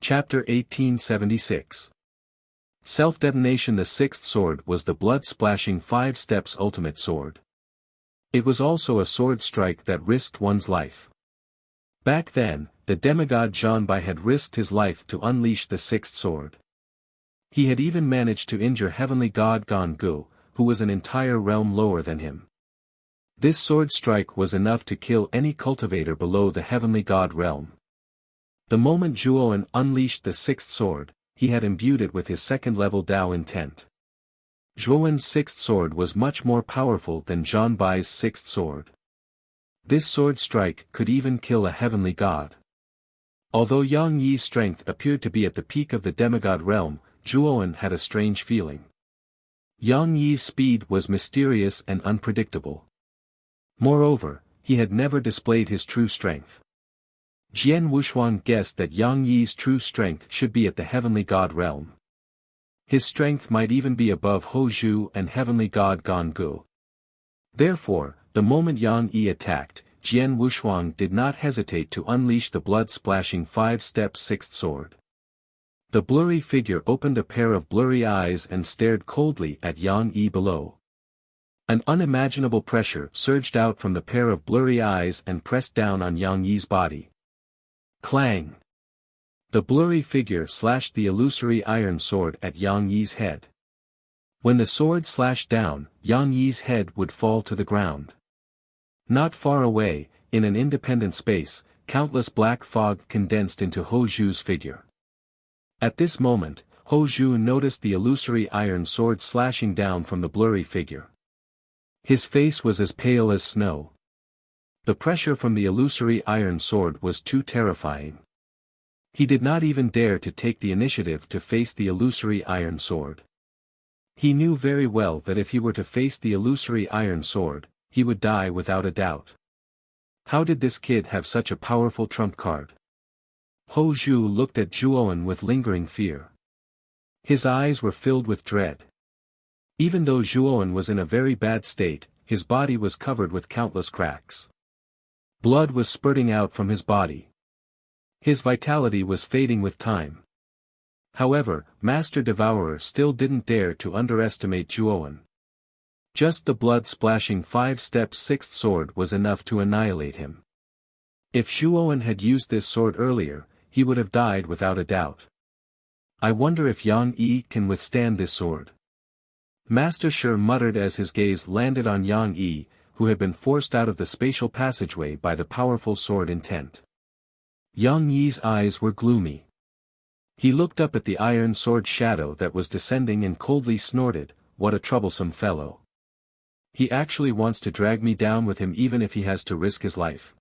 Chapter 1876. Self-detonation. The sixth sword was the blood-splashing 5 steps ultimate sword. It was also a sword strike that risked one's life. Back then, the demigod Zhanbai had risked his life to unleash the sixth sword. He had even managed to injure heavenly god Gu, who was an entire realm lower than him. This sword strike was enough to kill any cultivator below the heavenly god realm. The moment Zhuowen unleashed the sixth sword, he had imbued it with his second-level Dao intent. Zhuowen's sixth sword was much more powerful than Zhanbai's sixth sword. This sword strike could even kill a heavenly god. Although Yang Yi's strength appeared to be at the peak of the demigod realm, Zhuowen had a strange feeling. Yang Yi's speed was mysterious and unpredictable. Moreover, he had never displayed his true strength. Jian Wuxuan guessed that Yang Yi's true strength should be at the heavenly god realm. His strength might even be above Hou Zhu and heavenly god Gu. Therefore, the moment Yang Yi attacked, Jian Wuxuan did not hesitate to unleash the blood-splashing 5-step sixth sword. The blurry figure opened a pair of blurry eyes and stared coldly at Yang Yi below. An unimaginable pressure surged out from the pair of blurry eyes and pressed down on Yang Yi's body. Clang! The blurry figure slashed the illusory iron sword at Yang Yi's head. When the sword slashed down, Yang Yi's head would fall to the ground. Not far away, in an independent space, countless black fog condensed into Hou Zhu's figure. At this moment, Hou Zhu noticed the illusory iron sword slashing down from the blurry figure. His face was as pale as snow. The pressure from the illusory iron sword was too terrifying. He did not even dare to take the initiative to face the illusory iron sword. He knew very well that if he were to face the illusory iron sword, he would die without a doubt. How did this kid have such a powerful trump card? Hou Zhu looked at Zhuowen with lingering fear. His eyes were filled with dread. Even though Zhuowen was in a very bad state, his body was covered with countless cracks. Blood was spurting out from his body. His vitality was fading with time. However, Master Devourer still didn't dare to underestimate Zhuowen. Just the blood-splashing 5-step sixth sword was enough to annihilate him. If Zhuowen had used this sword earlier, he would have died without a doubt. I wonder if Yang Yi can withstand this sword. Master Shi muttered as his gaze landed on Yang Yi, who had been forced out of the spatial passageway by the powerful sword intent. Yang Yi's eyes were gloomy. He looked up at the iron sword shadow that was descending and coldly snorted, "What a troublesome fellow. He actually wants to drag me down with him even if he has to risk his life."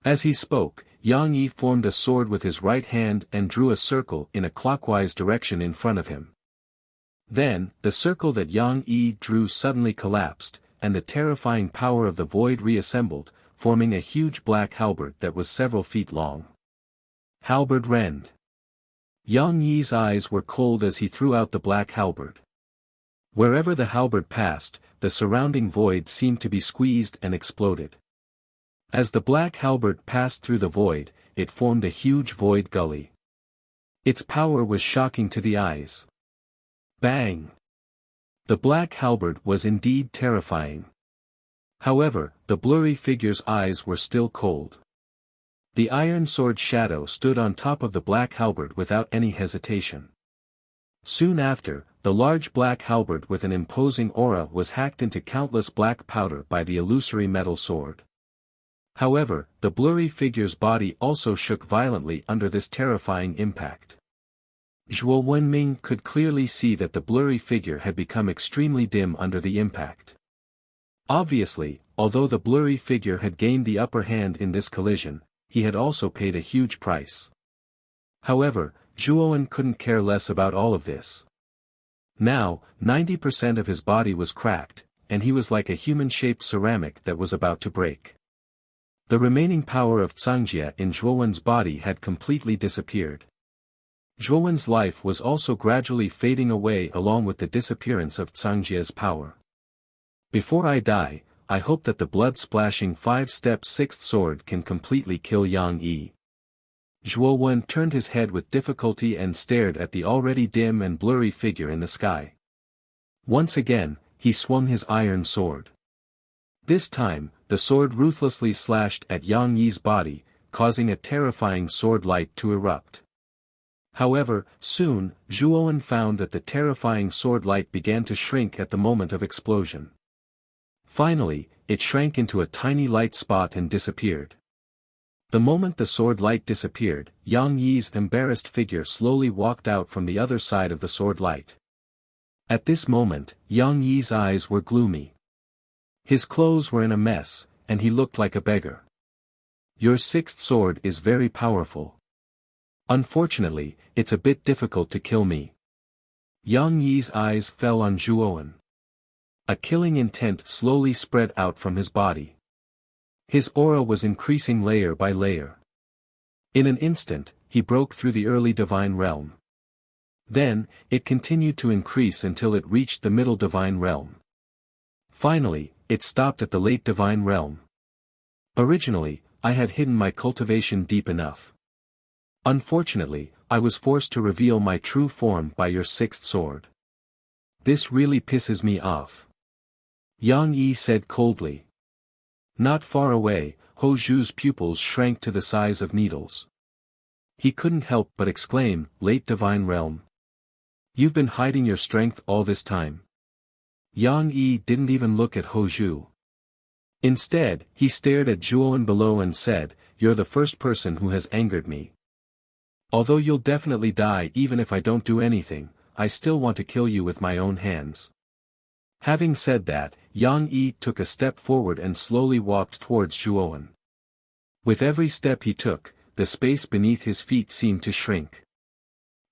As he spoke, Yang Yi formed a sword with his right hand and drew a circle in a clockwise direction in front of him. Then, the circle that Yang Yi drew suddenly collapsed, and the terrifying power of the void reassembled, forming a huge black halberd that was several feet long. Halberd rend. Yang Yi's eyes were cold as he threw out the black halberd. Wherever the halberd passed, the surrounding void seemed to be squeezed and exploded. As the black halberd passed through the void, it formed a huge void gully. Its power was shocking to the eyes. Bang! The black halberd was indeed terrifying. However, the blurry figure's eyes were still cold. The iron sword shadow stood on top of the black halberd without any hesitation. Soon after, the large black halberd with an imposing aura was hacked into countless black powder by the illusory metal sword. However, the blurry figure's body also shook violently under this terrifying impact. Zhuo Wenming could clearly see that the blurry figure had become extremely dim under the impact. Obviously, although the blurry figure had gained the upper hand in this collision, he had also paid a huge price. However, Zhuowen couldn't care less about all of this. Now, 90% of his body was cracked, and he was like a human-shaped ceramic that was about to break. The remaining power of Cangjie in Zhuowen's body had completely disappeared. Zhuowen's life was also gradually fading away along with the disappearance of Cangjie's power. Before I die, I hope that the blood-splashing 5-step sixth sword can completely kill Yang Yi. Zhuo Wen turned his head with difficulty and stared at the already dim and blurry figure in the sky. Once again, he swung his iron sword. This time, the sword ruthlessly slashed at Yang Yi's body, causing a terrifying sword light to erupt. However, soon, Zhuo Wen found that the terrifying sword light began to shrink at the moment of explosion. Finally, it shrank into a tiny light spot and disappeared. The moment the sword light disappeared, Yang Yi's embarrassed figure slowly walked out from the other side of the sword light. At this moment, Yang Yi's eyes were gloomy. His clothes were in a mess, and he looked like a beggar. Your sixth sword is very powerful. Unfortunately, it's a bit difficult to kill me. Yang Yi's eyes fell on Zhuo Wen. A killing intent slowly spread out from his body. His aura was increasing layer by layer. In an instant, he broke through the early divine realm. Then, it continued to increase until it reached the middle divine realm. Finally, it stopped at the late divine realm. Originally, I had hidden my cultivation deep enough. Unfortunately, I was forced to reveal my true form by your sixth sword. This really pisses me off. Yang Yi said coldly. Not far away, Hou Zhu's pupils shrank to the size of needles. He couldn't help but exclaim, "Late divine realm. You've been hiding your strength all this time." Yang Yi didn't even look at Hou Zhu. Instead, he stared at Zhuo Wen below and said, "You're the first person who has angered me. Although you'll definitely die even if I don't do anything, I still want to kill you with my own hands." Having said that, Yang Yi took a step forward and slowly walked towards Zhuo Wen. With every step he took, the space beneath his feet seemed to shrink.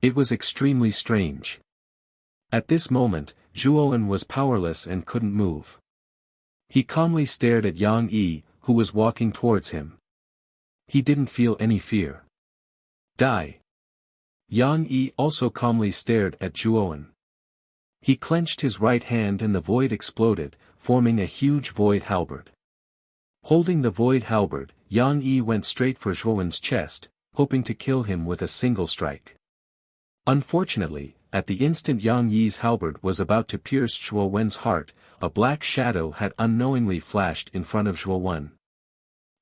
It was extremely strange. At this moment, Zhuo Wen was powerless and couldn't move. He calmly stared at Yang Yi, who was walking towards him. He didn't feel any fear. Die. Yang Yi also calmly stared at Zhuo Wen. He clenched his right hand and the void exploded, forming a huge void halberd. Holding the void halberd, Yang Yi went straight for Zhuo Wen's chest, hoping to kill him with a single strike. Unfortunately, at the instant Yang Yi's halberd was about to pierce Zhuo Wen's heart, a black shadow had unknowingly flashed in front of Zhuo Wen.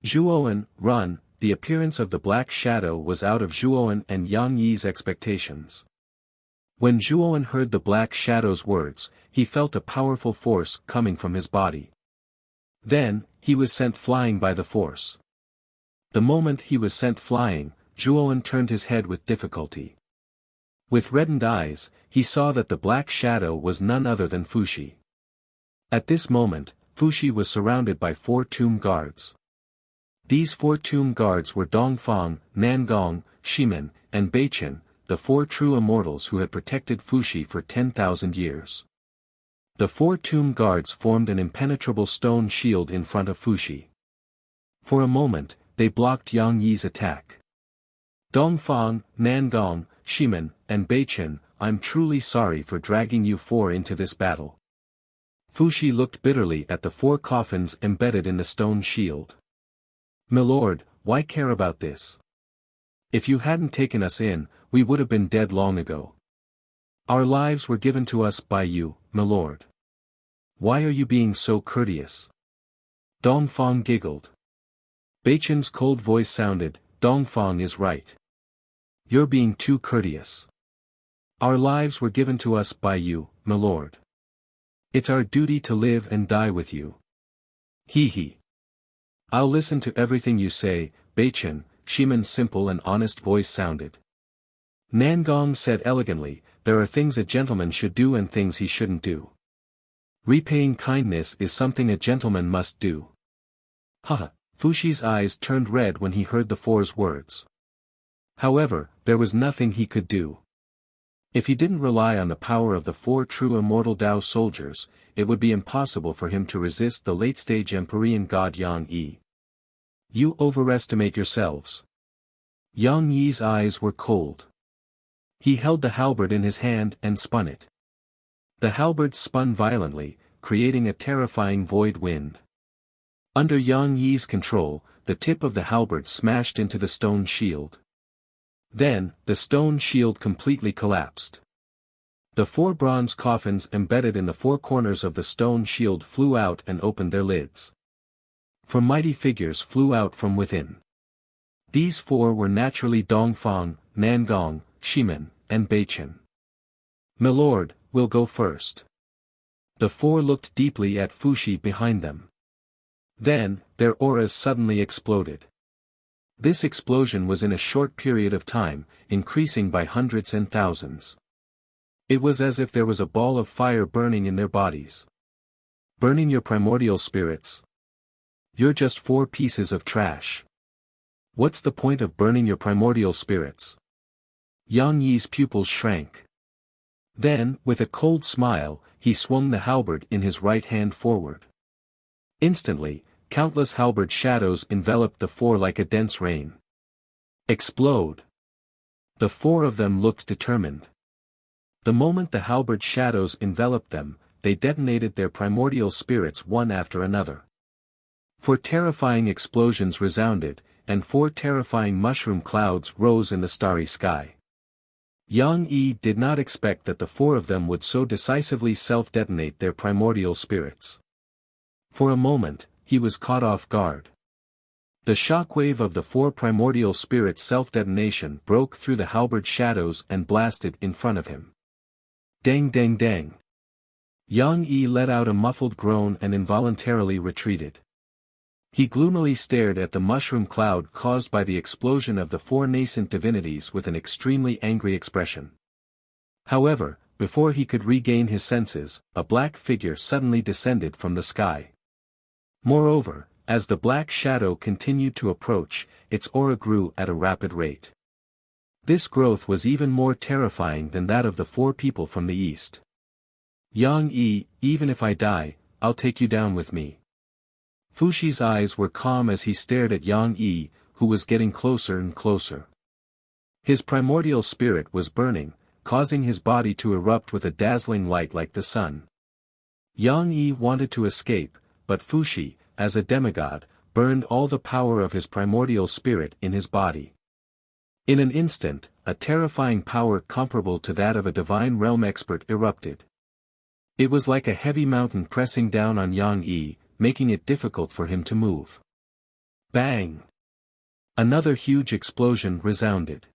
"Zhuo Wen, run!" The appearance of the black shadow was out of Zhuo Wen and Yang Yi's expectations. When Zhuo Wen heard the black shadow's words, he felt a powerful force coming from his body. Then, he was sent flying by the force. The moment he was sent flying, Zhuo Wen turned his head with difficulty. With reddened eyes, he saw that the black shadow was none other than Fuxi. At this moment, Fuxi was surrounded by 4 tomb guards. These 4 tomb guards were Dongfang, Nangong, Shimen, and Beichen, the 4 true immortals who had protected Fuxi for 10,000 years. The 4 tomb guards formed an impenetrable stone shield in front of Fuxi. For a moment, they blocked Yang Yi's attack. "Dongfang, Nangong, Shimen, and Beichen, I'm truly sorry for dragging you 4 into this battle." Fuxi looked bitterly at the 4 coffins embedded in the stone shield. "Milord, why care about this? If you hadn't taken us in, we would have been dead long ago. Our lives were given to us by you, milord. Why are you being so courteous?" Dongfang giggled. Beichen's cold voice sounded, "Dongfang is right. You're being too courteous. Our lives were given to us by you, milord. It's our duty to live and die with you." "Hee hee. I'll listen to everything you say," Beichen, Shimen's simple and honest voice sounded. Nangong said elegantly, "There are things a gentleman should do and things he shouldn't do. Repaying kindness is something a gentleman must do." Haha, Fuxi's eyes turned red when he heard the 4's words. However, there was nothing he could do. If he didn't rely on the power of the 4 true immortal Dao soldiers, it would be impossible for him to resist the late-stage Empyrean god Yang Yi. "You overestimate yourselves." Yang Yi's eyes were cold. He held the halberd in his hand and spun it. The halberd spun violently, creating a terrifying void wind. Under Yang Yi's control, the tip of the halberd smashed into the stone shield. Then, the stone shield completely collapsed. The 4 bronze coffins embedded in the 4 corners of the stone shield flew out and opened their lids. 4 mighty figures flew out from within. These 4 were naturally Dongfang, Nangong, Shimen, and Beichen. "Milord, we'll go first." The 4 looked deeply at Fuxi behind them. Then, their auras suddenly exploded. This explosion was in a short period of time, increasing by hundreds and thousands. It was as if there was a ball of fire burning in their bodies. "Burning your primordial spirits? You're just 4 pieces of trash. What's the point of burning your primordial spirits?" Yang Yi's pupils shrank. Then, with a cold smile, he swung the halberd in his right hand forward. Instantly, countless halberd shadows enveloped the 4 like a dense rain. "Explode!" The 4 of them looked determined. The moment the halberd shadows enveloped them, they detonated their primordial spirits one after another. 4 terrifying explosions resounded, and 4 terrifying mushroom clouds rose in the starry sky. Yang Yi did not expect that the 4 of them would so decisively self-detonate their primordial spirits. For a moment, he was caught off guard. The shockwave of the 4 primordial spirits' self-detonation broke through the halberd shadows and blasted in front of him. Dang dang dang. Yang Yi let out a muffled groan and involuntarily retreated. He gloomily stared at the mushroom cloud caused by the explosion of the 4 nascent divinities with an extremely angry expression. However, before he could regain his senses, a black figure suddenly descended from the sky. Moreover, as the black shadow continued to approach, its aura grew at a rapid rate. This growth was even more terrifying than that of the 4 people from the east. "Yang Yi, even if I die, I'll take you down with me." Fuxi's eyes were calm as he stared at Yang Yi, who was getting closer and closer. His primordial spirit was burning, causing his body to erupt with a dazzling light like the sun. Yang Yi wanted to escape, but Fuxi, as a demigod, burned all the power of his primordial spirit in his body. In an instant, a terrifying power comparable to that of a divine realm expert erupted. It was like a heavy mountain pressing down on Yang Yi, making it difficult for him to move. Bang! Another huge explosion resounded.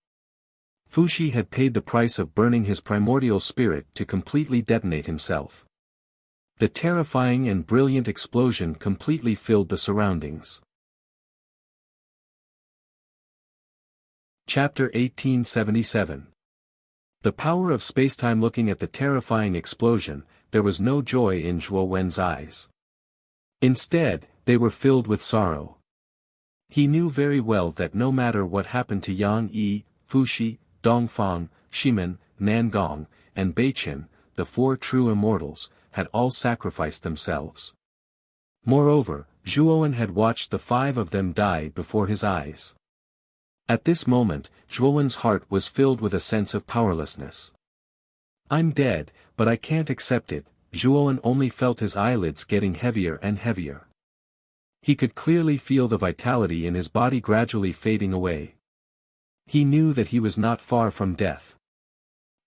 Fuxi had paid the price of burning his primordial spirit to completely detonate himself. The terrifying and brilliant explosion completely filled the surroundings. Chapter 1877. The power of spacetime. Looking at the terrifying explosion, there was no joy in Zhuo Wen's eyes. Instead, they were filled with sorrow. He knew very well that no matter what happened to Yang Yi, Fuxi, Dongfang, Shimen, Nangong, and Beichen, the 4 true immortals, had all sacrificed themselves. Moreover, Zhuowen had watched the 5 of them die before his eyes. At this moment, Zhuowen's heart was filled with a sense of powerlessness. "I'm dead, but I can't accept it." Zhuowen only felt his eyelids getting heavier and heavier. He could clearly feel the vitality in his body gradually fading away. He knew that he was not far from death.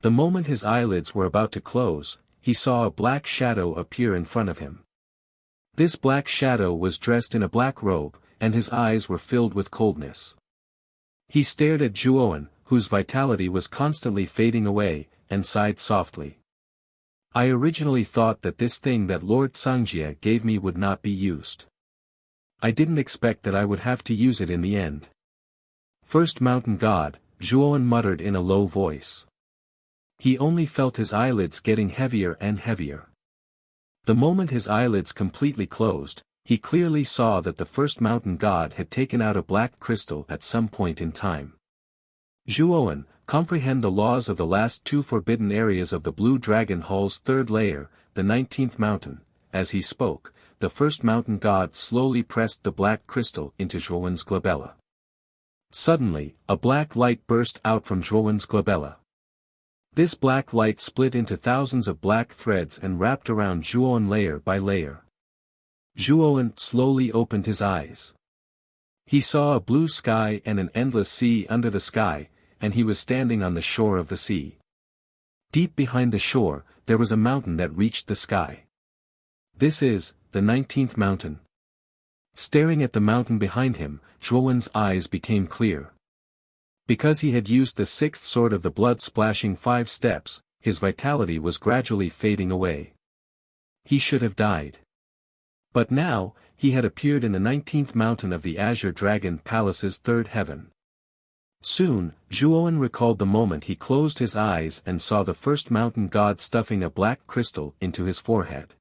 The moment his eyelids were about to close, he saw a black shadow appear in front of him. This black shadow was dressed in a black robe, and his eyes were filled with coldness. He stared at Zhuowen, whose vitality was constantly fading away, and sighed softly. "I originally thought that this thing that Lord Sangjie gave me would not be used. I didn't expect that I would have to use it in the end." "First Mountain God," Zhuowen muttered in a low voice. He only felt his eyelids getting heavier and heavier. The moment his eyelids completely closed, he clearly saw that the First Mountain God had taken out a black crystal at some point in time. "Zhuowen, comprehend the laws of the last 2 forbidden areas of the Blue Dragon Hall's 3rd layer, the 19th mountain." As he spoke, the First Mountain God slowly pressed the black crystal into Zhuowen's glabella. Suddenly, a black light burst out from Zhuowen's glabella. This black light split into thousands of black threads and wrapped around Zhuowen layer by layer. Zhuowen slowly opened his eyes. He saw a blue sky and an endless sea under the sky, and he was standing on the shore of the sea. Deep behind the shore, there was a mountain that reached the sky. This is, the 19th mountain. Staring at the mountain behind him, Zhuowen's eyes became clear. Because he had used the sixth sword of the blood-splashing 5 steps, his vitality was gradually fading away. He should have died. But now, he had appeared in the 19th mountain of the Azure Dragon Palace's 3rd heaven. Soon, Zhuowen recalled the moment he closed his eyes and saw the first mountain god stuffing a black crystal into his forehead.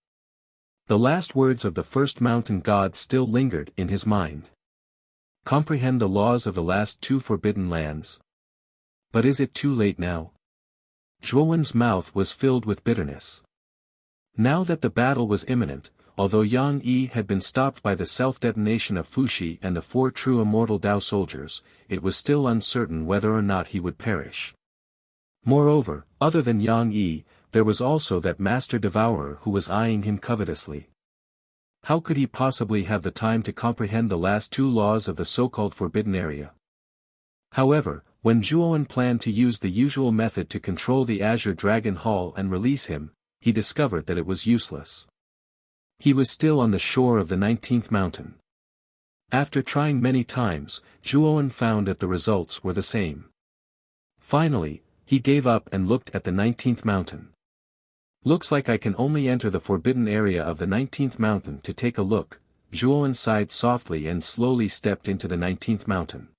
The last words of the first mountain god still lingered in his mind. Comprehend the laws of the last 2 forbidden lands. But is it too late now? Zhuowen's mouth was filled with bitterness. Now that the battle was imminent, although Yang Yi had been stopped by the self-detonation of Fuxi and the 4 true immortal Dao soldiers, it was still uncertain whether or not he would perish. Moreover, other than Yang Yi, there was also that master devourer who was eyeing him covetously. How could he possibly have the time to comprehend the last 2 laws of the so-called forbidden area? However, when Zhuowen planned to use the usual method to control the Azure Dragon Hall and release him, he discovered that it was useless. He was still on the shore of the 19th mountain. After trying many times, Zhuowen found that the results were the same. Finally, he gave up and looked at the 19th mountain. Looks like I can only enter the forbidden area of the 19th mountain to take a look. Zhuowen sighed softly and slowly stepped into the 19th mountain.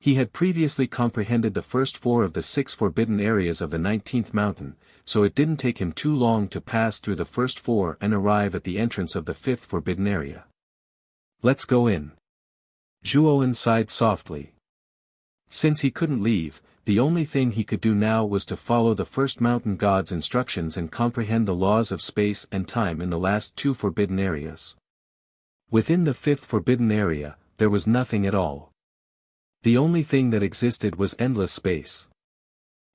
He had previously comprehended the first 4 of the 6 forbidden areas of the 19th mountain, so it didn't take him too long to pass through the first 4 and arrive at the entrance of the 5th forbidden area. Let's go in. Zhuowen sighed softly. Since he couldn't leave, the only thing he could do now was to follow the first mountain god's instructions and comprehend the laws of space and time in the last 2 forbidden areas. Within the 5th forbidden area, there was nothing at all. The only thing that existed was endless space.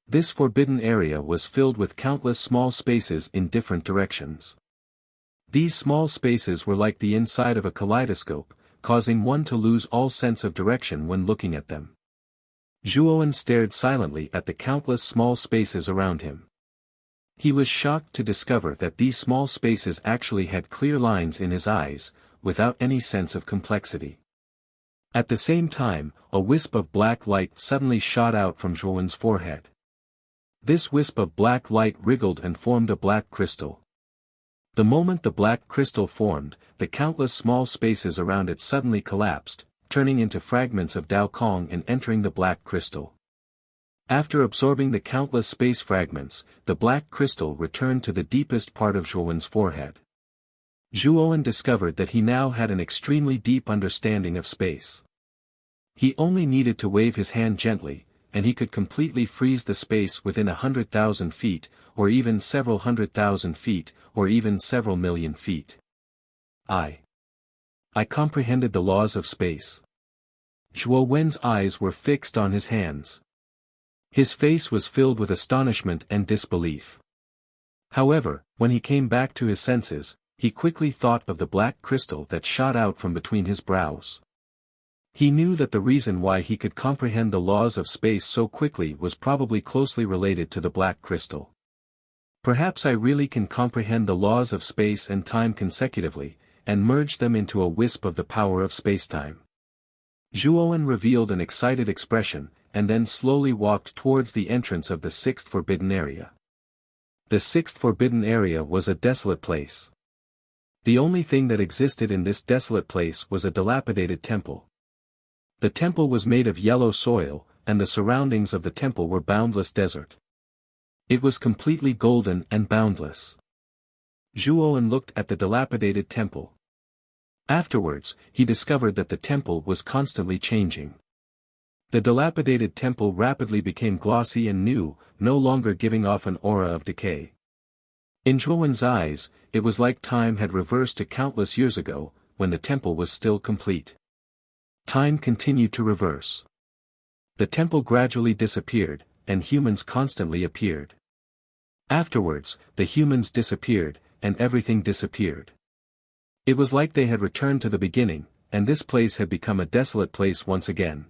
This forbidden area was filled with countless small spaces in different directions. These small spaces were like the inside of a kaleidoscope, causing one to lose all sense of direction when looking at them. Zhuowen stared silently at the countless small spaces around him. He was shocked to discover that these small spaces actually had clear lines in his eyes, without any sense of complexity. At the same time, a wisp of black light suddenly shot out from Zhuowen's forehead. This wisp of black light wriggled and formed a black crystal. The moment the black crystal formed, the countless small spaces around it suddenly collapsed, turning into fragments of Dao Kong and entering the black crystal. After absorbing the countless space fragments, the black crystal returned to the deepest part of Zhuowen's forehead. Zhuowen discovered that he now had an extremely deep understanding of space. He only needed to wave his hand gently, and he could completely freeze the space within 100,000 feet, or even several 100,000 feet, or even several million feet. I comprehended the laws of space. Zhuowen's eyes were fixed on his hands. His face was filled with astonishment and disbelief. However, when he came back to his senses, he quickly thought of the black crystal that shot out from between his brows. He knew that the reason why he could comprehend the laws of space so quickly was probably closely related to the black crystal. Perhaps I really can comprehend the laws of space and time consecutively, and merge them into a wisp of the power of spacetime. Zhuowen revealed an excited expression, and then slowly walked towards the entrance of the 6th forbidden area. The 6th forbidden area was a desolate place. The only thing that existed in this desolate place was a dilapidated temple. The temple was made of yellow soil, and the surroundings of the temple were boundless desert. It was completely golden and boundless. Zhuowen looked at the dilapidated temple. Afterwards, he discovered that the temple was constantly changing. The dilapidated temple rapidly became glossy and new, no longer giving off an aura of decay. In Zhuowen's eyes, it was like time had reversed to countless years ago, when the temple was still complete. Time continued to reverse. The temple gradually disappeared, and humans constantly appeared. Afterwards, the humans disappeared, and everything disappeared. It was like they had returned to the beginning, and this place had become a desolate place once again.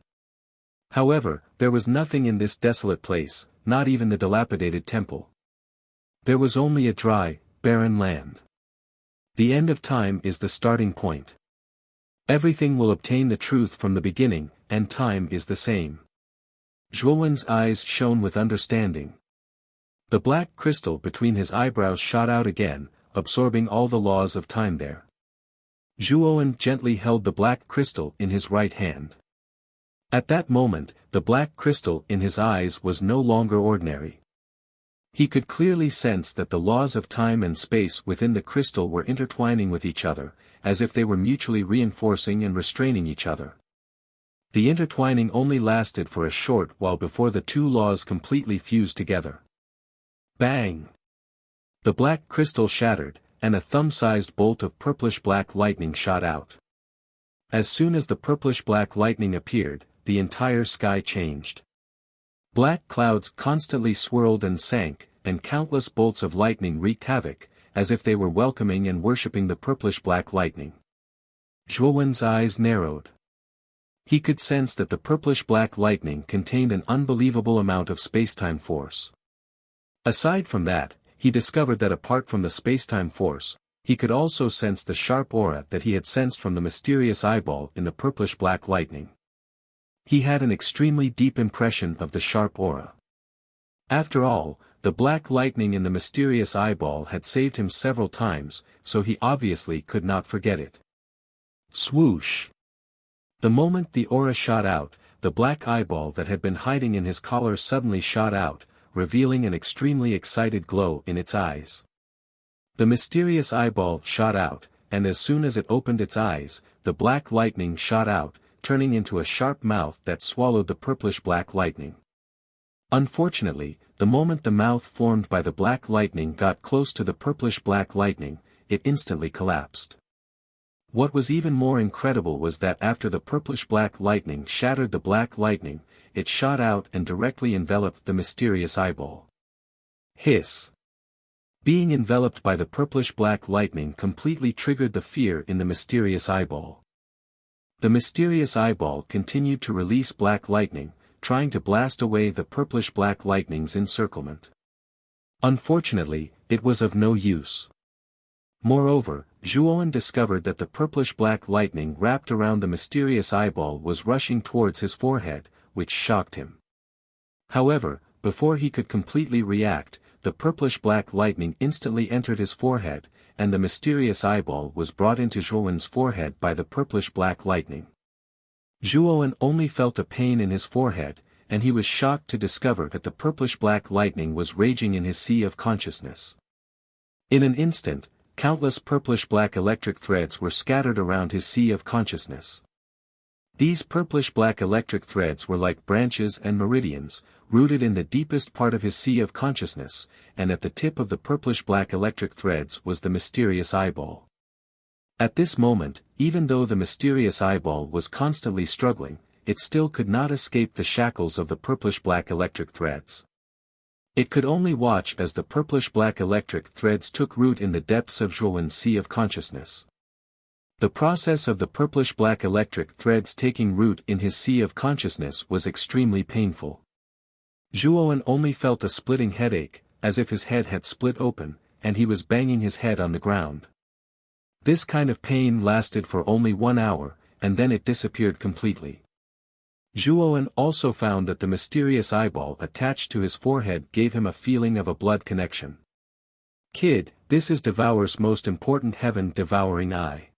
However, there was nothing in this desolate place, not even the dilapidated temple. There was only a dry, barren land. The end of time is the starting point. Everything will obtain the truth from the beginning, and time is the same. Zhuowen's eyes shone with understanding. The black crystal between his eyebrows shot out again, absorbing all the laws of time there. Zhuowen gently held the black crystal in his right hand. At that moment, the black crystal in his eyes was no longer ordinary. He could clearly sense that the laws of time and space within the crystal were intertwining with each other, as if they were mutually reinforcing and restraining each other. The intertwining only lasted for a short while before the two laws completely fused together. Bang! The black crystal shattered, and a thumb-sized bolt of purplish-black lightning shot out. As soon as the purplish-black lightning appeared, the entire sky changed. Black clouds constantly swirled and sank, and countless bolts of lightning wreaked havoc, as if they were welcoming and worshipping the purplish-black lightning. Zhuowen's eyes narrowed. He could sense that the purplish-black lightning contained an unbelievable amount of spacetime force. Aside from that, he discovered that apart from the spacetime force, he could also sense the sharp aura that he had sensed from the mysterious eyeball in the purplish-black lightning. He had an extremely deep impression of the sharp aura. After all, the black lightning in the mysterious eyeball had saved him several times, so he obviously could not forget it. Swoosh! The moment the aura shot out, the black eyeball that had been hiding in his collar suddenly shot out, revealing an extremely excited glow in its eyes. The mysterious eyeball shot out, and as soon as it opened its eyes, the black lightning shot out, turning into a sharp mouth that swallowed the purplish-black lightning. Unfortunately, the moment the mouth formed by the black lightning got close to the purplish-black lightning, it instantly collapsed. What was even more incredible was that after the purplish-black lightning shattered the black lightning, it shot out and directly enveloped the mysterious eyeball. Hiss! Being enveloped by the purplish-black lightning completely triggered the fear in the mysterious eyeball. The mysterious eyeball continued to release black lightning, trying to blast away the purplish-black lightning's encirclement. Unfortunately, it was of no use. Moreover, Zhuowen discovered that the purplish-black lightning wrapped around the mysterious eyeball was rushing towards his forehead, which shocked him. However, before he could completely react, the purplish-black lightning instantly entered his forehead, and the mysterious eyeball was brought into Zhuowen's forehead by the purplish-black lightning. Zhuowen only felt a pain in his forehead, and he was shocked to discover that the purplish-black lightning was raging in his sea of consciousness. In an instant, countless purplish-black electric threads were scattered around his sea of consciousness. These purplish-black electric threads were like branches and meridians, rooted in the deepest part of his sea of consciousness, and at the tip of the purplish-black electric threads was the mysterious eyeball. At this moment, even though the mysterious eyeball was constantly struggling, it still could not escape the shackles of the purplish-black electric threads. It could only watch as the purplish-black electric threads took root in the depths of Zhuowen's sea of consciousness. The process of the purplish-black electric threads taking root in his sea of consciousness was extremely painful. Zhuowen only felt a splitting headache, as if his head had split open, and he was banging his head on the ground. This kind of pain lasted for only 1 hour, and then it disappeared completely. Zhuowen also found that the mysterious eyeball attached to his forehead gave him a feeling of a blood connection. Kid, this is Devourer's most important heaven-devouring eye.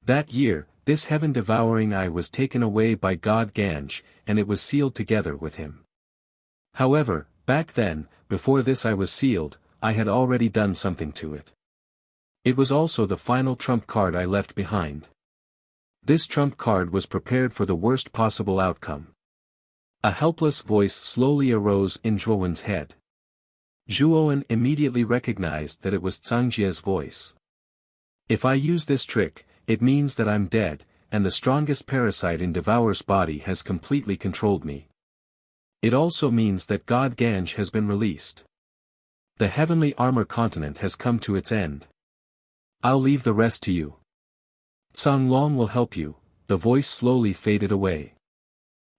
That year, this heaven-devouring eye was taken away by God Ganj, and it was sealed together with him. However, back then, before this eye was sealed, I had already done something to it. It was also the final trump card I left behind. This trump card was prepared for the worst possible outcome. A helpless voice slowly arose in Zhuowen's head. Zhuowen immediately recognized that it was Cangjie's voice. If I use this trick, it means that I'm dead, and the strongest parasite in Devourer's body has completely controlled me. It also means that God Ganj has been released. The heavenly armor continent has come to its end. I'll leave the rest to you. Canglong will help you. The voice slowly faded away.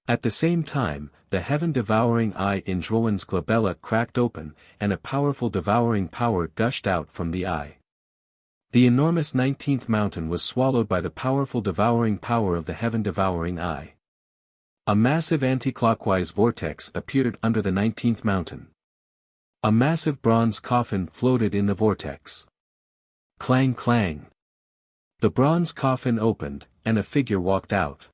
At the same time, the heaven-devouring eye in Zhuowen's glabella cracked open, and a powerful devouring power gushed out from the eye. The enormous 19th mountain was swallowed by the powerful devouring power of the heaven-devouring eye. A massive anti-clockwise vortex appeared under the 19th mountain. A massive bronze coffin floated in the vortex. Clang clang. The bronze coffin opened, and a figure walked out.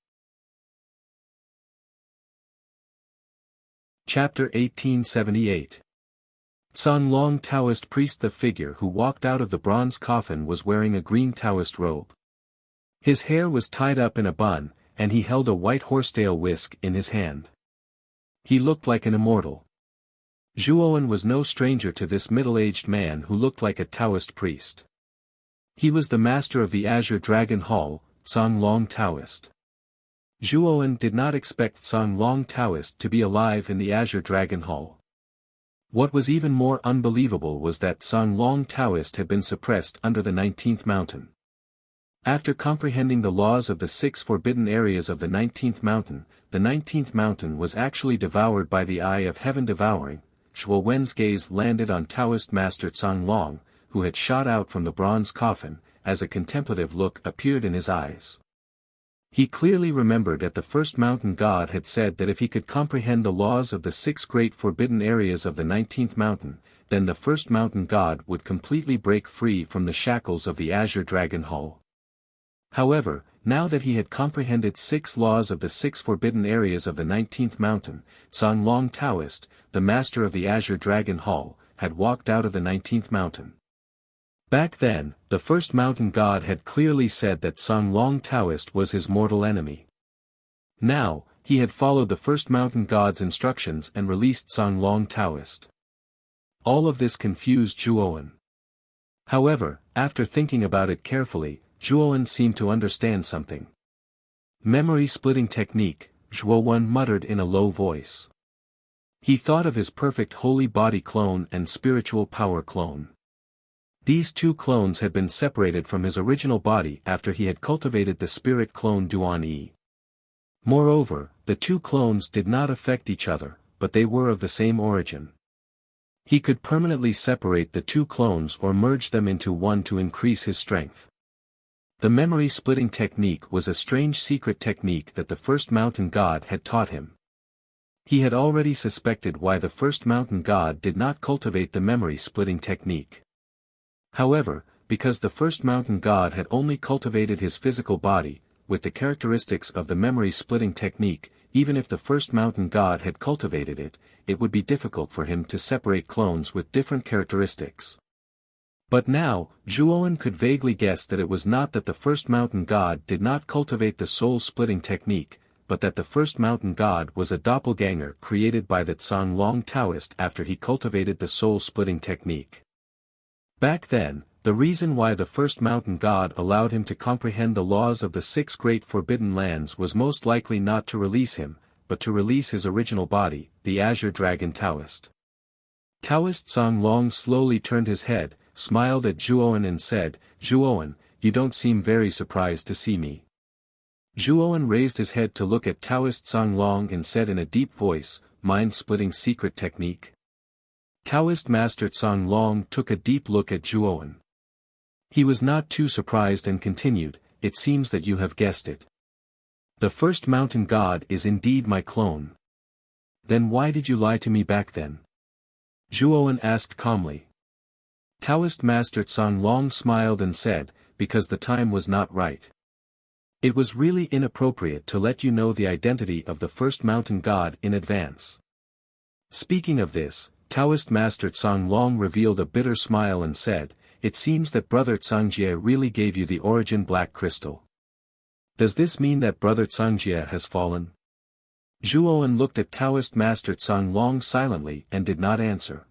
Chapter 1878. Sun Long Taoist priest. The figure who walked out of the bronze coffin was wearing a green Taoist robe. His hair was tied up in a bun, and he held a white horsetail whisk in his hand. He looked like an immortal. Zhuowen was no stranger to this middle-aged man who looked like a Taoist priest. He was the master of the Azure Dragon Hall, Sun Long Taoist. Zhuowen did not expect Sun Long Taoist to be alive in the Azure Dragon Hall. What was even more unbelievable was that Sun Long Taoist had been suppressed under the 19th mountain. After comprehending the laws of the 6 forbidden areas of the 19th mountain, the 19th mountain was actually devoured by the eye of heaven devouring. Zhuowen's gaze landed on Taoist master Sun Long, who had shot out from the bronze coffin, as a contemplative look appeared in his eyes. He clearly remembered that the first mountain god had said that if he could comprehend the laws of the 6 great forbidden areas of the 19th mountain, then the first mountain god would completely break free from the shackles of the Azure Dragon Hall. However, now that he had comprehended 6 laws of the 6 forbidden areas of the 19th mountain, Sun Long Taoist, the master of the Azure Dragon Hall, had walked out of the 19th mountain. Back then, the first mountain god had clearly said that Sun Long Taoist was his mortal enemy. Now, he had followed the first mountain god's instructions and released Sun Long Taoist. All of this confused Zhuowen. However, after thinking about it carefully, Zhuowen seemed to understand something. Memory-splitting technique, Zhuowen muttered in a low voice. He thought of his perfect holy body clone and spiritual power clone. These 2 clones had been separated from his original body after he had cultivated the spirit clone Duan Yi. Moreover, the 2 clones did not affect each other, but they were of the same origin. He could permanently separate the 2 clones or merge them into one to increase his strength. The memory-splitting technique was a strange secret technique that the first mountain god had taught him. He had already suspected why the first mountain god did not cultivate the memory-splitting technique. However, because the first mountain god had only cultivated his physical body, with the characteristics of the memory-splitting technique, even if the first mountain god had cultivated it, it would be difficult for him to separate clones with different characteristics. But now, Zhuowen could vaguely guess that it was not that the first mountain god did not cultivate the soul-splitting technique, but that the first mountain god was a doppelganger created by the Sun Long Taoist after he cultivated the soul-splitting technique. Back then, the reason why the first mountain god allowed him to comprehend the laws of the 6 great forbidden lands was most likely not to release him, but to release his original body, the Azure Dragon Taoist. Taoist Sun Long slowly turned his head, smiled at Zhuowen and said, "Zhuowen, you don't seem very surprised to see me." Zhuowen raised his head to look at Taoist Sun Long and said in a deep voice, "Mind-splitting secret technique?" Taoist Master Sun Long took a deep look at Zhuowen. He was not too surprised and continued, "It seems that you have guessed it. The first mountain god is indeed my clone. Then why did you lie to me back then?" Zhuowen asked calmly. Taoist Master Sun Long smiled and said, "Because the time was not right. It was really inappropriate to let you know the identity of the first mountain god in advance." Speaking of this, Taoist Master Sun Long revealed a bitter smile and said, "It seems that Brother Cangjie really gave you the origin black crystal. Does this mean that Brother Cangjie has fallen?" Zhuowen looked at Taoist Master Sun Long silently and did not answer.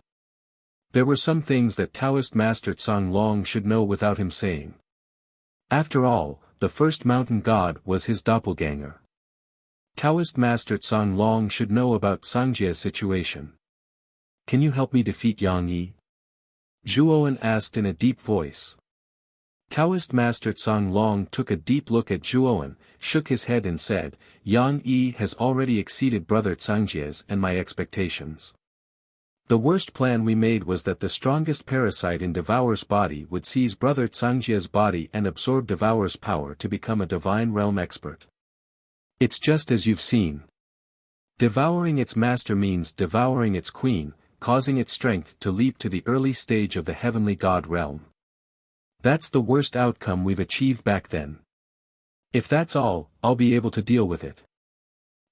There were some things that Taoist Master Sun Long should know without him saying. After all, the first mountain god was his doppelganger. Taoist Master Sun Long should know about Cangjie's situation. "Can you help me defeat Yang Yi?" Zhuowen asked in a deep voice. Taoist Master Tsang Long took a deep look at Zhuowen, shook his head and said, Yang Yi has already exceeded Brother Tsangjia's and my expectations. The worst plan we made was that the strongest parasite in Devourer's body would seize Brother Tsangjia's body and absorb Devourer's power to become a divine realm expert. It's just as you've seen. Devouring its master means devouring its queen, causing its strength to leap to the early stage of the heavenly god realm. That's the worst outcome we've achieved back then. If that's all, I'll be able to deal with it.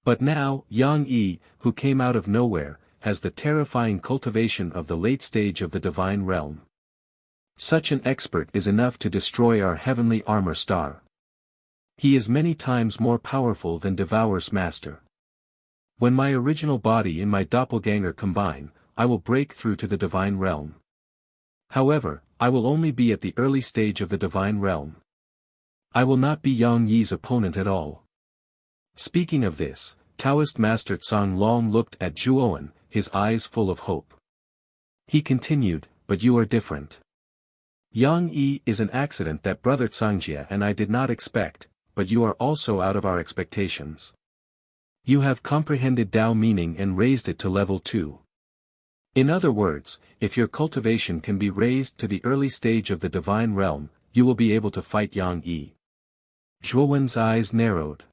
But now, Yang Yi, who came out of nowhere, has the terrifying cultivation of the late stage of the divine realm. Such an expert is enough to destroy our heavenly armor star. He is many times more powerful than Devourer's master. When my original body and my doppelganger combine, I will break through to the divine realm. However, I will only be at the early stage of the divine realm. I will not be Yang Yi's opponent at all. Speaking of this, Taoist Master Tsang Long looked at Zhuowen, his eyes full of hope. He continued, but you are different. Yang Yi is an accident that Brother Tsangjia and I did not expect, but you are also out of our expectations. You have comprehended Tao meaning and raised it to level 2. In other words, if your cultivation can be raised to the early stage of the divine realm, you will be able to fight Yang Yi. Zhuowen's eyes narrowed.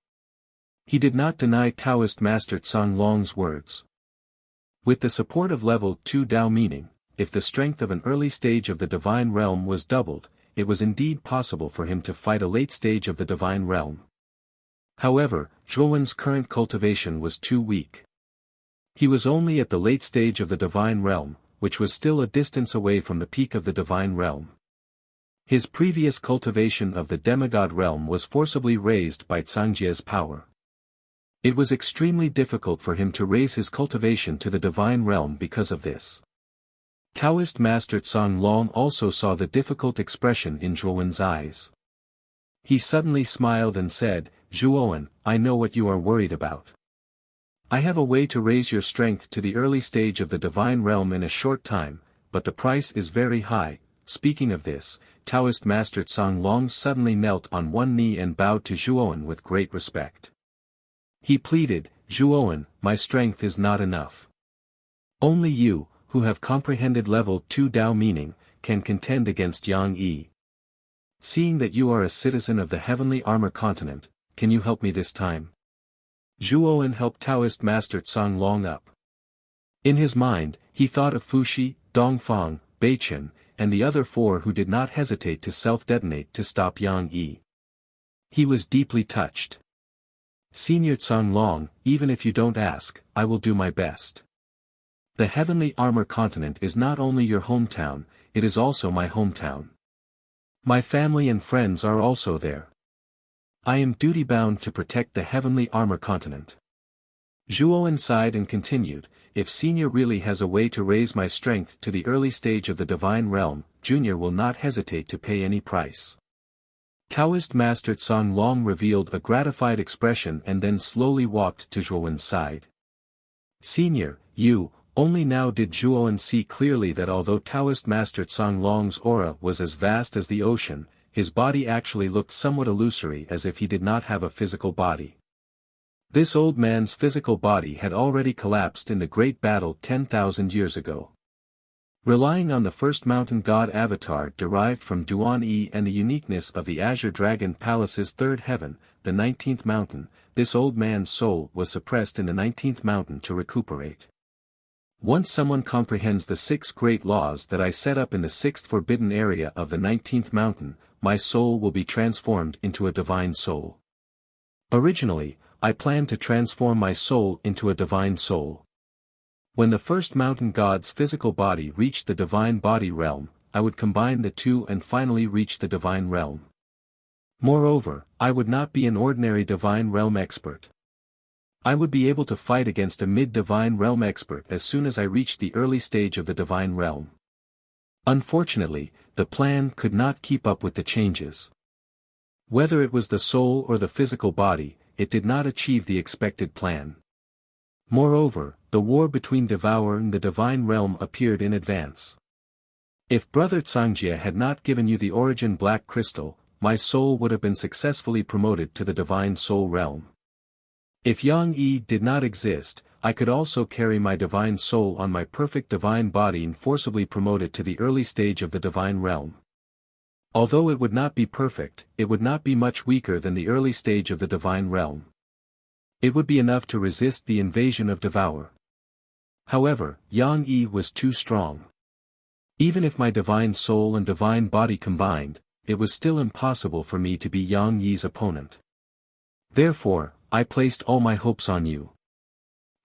He did not deny Taoist Master Tsang Long's words. With the support of level 2 Tao meaning, if the strength of an early stage of the divine realm was doubled, it was indeed possible for him to fight a late stage of the divine realm. However, Zhuowen's current cultivation was too weak. He was only at the late stage of the divine realm, which was still a distance away from the peak of the divine realm. His previous cultivation of the demigod realm was forcibly raised by Tsangjia's power. It was extremely difficult for him to raise his cultivation to the divine realm because of this. Taoist Master Tsang Long also saw the difficult expression in Zhuowen's eyes. He suddenly smiled and said, Zhuowen, I know what you are worried about. I have a way to raise your strength to the early stage of the divine realm in a short time, but the price is very high. Speaking of this, Taoist Master Tsang Long suddenly knelt on one knee and bowed to Zhuowen with great respect. He pleaded, Zhuowen, my strength is not enough. Only you, who have comprehended level 2 Tao meaning, can contend against Yang Yi. Seeing that you are a citizen of the heavenly armor continent, can you help me this time? Zhuowen helped Taoist Master Tsang Long up. In his mind, he thought of Fuxi, Dongfang, Beichen, and the other 4 who did not hesitate to self-detonate to stop Yang Yi. He was deeply touched. Senior Tsang Long, even if you don't ask, I will do my best. The heavenly armor continent is not only your hometown, it is also my hometown. My family and friends are also there. I am duty-bound to protect the heavenly armor continent. Zhuowen sighed and continued, if Senior really has a way to raise my strength to the early stage of the divine realm, Junior will not hesitate to pay any price. Taoist Master Tsang Long revealed a gratified expression and then slowly walked to Zhuowen's side. Senior, you, only now did Zhuowen see clearly that although Taoist Master Tsang Long's aura was as vast as the ocean, his body actually looked somewhat illusory as if he did not have a physical body. This old man's physical body had already collapsed in the great battle 10,000 years ago. Relying on the first mountain god avatar derived from Duan Yi and the uniqueness of the Azure Dragon Palace's third heaven, the 19th mountain, this old man's soul was suppressed in the 19th mountain to recuperate. Once someone comprehends the 6 great laws that I set up in the 6th forbidden area of the 19th mountain, my soul will be transformed into a divine soul. Originally, I planned to transform my soul into a divine soul. When the first mountain god's physical body reached the divine body realm, I would combine the two and finally reach the divine realm. Moreover, I would not be an ordinary divine realm expert. I would be able to fight against a mid-divine realm expert as soon as I reached the early stage of the divine realm. Unfortunately, the plan could not keep up with the changes. Whether it was the soul or the physical body, it did not achieve the expected plan. Moreover, the war between Devourer and the divine realm appeared in advance. If Brother Cangjie had not given you the origin black crystal, my soul would have been successfully promoted to the divine soul realm. If Yang Yi did not exist, I could also carry my divine soul on my perfect divine body and forcibly promote it to the early stage of the divine realm. Although it would not be perfect, it would not be much weaker than the early stage of the divine realm. It would be enough to resist the invasion of Devour. However, Yang Yi was too strong. Even if my divine soul and divine body combined, it was still impossible for me to be Yang Yi's opponent. Therefore, I placed all my hopes on you.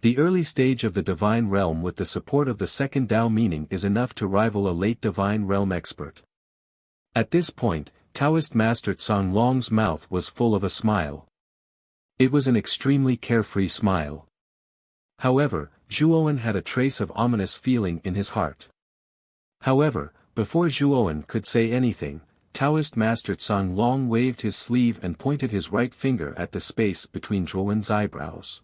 The early stage of the divine realm with the support of the second Dao meaning is enough to rival a late divine realm expert. At this point, Taoist Master Tsang Long's mouth was full of a smile. It was an extremely carefree smile. However, Zhuowen had a trace of ominous feeling in his heart. However, before Zhuowen could say anything, Taoist Master Tsang Long waved his sleeve and pointed his right finger at the space between Zhuowen's eyebrows.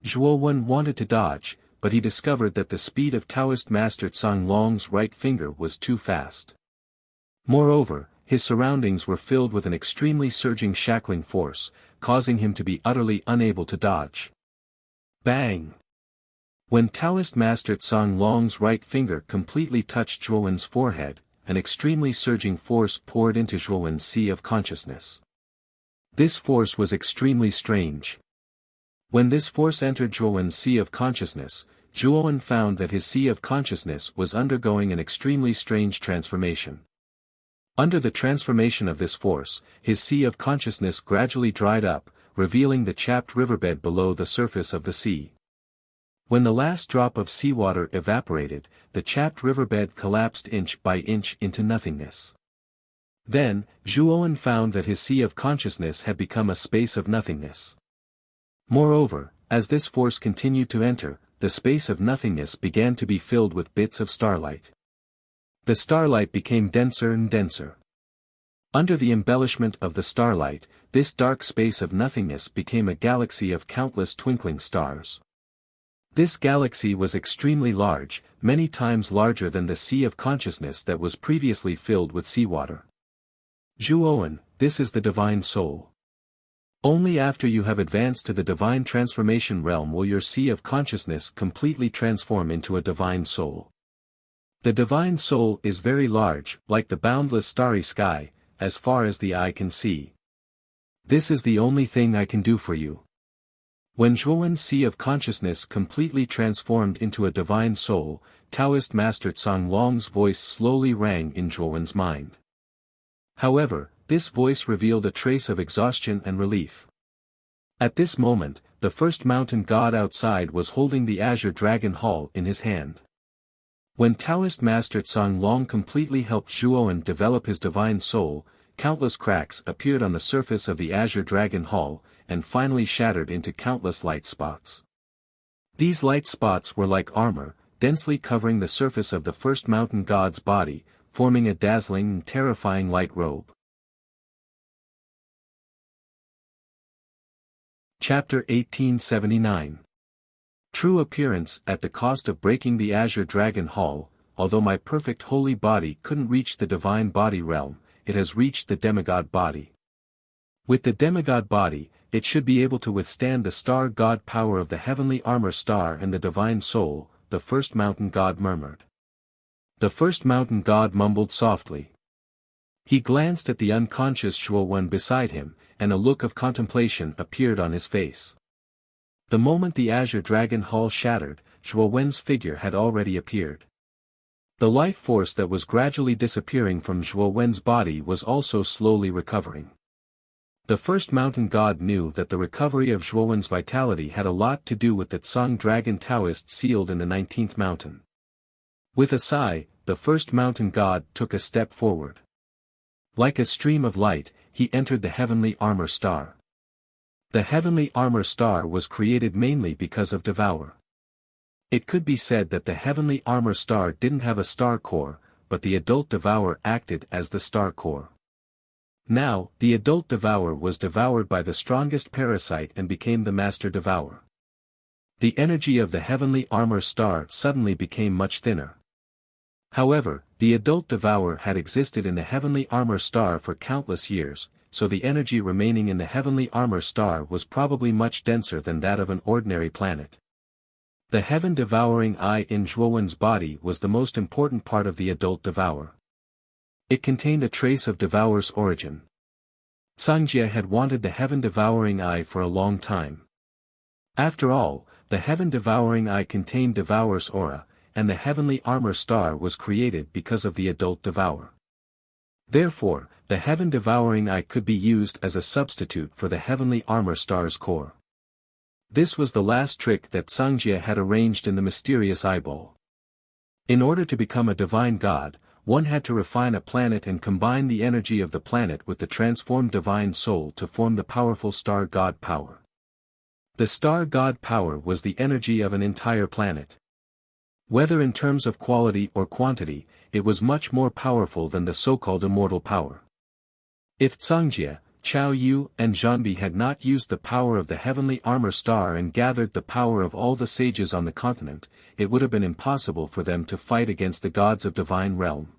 Zhuowen wanted to dodge, but he discovered that the speed of Taoist Master Tsang Long's right finger was too fast. Moreover, his surroundings were filled with an extremely surging shackling force, causing him to be utterly unable to dodge. Bang! When Taoist Master Tsang Long's right finger completely touched Zhuowen's forehead, an extremely surging force poured into Zhuowen's sea of consciousness. This force was extremely strange. When this force entered Zhuowen's sea of consciousness, Zhuowen found that his sea of consciousness was undergoing an extremely strange transformation. Under the transformation of this force, his sea of consciousness gradually dried up, revealing the chapped riverbed below the surface of the sea. When the last drop of seawater evaporated, the chapped riverbed collapsed inch by inch into nothingness. Then, Zhuowen found that his sea of consciousness had become a space of nothingness. Moreover, as this force continued to enter, the space of nothingness began to be filled with bits of starlight. The starlight became denser and denser. Under the embellishment of the starlight, this dark space of nothingness became a galaxy of countless twinkling stars. This galaxy was extremely large, many times larger than the sea of consciousness that was previously filled with seawater. Zhuowen, this is the divine soul. Only after you have advanced to the divine transformation realm will your sea of consciousness completely transform into a divine soul. The divine soul is very large, like the boundless starry sky, as far as the eye can see. This is the only thing I can do for you. When Zhuowen's sea of consciousness completely transformed into a divine soul, Taoist Master Tsang Long's voice slowly rang in Zhuowen's mind. However, this voice revealed a trace of exhaustion and relief. At this moment, the first mountain god outside was holding the azure dragon hall in his hand. When Taoist Master Tsang Long completely helped Zhuowen develop his divine soul, countless cracks appeared on the surface of the azure dragon hall, and finally shattered into countless light spots. These light spots were like armor, densely covering the surface of the first mountain god's body, forming a dazzling and terrifying light robe. Chapter 1879. True appearance. At the cost of breaking the azure dragon hall, although my perfect holy body couldn't reach the divine body realm, it has reached the demigod body. With the demigod body, it should be able to withstand the star god power of the heavenly armor star and the divine soul, the first mountain god murmured. The first mountain god mumbled softly. He glanced at the unconscious Zhuowen beside him, and a look of contemplation appeared on his face. The moment the azure dragon hall shattered, Zhuowen's figure had already appeared. The life force that was gradually disappearing from Zhuowen's body was also slowly recovering. The first mountain god knew that the recovery of Zhuowen's vitality had a lot to do with the Tsang dragon Taoist sealed in the 19th mountain. With a sigh, the first mountain god took a step forward. Like a stream of light, he entered the heavenly armor star. The heavenly armor star was created mainly because of Devour. It could be said that the heavenly armor star didn't have a star core, but the adult Devour acted as the star core. Now, the adult Devourer was devoured by the strongest parasite and became the master Devourer. The energy of the heavenly armor star suddenly became much thinner. However, The adult devourer had existed in the heavenly armor star for countless years, so the energy remaining in the heavenly armor star was probably much denser than that of an ordinary planet. The heaven-devouring eye in Zhuowen's body was the most important part of the adult devourer. It contained a trace of devourer's origin. Cangjie had wanted the heaven-devouring eye for a long time. After all, the heaven-devouring eye contained devourer's aura, and the heavenly armor star was created because of the adult devourer. Therefore, the heaven-devouring eye could be used as a substitute for the heavenly armor star's core. This was the last trick that Cangjie had arranged in the mysterious eyeball. In order to become a divine god, one had to refine a planet and combine the energy of the planet with the transformed divine soul to form the powerful star god power. The star god power was the energy of an entire planet. Whether in terms of quality or quantity, it was much more powerful than the so-called immortal power. If Cangjie, Chao Yu and Zhanbi had not used the power of the heavenly armor star and gathered the power of all the sages on the continent, it would have been impossible for them to fight against the gods of divine realm.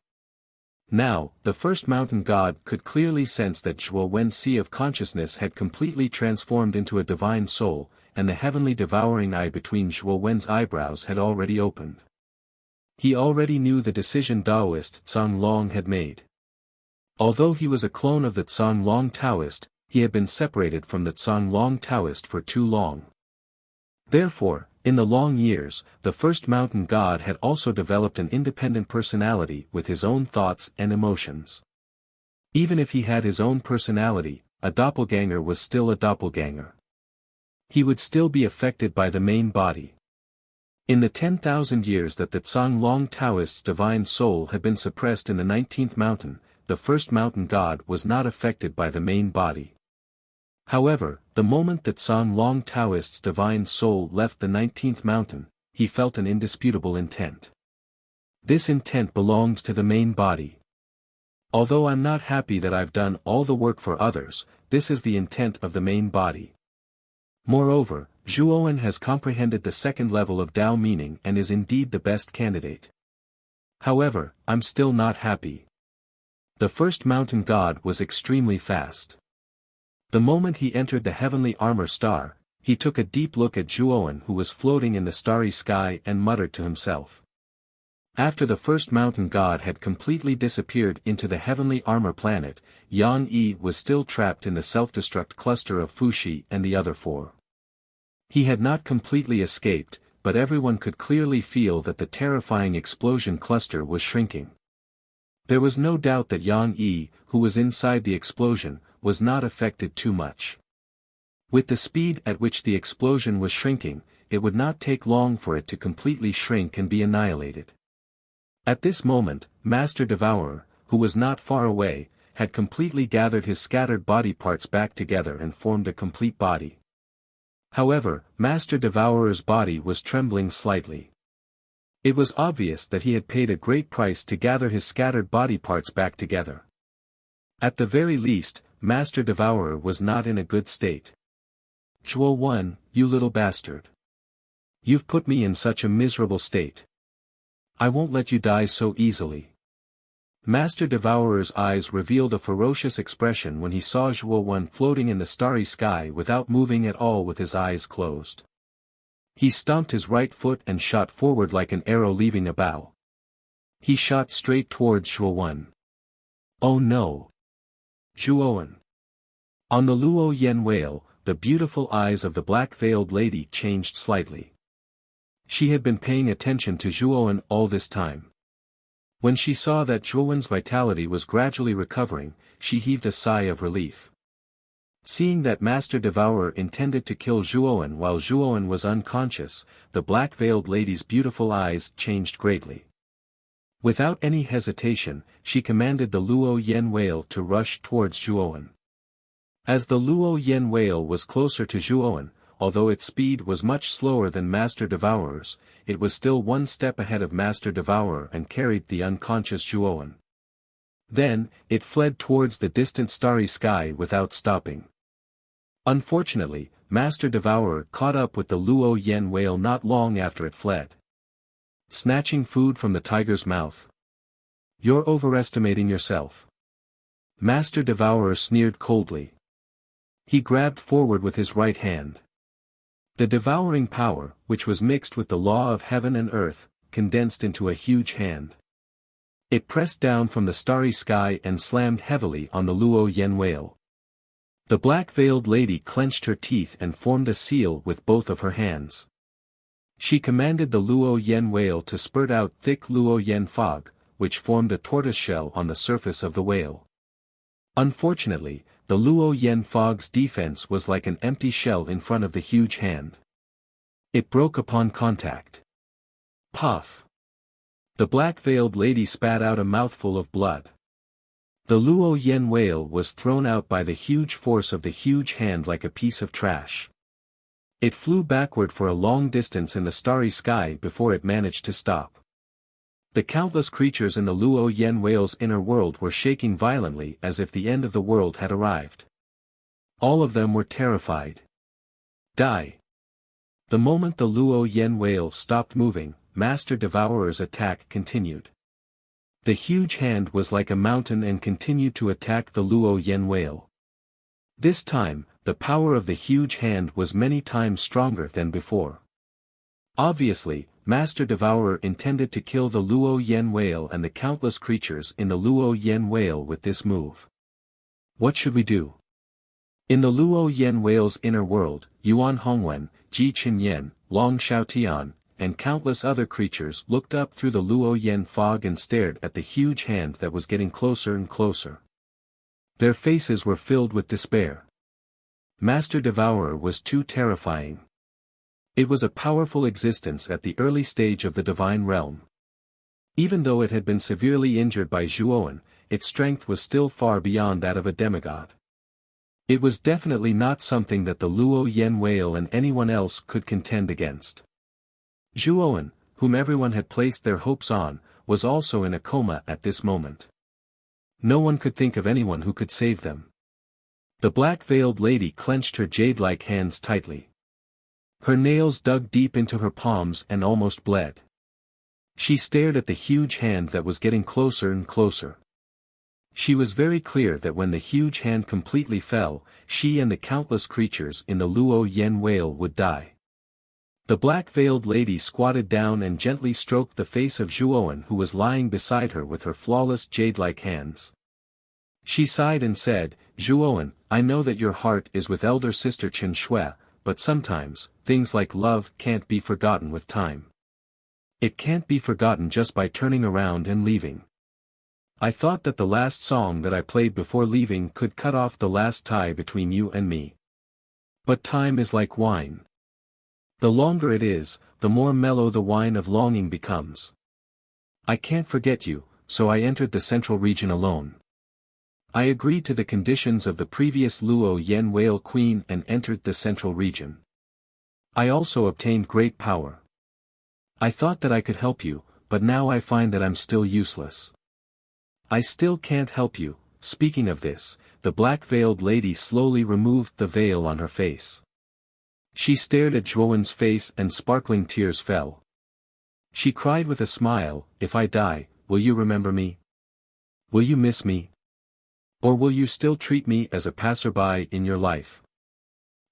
Now, the first mountain god could clearly sense that Zhuowen's sea of consciousness had completely transformed into a divine soul, and the heavenly devouring eye between Zhuowen's eyebrows had already opened. He already knew the decision Taoist Zhang Long had made. Although he was a clone of the Zhang Long Taoist, he had been separated from the Zhang Long Taoist for too long. Therefore, in the long years, the first mountain god had also developed an independent personality with his own thoughts and emotions. Even if he had his own personality, a doppelganger was still a doppelganger. He would still be affected by the main body. In the 10,000 years that the Zhang Long Taoist's divine soul had been suppressed in the 19th mountain, the first mountain god was not affected by the main body. However, the moment that Zhang Long Taoist's divine soul left the 19th mountain, he felt an indisputable intent. This intent belonged to the main body. Although I'm not happy that I've done all the work for others, this is the intent of the main body. Moreover, Zhuowen has comprehended the second level of Tao meaning and is indeed the best candidate. However, I'm still not happy. The first mountain god was extremely fast. The moment he entered the heavenly armor star, he took a deep look at Zhuowen who was floating in the starry sky and muttered to himself. After the first mountain god had completely disappeared into the heavenly armor planet, Yang Yi was still trapped in the self-destruct cluster of Fuxi and the other four. He had not completely escaped, but everyone could clearly feel that the terrifying explosion cluster was shrinking. There was no doubt that Yang Yi, who was inside the explosion, was not affected too much. With the speed at which the explosion was shrinking, it would not take long for it to completely shrink and be annihilated. At this moment, Master Devourer, who was not far away, had completely gathered his scattered body parts back together and formed a complete body. However, Master Devourer's body was trembling slightly. It was obvious that he had paid a great price to gather his scattered body parts back together. At the very least, Master Devourer was not in a good state. Zhuowen, you little bastard. You've put me in such a miserable state. I won't let you die so easily. Master Devourer's eyes revealed a ferocious expression when he saw Zhuowen floating in the starry sky without moving at all with his eyes closed. He stomped his right foot and shot forward like an arrow leaving a bow. He shot straight towards Zhuowen. Oh no! Zhuowen. On the Luo Yen whale, the beautiful eyes of the black-veiled lady changed slightly. She had been paying attention to Zhuowen all this time. When she saw that Zhuowen's vitality was gradually recovering, she heaved a sigh of relief. Seeing that Master Devourer intended to kill Zhuowen while Zhuowen was unconscious, the black-veiled lady's beautiful eyes changed greatly. Without any hesitation, she commanded the Luo Yen whale to rush towards Zhuowen. As the Luo Yen whale was closer to Zhuowen, although its speed was much slower than Master Devourer's, it was still one step ahead of Master Devourer and carried the unconscious Zhuowen. Then, it fled towards the distant starry sky without stopping. Unfortunately, Master Devourer caught up with the Luo Yen whale not long after it fled. Snatching food from the tiger's mouth. You're overestimating yourself. Master Devourer sneered coldly. He grabbed forward with his right hand. The devouring power, which was mixed with the law of heaven and earth, condensed into a huge hand. It pressed down from the starry sky and slammed heavily on the Luo Yen whale. The black-veiled lady clenched her teeth and formed a seal with both of her hands. She commanded the Luo Yen whale to spurt out thick Luo Yen fog, which formed a tortoise shell on the surface of the whale. Unfortunately, the Luo Yen fog's defense was like an empty shell in front of the huge hand. It broke upon contact. Puff! The black-veiled lady spat out a mouthful of blood. The Luo Yen whale was thrown out by the huge force of the huge hand like a piece of trash. It flew backward for a long distance in the starry sky before it managed to stop. The countless creatures in the Luo Yen whale's inner world were shaking violently as if the end of the world had arrived. All of them were terrified. Die! The moment the Luo Yen whale stopped moving, Master Devourer's attack continued. The huge hand was like a mountain and continued to attack the Luo Yen whale. This time, the power of the huge hand was many times stronger than before. Obviously, Master Devourer intended to kill the Luo Yen whale and the countless creatures in the Luo Yen whale with this move. What should we do? In the Luo Yen whale's inner world, Yuan Hongwen, Ji Qinyan, Long Xiaotian, and countless other creatures looked up through the Luo Yen fog and stared at the huge hand that was getting closer and closer. Their faces were filled with despair. Master Devourer was too terrifying. It was a powerful existence at the early stage of the divine realm. Even though it had been severely injured by Zhuoan, its strength was still far beyond that of a demigod. It was definitely not something that the Luo Yen whale and anyone else could contend against. Zhuoan, whom everyone had placed their hopes on, was also in a coma at this moment. No one could think of anyone who could save them. The black-veiled lady clenched her jade-like hands tightly. Her nails dug deep into her palms and almost bled. She stared at the huge hand that was getting closer and closer. She was very clear that when the huge hand completely fell, she and the countless creatures in the Luo Yen whale would die. The black-veiled lady squatted down and gently stroked the face of Zhuoan, who was lying beside her with her flawless jade-like hands. She sighed and said, "Zhuoan, I know that your heart is with elder sister Chen Shui, but sometimes, things like love can't be forgotten with time. It can't be forgotten just by turning around and leaving. I thought that the last song that I played before leaving could cut off the last tie between you and me. But time is like wine. The longer it is, the more mellow the wine of longing becomes. I can't forget you, so I entered the central region alone. I agreed to the conditions of the previous Luo Yen whale queen and entered the central region. I also obtained great power. I thought that I could help you, but now I find that I'm still useless. I still can't help you." Speaking of this, the black-veiled lady slowly removed the veil on her face. She stared at Zhuoan's face and sparkling tears fell. She cried with a smile, "If I die, will you remember me? Will you miss me? Or will you still treat me as a passerby in your life?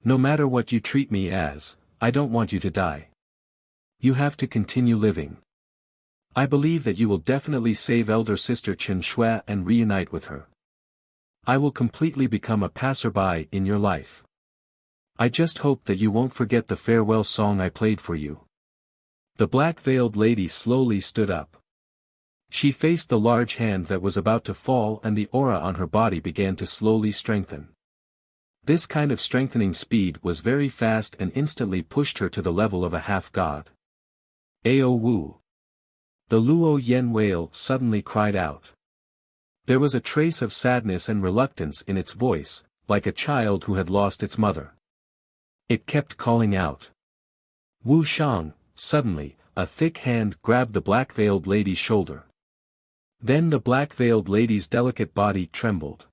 No matter what you treat me as, I don't want you to die. You have to continue living. I believe that you will definitely save elder sister Chen Shui and reunite with her. I will completely become a passerby in your life. I just hope that you won't forget the farewell song I played for you." The black-veiled lady slowly stood up. She faced the large hand that was about to fall and the aura on her body began to slowly strengthen. This kind of strengthening speed was very fast and instantly pushed her to the level of a half-god. "Ao Wu!" The Luo Yen whale suddenly cried out. There was a trace of sadness and reluctance in its voice, like a child who had lost its mother. It kept calling out. "Wu Shang!" Suddenly, a thick hand grabbed the black-veiled lady's shoulder. Then the black-veiled lady's delicate body trembled.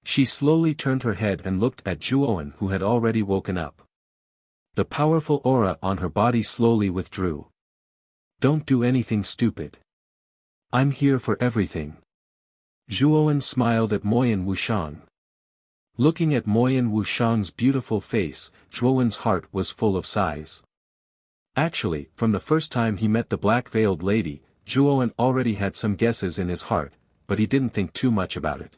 She slowly turned her head and looked at Zhuoan, who had already woken up. The powerful aura on her body slowly withdrew. "Don't do anything stupid. I'm here for everything. Zhuowen smiled at Moyan Wushang. Looking at Moyan Wushang's beautiful face, Zhuowen's heart was full of sighs. Actually, from the first time he met the black-veiled lady, Zhuowen already had some guesses in his heart, but he didn't think too much about it.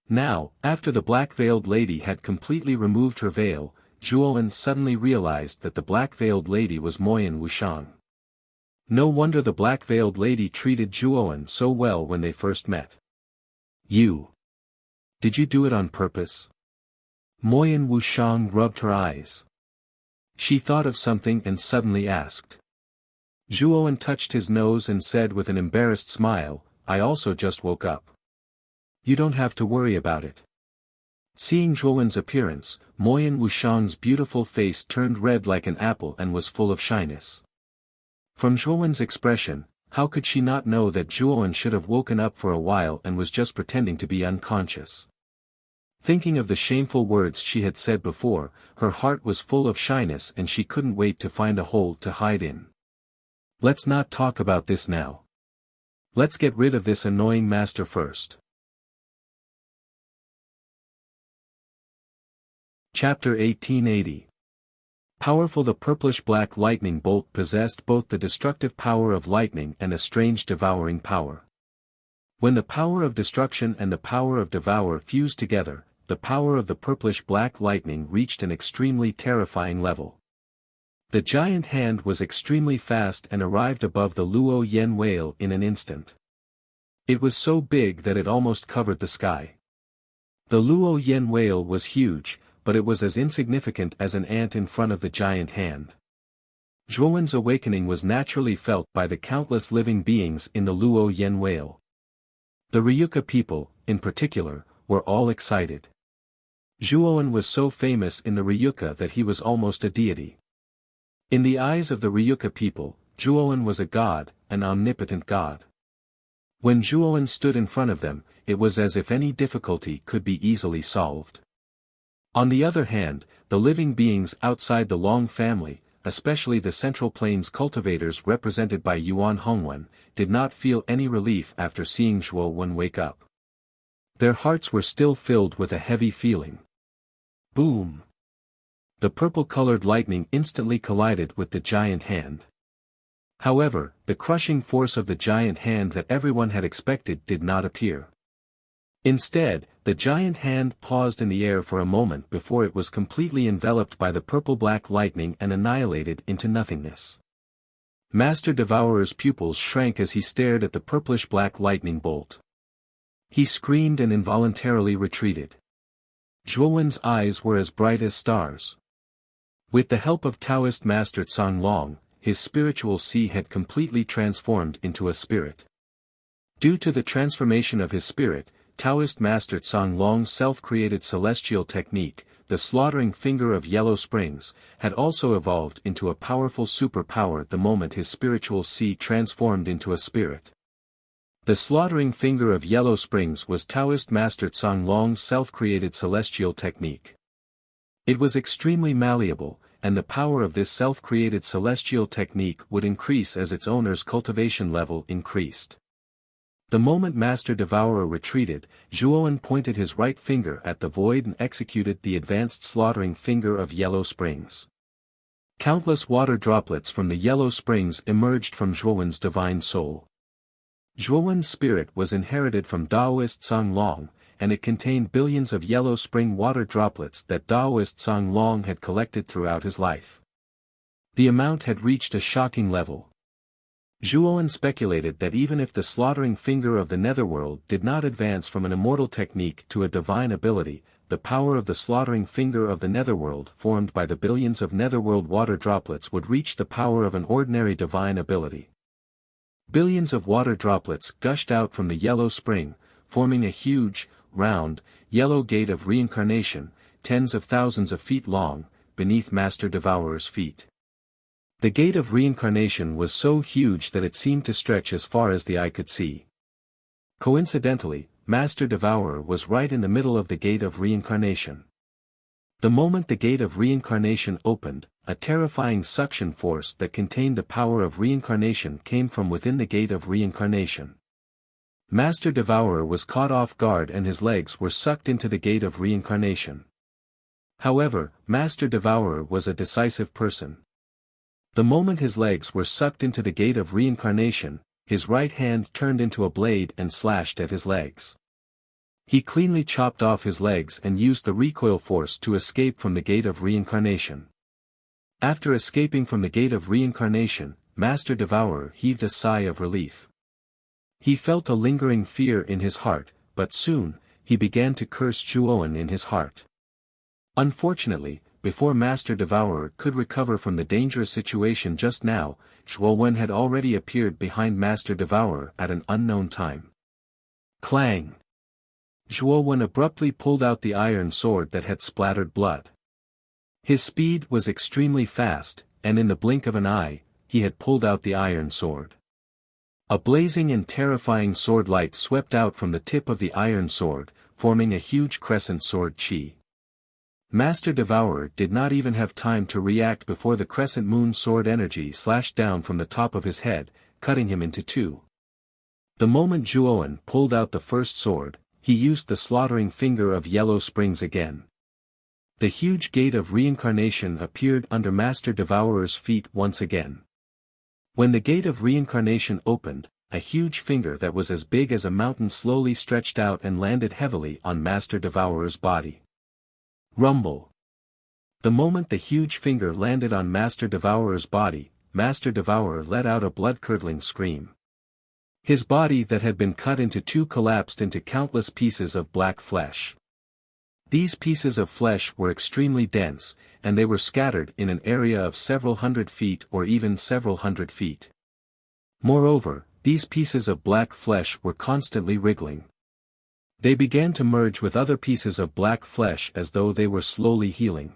Now, after the black-veiled lady had completely removed her veil, Zhuowen suddenly realized that the black-veiled lady was Moyan Wushang. No wonder the black-veiled lady treated Zhuowen so well when they first met. Did you do it on purpose? Moyan Wushang rubbed her eyes. She thought of something and suddenly asked. Zhuowen touched his nose and said with an embarrassed smile, I also just woke up. You don't have to worry about it. Seeing Zhuowen's appearance, Moyan Wushang's beautiful face turned red like an apple and was full of shyness. From Zhuowen's expression, how could she not know that Zhuowen should have woken up for a while and was just pretending to be unconscious? Thinking of the shameful words she had said before, her heart was full of shyness and she couldn't wait to find a hole to hide in. Let's not talk about this now. Let's get rid of this annoying master first. Chapter 1880. Powerful. The purplish-black lightning bolt possessed both the destructive power of lightning and a strange devouring power. When the power of destruction and the power of devour fused together, the power of the purplish-black lightning reached an extremely terrifying level. The giant hand was extremely fast and arrived above the Luo Yen whale in an instant. It was so big that it almost covered the sky. The Luo Yen whale was huge, but it was as insignificant as an ant in front of the giant hand. Zhuowen's awakening was naturally felt by the countless living beings in the Luo Yen whale. The Ryuka people, in particular, were all excited. Zhuowen was so famous in the Ryuka that he was almost a deity. In the eyes of the Ryuka people, Zhuowen was a god, an omnipotent god. When Zhuowen stood in front of them, it was as if any difficulty could be easily solved. On the other hand, the living beings outside the Long family, especially the Central Plains cultivators represented by Yuan Hongwen, did not feel any relief after seeing Zhuowen wake up. Their hearts were still filled with a heavy feeling. Boom! The purple-colored lightning instantly collided with the giant hand. However, the crushing force of the giant hand that everyone had expected did not appear. Instead, the giant hand paused in the air for a moment before it was completely enveloped by the purple-black lightning and annihilated into nothingness. Master Devourer's pupils shrank as he stared at the purplish-black lightning bolt. He screamed and involuntarily retreated. Zhuowen's eyes were as bright as stars. With the help of Taoist Master Tsang Long, his spiritual sea had completely transformed into a spirit. Due to the transformation of his spirit, Taoist Master Tsang Long's self-created celestial technique, the slaughtering finger of Yellow Springs, had also evolved into a powerful superpower the moment his spiritual sea transformed into a spirit. The slaughtering finger of Yellow Springs was Taoist Master Tsang Long's self-created celestial technique. It was extremely malleable, and the power of this self-created celestial technique would increase as its owner's cultivation level increased. The moment Master Devourer retreated, Zhuowen pointed his right finger at the void and executed the advanced slaughtering finger of Yellow Springs. Countless water droplets from the Yellow Springs emerged from Zhuowen's divine soul. Zhuowen's spirit was inherited from Taoist Tsang Long, and it contained billions of yellow spring water droplets that Taoist Tsang Long had collected throughout his life. The amount had reached a shocking level. Zhuowen speculated that even if the slaughtering finger of the netherworld did not advance from an immortal technique to a divine ability, the power of the slaughtering finger of the netherworld formed by the billions of netherworld water droplets would reach the power of an ordinary divine ability. Billions of water droplets gushed out from the yellow spring, forming a huge, round, yellow gate of reincarnation, tens of thousands of feet long, beneath Master Devourer's feet. The gate of reincarnation was so huge that it seemed to stretch as far as the eye could see. Coincidentally, Master Devourer was right in the middle of the gate of reincarnation. The moment the gate of reincarnation opened, a terrifying suction force that contained the power of reincarnation came from within the gate of reincarnation. Master Devourer was caught off guard and his legs were sucked into the gate of reincarnation. However, Master Devourer was a decisive person. The moment his legs were sucked into the gate of reincarnation, his right hand turned into a blade and slashed at his legs. He cleanly chopped off his legs and used the recoil force to escape from the gate of reincarnation. After escaping from the gate of reincarnation, Master Devourer heaved a sigh of relief. He felt a lingering fear in his heart, but soon, he began to curse Zhuowen in his heart. Unfortunately, before Master Devourer could recover from the dangerous situation just now, Zhuowen had already appeared behind Master Devourer at an unknown time. Clang! Zhuowen abruptly pulled out the iron sword that had splattered blood. His speed was extremely fast, and in the blink of an eye, he had pulled out the iron sword. A blazing and terrifying sword light swept out from the tip of the iron sword, forming a huge crescent sword chi. Master Devourer did not even have time to react before the crescent moon sword energy slashed down from the top of his head, cutting him into two. The moment Zhuowen pulled out the first sword, he used the slaughtering finger of Yellow Springs again. The huge gate of reincarnation appeared under Master Devourer's feet once again. When the gate of reincarnation opened, a huge finger that was as big as a mountain slowly stretched out and landed heavily on Master Devourer's body. Rumble. The moment the huge finger landed on Master Devourer's body, Master Devourer let out a blood-curdling scream. His body that had been cut into two collapsed into countless pieces of black flesh. These pieces of flesh were extremely dense, and they were scattered in an area of several hundred feet or even several hundred feet. Moreover, these pieces of black flesh were constantly wriggling. They began to merge with other pieces of black flesh as though they were slowly healing.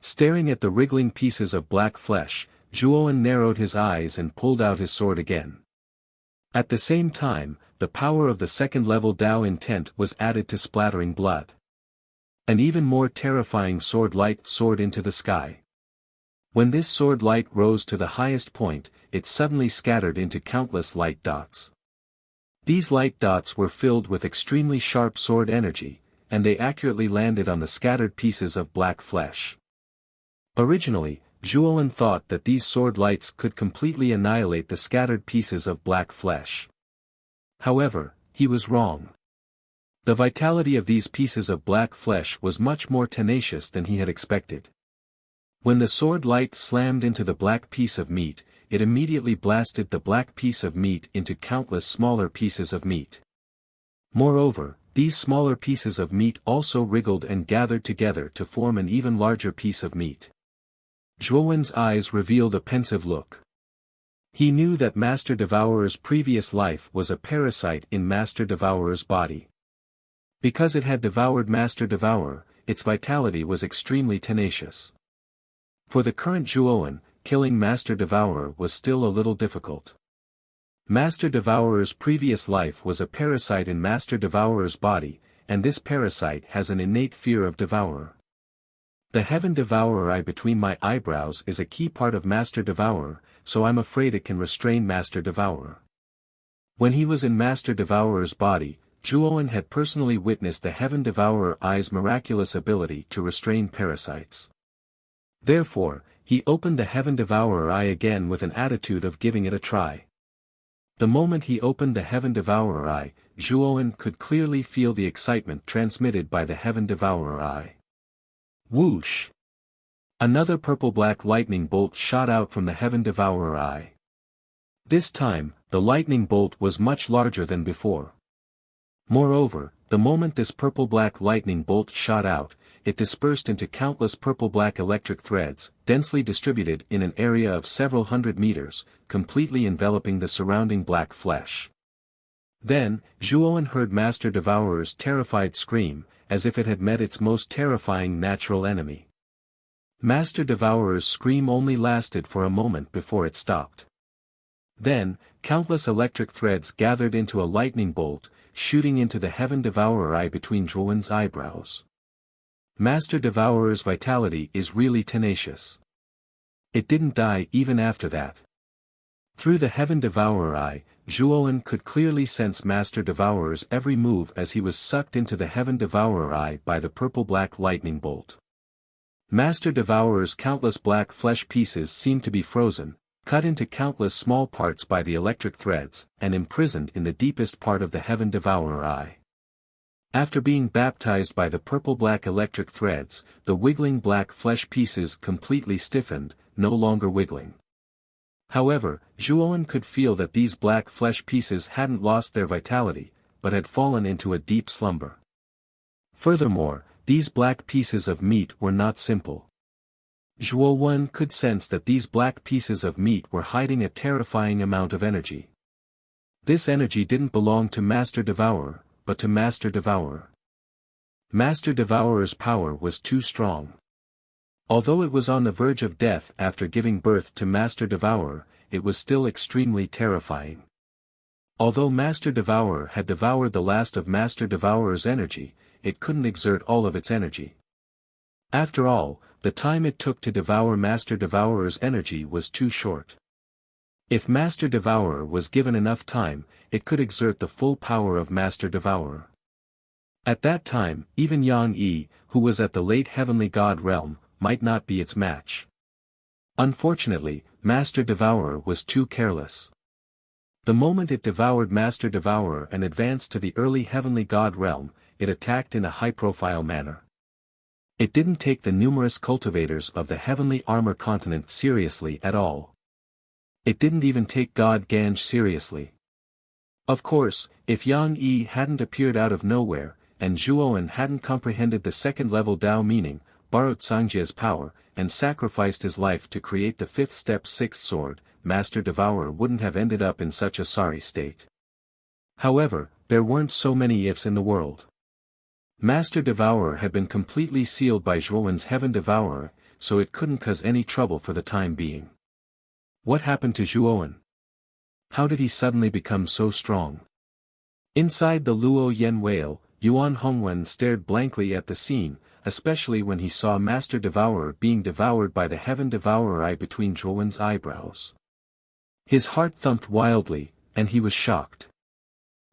Staring at the wriggling pieces of black flesh, Zhuowen narrowed his eyes and pulled out his sword again. At the same time, the power of the second-level Dao intent was added to splattering blood. An even more terrifying sword light soared into the sky. When this sword light rose to the highest point, it suddenly scattered into countless light dots. These light dots were filled with extremely sharp sword energy, and they accurately landed on the scattered pieces of black flesh. Originally, Zhuowen thought that these sword lights could completely annihilate the scattered pieces of black flesh. However, he was wrong. The vitality of these pieces of black flesh was much more tenacious than he had expected. When the sword light slammed into the black piece of meat, it immediately blasted the black piece of meat into countless smaller pieces of meat. Moreover, these smaller pieces of meat also wriggled and gathered together to form an even larger piece of meat. Zhuowen's eyes revealed a pensive look. He knew that Master Devourer's previous life was a parasite in Master Devourer's body. Because it had devoured Master Devourer, its vitality was extremely tenacious. For the current Zhuowen, killing Master Devourer was still a little difficult. Master Devourer's previous life was a parasite in Master Devourer's body, and this parasite has an innate fear of Devourer. The Heaven Devourer eye between my eyebrows is a key part of Master Devourer, so I'm afraid it can restrain Master Devourer. When he was in Master Devourer's body, Zhuowen had personally witnessed the Heaven Devourer eye's miraculous ability to restrain parasites. Therefore, he opened the Heaven Devourer eye again with an attitude of giving it a try. The moment he opened the Heaven Devourer eye, Zhuowen could clearly feel the excitement transmitted by the Heaven Devourer eye. Whoosh! Another purple-black lightning bolt shot out from the Heaven Devourer eye. This time, the lightning bolt was much larger than before. Moreover, the moment this purple-black lightning bolt shot out, it dispersed into countless purple-black electric threads, densely distributed in an area of several hundred meters, completely enveloping the surrounding black flesh. Then, Zhuowen heard Master Devourer's terrified scream, as if it had met its most terrifying natural enemy. Master Devourer's scream only lasted for a moment before it stopped. Then, countless electric threads gathered into a lightning bolt, shooting into the Heaven Devourer eye between Zhuowen's eyebrows. Master Devourer's vitality is really tenacious. It didn't die even after that. Through the Heaven Devourer eye, Zhuowen could clearly sense Master Devourer's every move as he was sucked into the Heaven Devourer Eye by the purple-black lightning bolt. Master Devourer's countless black flesh pieces seemed to be frozen, cut into countless small parts by the electric threads, and imprisoned in the deepest part of the Heaven Devourer Eye. After being baptized by the purple-black electric threads, the wiggling black flesh pieces completely stiffened, no longer wiggling. However, Zhuowen could feel that these black flesh pieces hadn't lost their vitality, but had fallen into a deep slumber. Furthermore, these black pieces of meat were not simple. Zhuowen could sense that these black pieces of meat were hiding a terrifying amount of energy. This energy didn't belong to Master Devourer, but to Master Devourer. Master Devourer's power was too strong. Although it was on the verge of death after giving birth to Master Devourer, it was still extremely terrifying. Although Master Devourer had devoured the last of Master Devourer's energy, it couldn't exert all of its energy. After all, the time it took to devour Master Devourer's energy was too short. If Master Devourer was given enough time, it could exert the full power of Master Devourer. At that time, even Yang Yi, who was at the late Heavenly God realm, might not be its match. Unfortunately, Master Devourer was too careless. The moment it devoured Master Devourer and advanced to the early Heavenly God realm, it attacked in a high-profile manner. It didn't take the numerous cultivators of the Heavenly Armor Continent seriously at all. It didn't even take God Ganj seriously. Of course, if Yang Yi hadn't appeared out of nowhere, and Zhuowen hadn't comprehended the second-level Dao meaning, borrowed Sangjia's power, and sacrificed his life to create the fifth-step sixth sword, Master Devourer wouldn't have ended up in such a sorry state. However, there weren't so many ifs in the world. Master Devourer had been completely sealed by Zhuowen's Heaven Devourer, so it couldn't cause any trouble for the time being. What happened to Zhuowen? How did he suddenly become so strong? Inside the Luo Yen whale, Yuan Hongwen stared blankly at the scene, especially when he saw Master Devourer being devoured by the Heaven Devourer Eye between Zhuowen's eyebrows. His heart thumped wildly, and he was shocked.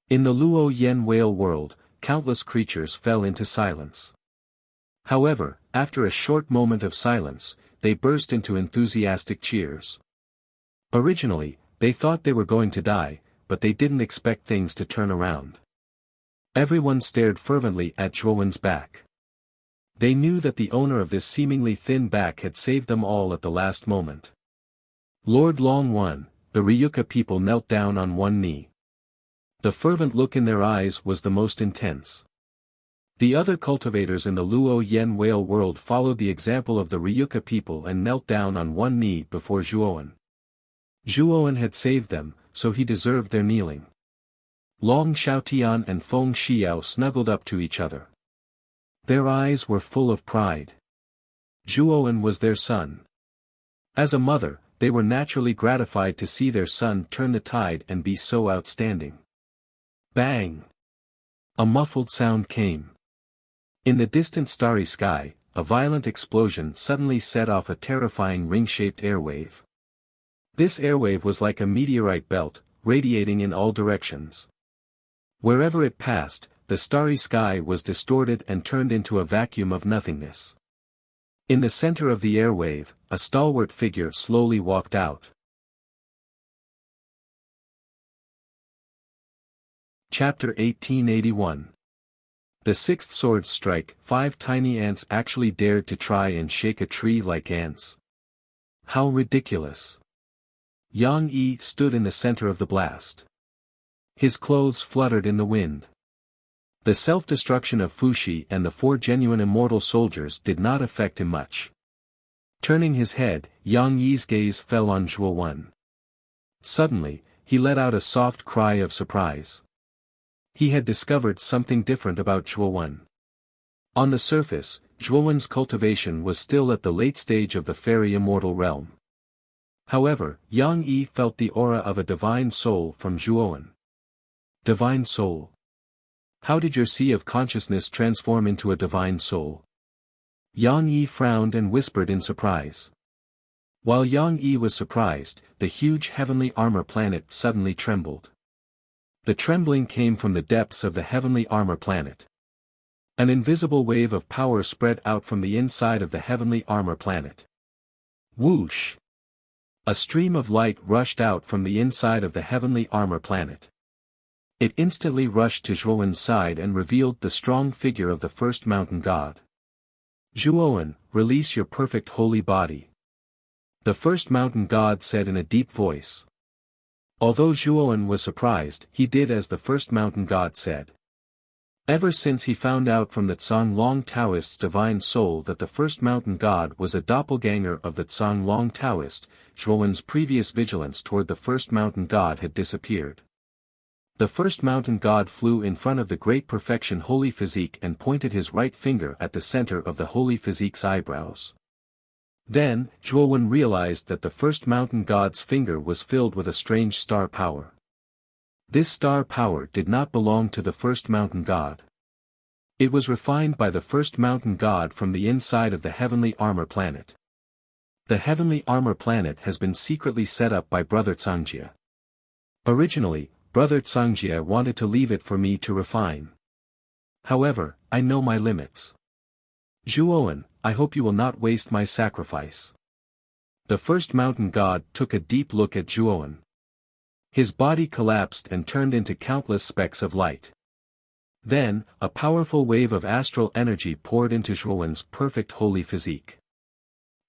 In the Luo Yen whale world, countless creatures fell into silence. However, after a short moment of silence, they burst into enthusiastic cheers. Originally, they thought they were going to die, but they didn't expect things to turn around. Everyone stared fervently at Zhuowen's back. They knew that the owner of this seemingly thin back had saved them all at the last moment. Lord Long One, the Ryuka people knelt down on one knee. The fervent look in their eyes was the most intense. The other cultivators in the Luo Yen whale world followed the example of the Ryuka people and knelt down on one knee before Zhuowen. Zhuowen had saved them, so he deserved their kneeling. Long Xiaotian and Feng Xiao snuggled up to each other. Their eyes were full of pride. Zhuowen was their son. As a mother, they were naturally gratified to see their son turn the tide and be so outstanding. Bang! A muffled sound came. In the distant starry sky, a violent explosion suddenly set off a terrifying ring-shaped airwave. This airwave was like a meteorite belt, radiating in all directions. Wherever it passed, the starry sky was distorted and turned into a vacuum of nothingness. In the center of the airwave, a stalwart figure slowly walked out. Chapter 1881. The sixth sword strike. 5 tiny ants actually dared to try and shake a tree like ants. How ridiculous. Yang Yi stood in the center of the blast. His clothes fluttered in the wind. The self-destruction of Fushi and the 4 genuine immortal soldiers did not affect him much. Turning his head, Yang Yi's gaze fell on Zhuowen. Suddenly, he let out a soft cry of surprise. He had discovered something different about Zhuowen. On the surface, Zhuowen's cultivation was still at the late stage of the fairy immortal realm. However, Yang Yi felt the aura of a divine soul from Zhuowen. Divine soul. How did your sea of consciousness transform into a divine soul? Yang Yi frowned and whispered in surprise. While Yang Yi was surprised, the huge heavenly armor planet suddenly trembled. The trembling came from the depths of the heavenly armor planet. An invisible wave of power spread out from the inside of the heavenly armor planet. Whoosh! A stream of light rushed out from the inside of the heavenly armor planet. It instantly rushed to Zhuowen's side and revealed the strong figure of the first mountain god. Zhuowen, release your perfect holy body. The first mountain god said in a deep voice. Although Zhuowen was surprised, he did as the first mountain god said. Ever since he found out from the Zhonglong Taoist's divine soul that the first mountain god was a doppelganger of the Zhonglong Taoist, Zhuowen's previous vigilance toward the first mountain god had disappeared. The first mountain god flew in front of the great perfection holy physique and pointed his right finger at the center of the holy physique's eyebrows. Then, Zhuowen realized that the first mountain god's finger was filled with a strange star power. This star power did not belong to the first mountain god. It was refined by the first mountain god from the inside of the heavenly armor planet. The heavenly armor planet has been secretly set up by Brother Cangjie. Originally, Brother Cangjie wanted to leave it for me to refine. However, I know my limits. Zhuowen, I hope you will not waste my sacrifice. The first mountain god took a deep look at Zhuowen. His body collapsed and turned into countless specks of light. Then, a powerful wave of astral energy poured into Zhuowen's perfect holy physique.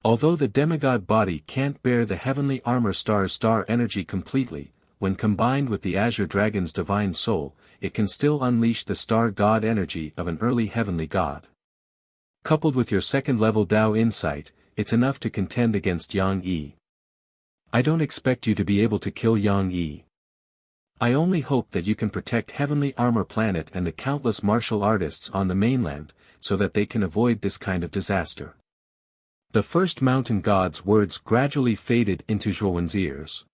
Although the demigod body can't bear the heavenly armor star's star energy completely, when combined with the azure dragon's divine soul, it can still unleash the star god energy of an early heavenly god. Coupled with your second-level Dao insight, it's enough to contend against Yang Yi. I don't expect you to be able to kill Yang Yi. I only hope that you can protect Heavenly Armor Planet and the countless martial artists on the mainland, so that they can avoid this kind of disaster. The first mountain god's words gradually faded into Zhuowen's ears.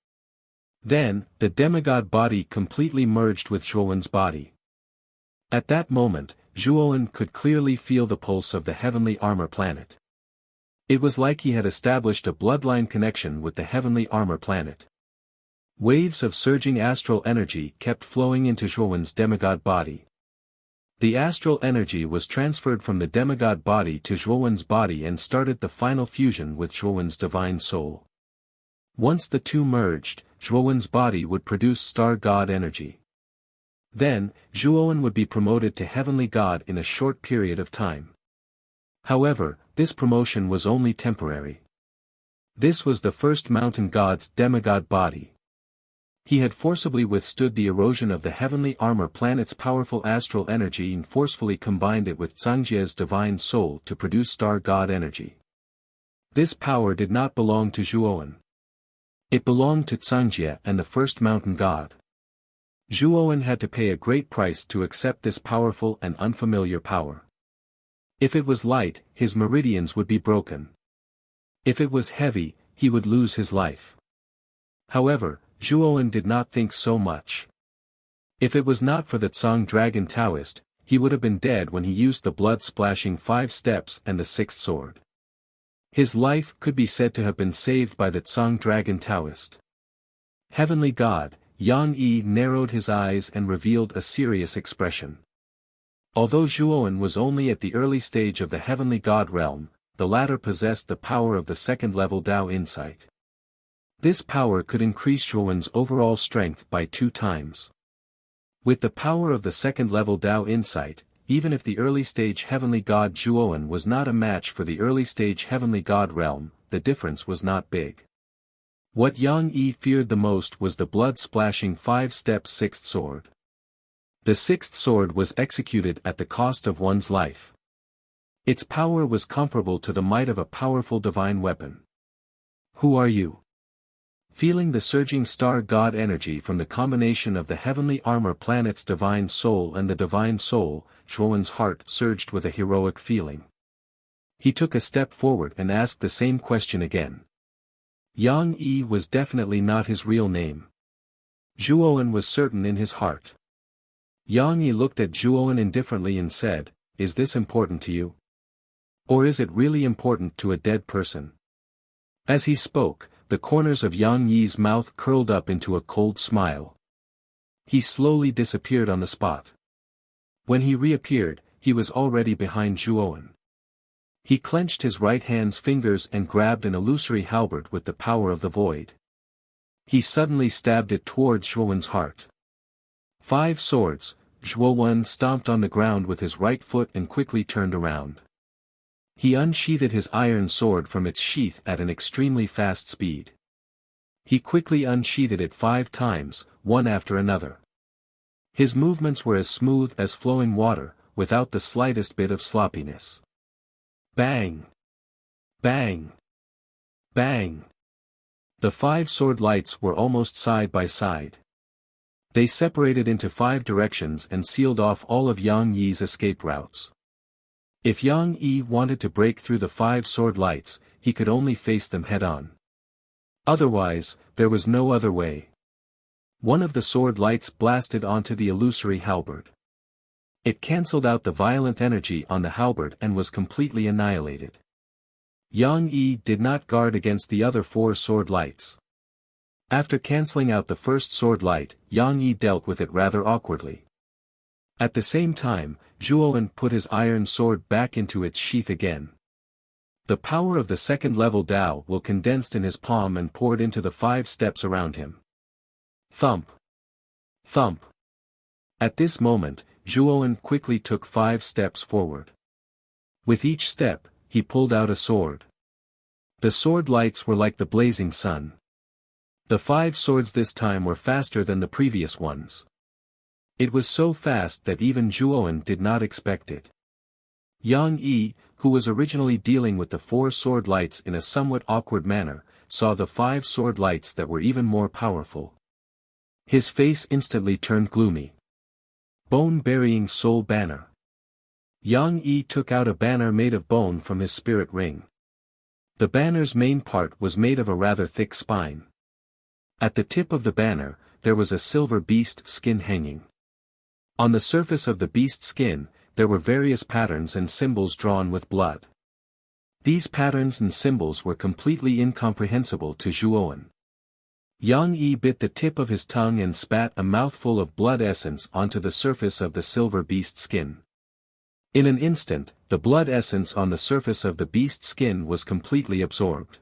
Then, the demigod body completely merged with Zhuowen's body. At that moment, Zhuowen could clearly feel the pulse of the Heavenly Armor Planet. It was like he had established a bloodline connection with the Heavenly Armor Planet. Waves of surging astral energy kept flowing into Zhuowen's demigod body. The astral energy was transferred from the demigod body to Zhuowen's body and started the final fusion with Zhuowen's divine soul. Once the two merged, Zhuowen's body would produce star god energy. Then, Zhuowen would be promoted to heavenly god in a short period of time. However, this promotion was only temporary. This was the first mountain god's demigod body. He had forcibly withstood the erosion of the heavenly armor planet's powerful astral energy and forcefully combined it with Cangjie's divine soul to produce star god energy. This power did not belong to Zhuowen. It belonged to Cangjie and the first mountain god. Zhuowen had to pay a great price to accept this powerful and unfamiliar power. If it was light, his meridians would be broken. If it was heavy, he would lose his life. However, Zhuowen did not think so much. If it was not for the Zhong Dragon Taoist, he would have been dead when he used the blood-splashing 5 steps and the 6th sword. His life could be said to have been saved by the Zhong Dragon Taoist. Heavenly God, Yang Yi narrowed his eyes and revealed a serious expression. Although Zhuowen was only at the early stage of the heavenly god realm, the latter possessed the power of the second-level Dao insight. This power could increase Zhuowen's overall strength by 2 times. With the power of the second-level Dao insight, even if the early-stage heavenly god Zhuowen was not a match for the early-stage heavenly god realm, the difference was not big. What Yang Yi feared the most was the blood-splashing 5-step 6th sword. The 6th sword was executed at the cost of one's life. Its power was comparable to the might of a powerful divine weapon. Who are you? Feeling the surging star god energy from the combination of the heavenly armor planet's divine soul and the divine soul, Zhuowen's heart surged with a heroic feeling. He took a step forward and asked the same question again. Yang Yi was definitely not his real name. Zhuowen was certain in his heart. Yang Yi looked at Zhuowen indifferently and said, "Is this important to you? Or is it really important to a dead person?" As he spoke, the corners of Yang Yi's mouth curled up into a cold smile. He slowly disappeared on the spot. When he reappeared, he was already behind Zhuowen. He clenched his right hand's fingers and grabbed an illusory halberd with the power of the void. He suddenly stabbed it towards Zhuowen's heart. 5 swords, Zhuowen stomped on the ground with his right foot and quickly turned around. He unsheathed his iron sword from its sheath at an extremely fast speed. He quickly unsheathed it 5 times, one after another. His movements were as smooth as flowing water, without the slightest bit of sloppiness. Bang! Bang! Bang! The 5 sword lights were almost side by side. They separated into 5 directions and sealed off all of Yang Yi's escape routes. If Yang Yi wanted to break through the 5 sword lights, he could only face them head-on. Otherwise, there was no other way. One of the sword lights blasted onto the illusory halberd. It cancelled out the violent energy on the halberd and was completely annihilated. Yang Yi did not guard against the other 4 sword lights. After cancelling out the first sword light, Yang Yi dealt with it rather awkwardly. At the same time, Zhuowen put his iron sword back into its sheath again. The power of the second-level Tao will condensed in his palm and poured into the 5 steps around him. Thump! Thump! At this moment, Zhuowen quickly took 5 steps forward. With each step, he pulled out a sword. The sword lights were like the blazing sun. The 5 swords this time were faster than the previous ones. It was so fast that even Zhuowen did not expect it. Yang Yi, who was originally dealing with the 4 sword lights in a somewhat awkward manner, saw the 5 sword lights that were even more powerful. His face instantly turned gloomy. Bone-burying soul banner. Yang Yi took out a banner made of bone from his spirit ring. The banner's main part was made of a rather thick spine. At the tip of the banner, there was a silver beast skin hanging. On the surface of the beast skin, there were various patterns and symbols drawn with blood. These patterns and symbols were completely incomprehensible to Zhuowen. Yang Yi bit the tip of his tongue and spat a mouthful of blood essence onto the surface of the silver beast skin. In an instant, the blood essence on the surface of the beast skin was completely absorbed.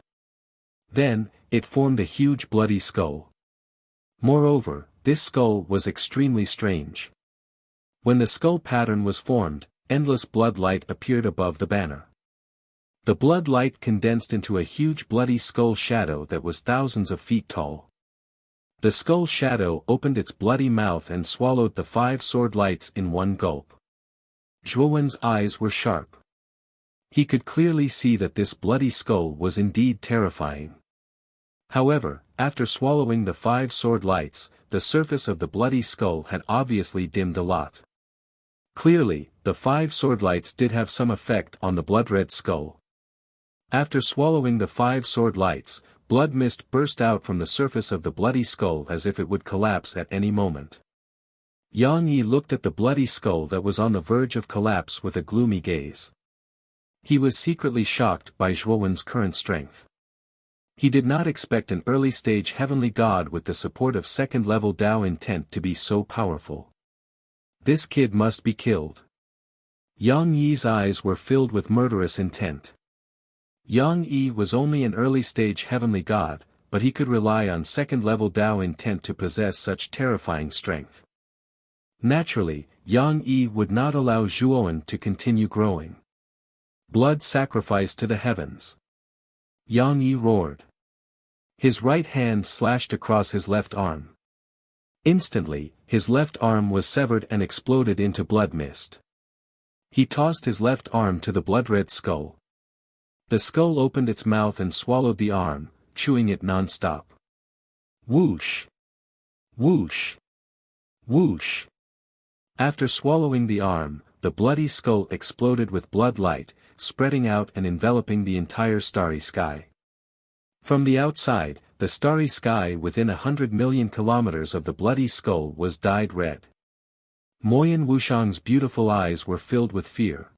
Then, it formed a huge bloody skull. Moreover, this skull was extremely strange. When the skull pattern was formed, endless blood light appeared above the banner. The blood light condensed into a huge bloody skull shadow that was thousands of feet tall. The skull shadow opened its bloody mouth and swallowed the 5 sword lights in one gulp. Zhuowen's eyes were sharp. He could clearly see that this bloody skull was indeed terrifying. However, after swallowing the 5 sword lights, the surface of the bloody skull had obviously dimmed a lot. Clearly, the 5 sword lights did have some effect on the blood-red skull. After swallowing the 5 sword lights, blood mist burst out from the surface of the bloody skull as if it would collapse at any moment. Yang Yi looked at the bloody skull that was on the verge of collapse with a gloomy gaze. He was secretly shocked by Zhuowen's current strength. He did not expect an early-stage heavenly god with the support of second-level Tao intent to be so powerful. This kid must be killed. Yang Yi's eyes were filled with murderous intent. Yang Yi was only an early-stage heavenly god, but he could rely on second-level Tao intent to possess such terrifying strength. Naturally, Yang Yi would not allow Zhuowen to continue growing. Blood sacrifice to the heavens. Yang Yi roared. His right hand slashed across his left arm. Instantly, his left arm was severed and exploded into blood mist. He tossed his left arm to the blood-red skull. The skull opened its mouth and swallowed the arm, chewing it non-stop. Whoosh! Whoosh! Whoosh! After swallowing the arm, the bloody skull exploded with blood light, spreading out and enveloping the entire starry sky. From the outside, the starry sky within 100 million kilometers of the bloody skull was dyed red. Moyan Wuxiang's beautiful eyes were filled with fear.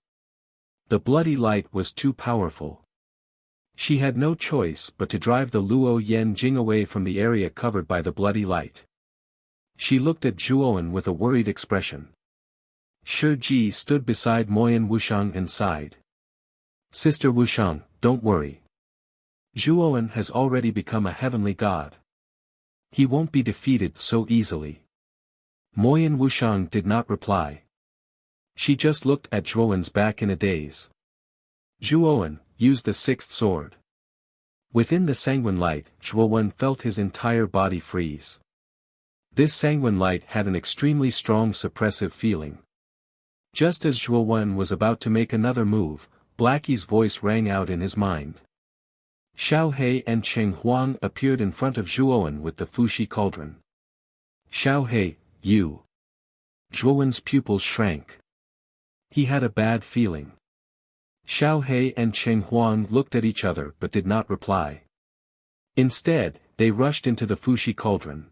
The bloody light was too powerful. She had no choice but to drive the Luo Yen Jing away from the area covered by the bloody light. She looked at Zhuowen with a worried expression. Shi Ji stood beside Moyan Wuxiang and sighed. Sister Wuxiang, don't worry. Zhuowen has already become a heavenly god. He won't be defeated so easily. Moyan Wuxiang did not reply. She just looked at Zhuowen's back in a daze. Zhuowen, use the sixth sword. Within the sanguine light, Zhuowen felt his entire body freeze. This sanguine light had an extremely strong suppressive feeling. Just as Zhuowen was about to make another move, Blackie's voice rang out in his mind. Xiao He and Cheng Huang appeared in front of Zhuowen with the Fuxi cauldron. Xiao He, you. Zhuowen's pupils shrank. He had a bad feeling. Xiao He and Cheng Huang looked at each other but did not reply. Instead, they rushed into the Fuxi cauldron.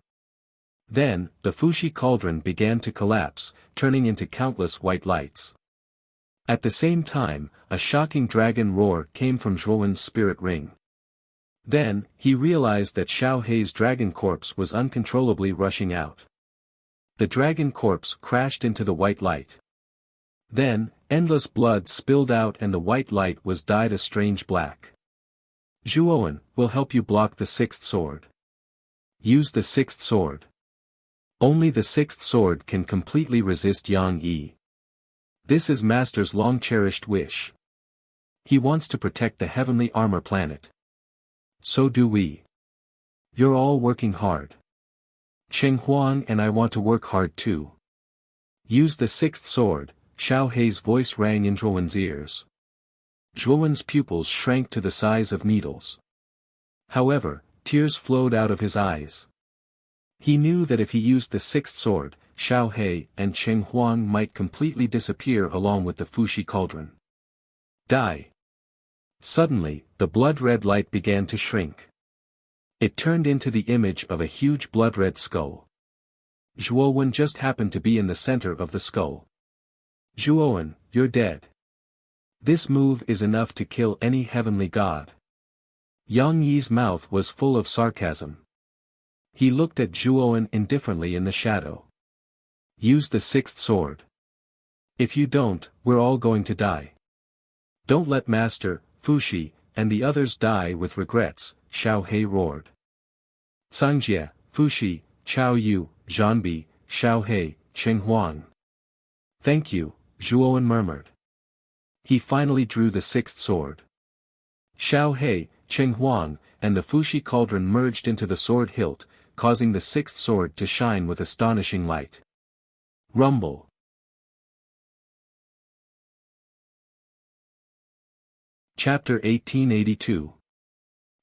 Then, the Fuxi cauldron began to collapse, turning into countless white lights. At the same time, a shocking dragon roar came from Zhuowen's spirit ring. Then, he realized that Xiao Hei's dragon corpse was uncontrollably rushing out. The dragon corpse crashed into the white light. Then, endless blood spilled out and the white light was dyed a strange black. Zhuowen, will help you block the sixth sword. Use the sixth sword. Only the sixth sword can completely resist Yang Yi. This is Master's long-cherished wish. He wants to protect the heavenly armor planet. So do we. You're all working hard. Cheng Huang and I want to work hard too. Use the sixth sword, Xiao Hei's voice rang in Zhuowen's ears. Zhuowen's pupils shrank to the size of needles. However, tears flowed out of his eyes. He knew that if he used the sixth sword, Xiao Hei and Cheng Huang might completely disappear along with the Fuxi cauldron. Die. Suddenly, the blood-red light began to shrink. It turned into the image of a huge blood-red skull. Zhuowen just happened to be in the center of the skull. Zhuowen, you're dead. This move is enough to kill any heavenly god. Yang Yi's mouth was full of sarcasm. He looked at Zhuowen indifferently in the shadow. Use the sixth sword. If you don't, we're all going to die. Don't let Master, Fuxi, and the others die with regrets, Xiao Hei roared. Cangjie, Fuxi, Chao Yu, Zhanbi, Xiao Hei, Cheng Huang. Thank you, Zhuowen murmured. He finally drew the sixth sword. Xiao Hei, Cheng Huang, and the Fuxi cauldron merged into the sword hilt, causing the sixth sword to shine with astonishing light. Rumble. Chapter 1882.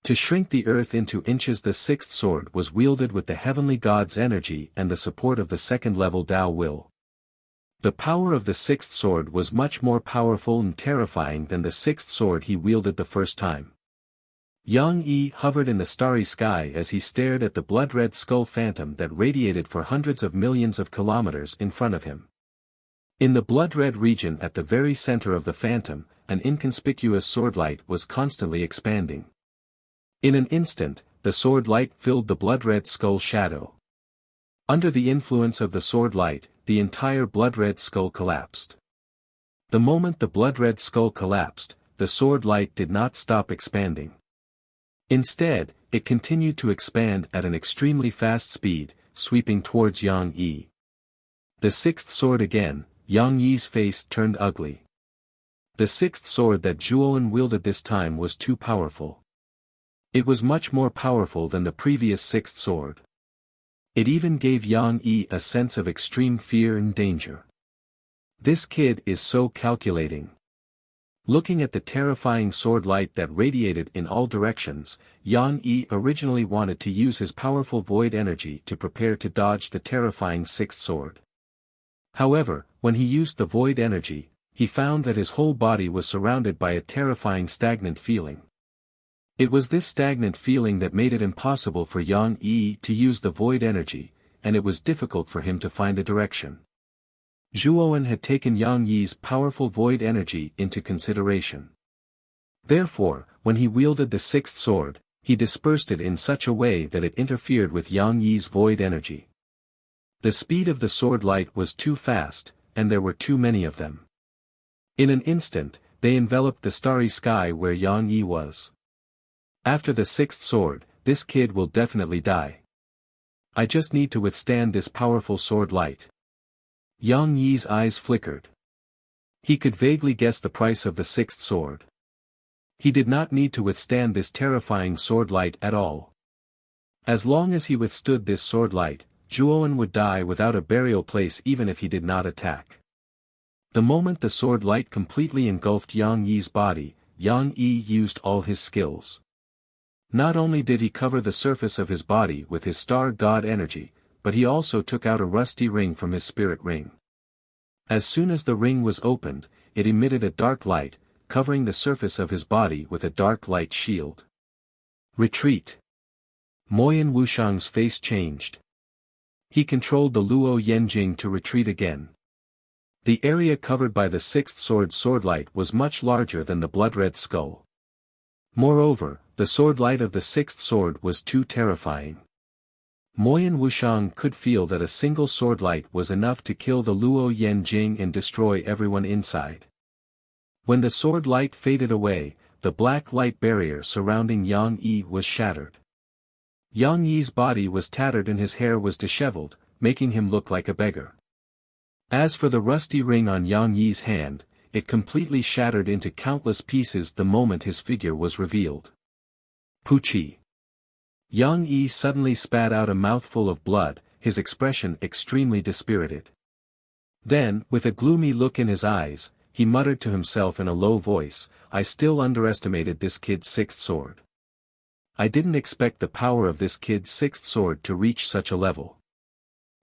To shrink the earth into inches. The sixth sword was wielded with the heavenly god's energy and the support of the second-level Tao will. The power of the sixth sword was much more powerful and terrifying than the sixth sword he wielded the first time. Yang Yi hovered in the starry sky as he stared at the blood-red skull phantom that radiated for hundreds of millions of kilometers in front of him. In the blood-red region at the very center of the phantom, an inconspicuous sword light was constantly expanding. In an instant, the sword light filled the blood-red skull shadow. Under the influence of the sword light, the entire blood-red skull collapsed. The moment the blood-red skull collapsed, the sword light did not stop expanding. Instead, it continued to expand at an extremely fast speed, sweeping towards Yang Yi. The sixth sword again, Yang Yi's face turned ugly. The sixth sword that Zhuowen wielded this time was too powerful. It was much more powerful than the previous sixth sword. It even gave Yang Yi a sense of extreme fear and danger. This kid is so calculating. Looking at the terrifying sword light that radiated in all directions, Yang Yi originally wanted to use his powerful void energy to prepare to dodge the terrifying sixth sword. However, when he used the void energy, he found that his whole body was surrounded by a terrifying stagnant feeling. It was this stagnant feeling that made it impossible for Yang Yi to use the void energy, and it was difficult for him to find a direction. Zhuowen had taken Yang Yi's powerful void energy into consideration. Therefore, when he wielded the sixth sword, he dispersed it in such a way that it interfered with Yang Yi's void energy. The speed of the sword light was too fast, and there were too many of them. In an instant, they enveloped the starry sky where Yang Yi was. After the sixth sword, this kid will definitely die. I just need to withstand this powerful sword light. Yang Yi's eyes flickered. He could vaguely guess the price of the sixth sword. He did not need to withstand this terrifying sword light at all. As long as he withstood this sword light, Zhuowen would die without a burial place even if he did not attack. The moment the sword light completely engulfed Yang Yi's body, Yang Yi used all his skills. Not only did he cover the surface of his body with his star god energy, but he also took out a rusty ring from his spirit ring. As soon as the ring was opened, it emitted a dark light, covering the surface of his body with a dark light shield. Retreat. Moyan Wuxiang's face changed. He controlled the Luo Yanjing to retreat again. The area covered by the sixth sword light was much larger than the blood-red skull. Moreover, the sword light of the sixth sword was too terrifying. Moyan Wuxiang could feel that a single sword light was enough to kill the Luo Yanjing and destroy everyone inside. When the sword light faded away, the black light barrier surrounding Yang Yi was shattered. Yang Yi's body was tattered and his hair was disheveled, making him look like a beggar. As for the rusty ring on Yang Yi's hand, it completely shattered into countless pieces the moment his figure was revealed. Puchi. Yang Yi suddenly spat out a mouthful of blood, his expression extremely dispirited. Then, with a gloomy look in his eyes, he muttered to himself in a low voice, "I still underestimated this kid's sixth sword. I didn't expect the power of this kid's sixth sword to reach such a level.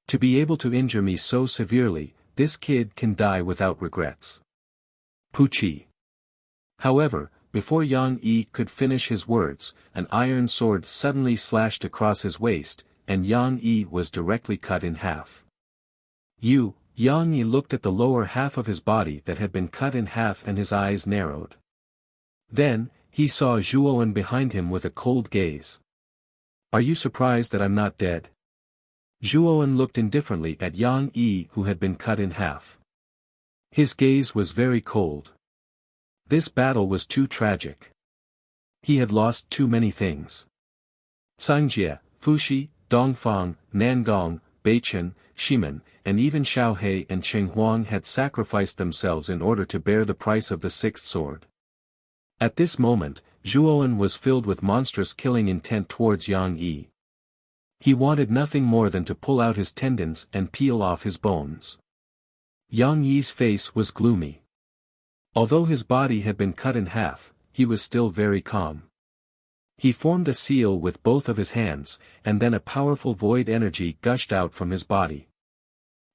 To be able to injure me so severely, this kid can die without regrets." Puchi. However, before Yang Yi could finish his words, an iron sword suddenly slashed across his waist, and Yang Yi was directly cut in half. Yang Yi looked at the lower half of his body that had been cut in half and his eyes narrowed. Then, he saw Zhuowen behind him with a cold gaze. "Are you surprised that I'm not dead?" Zhuowen looked indifferently at Yang Yi who had been cut in half. His gaze was very cold. This battle was too tragic. He had lost too many things. Cangjie, Fuxi, Dongfang, Nangong, Beichen, Shimen, and even Xiaohe and Cheng Huang had sacrificed themselves in order to bear the price of the sixth sword. At this moment, Zhuowen was filled with monstrous killing intent towards Yang Yi. He wanted nothing more than to pull out his tendons and peel off his bones. Yang Yi's face was gloomy. Although his body had been cut in half, he was still very calm. He formed a seal with both of his hands, and then a powerful void energy gushed out from his body.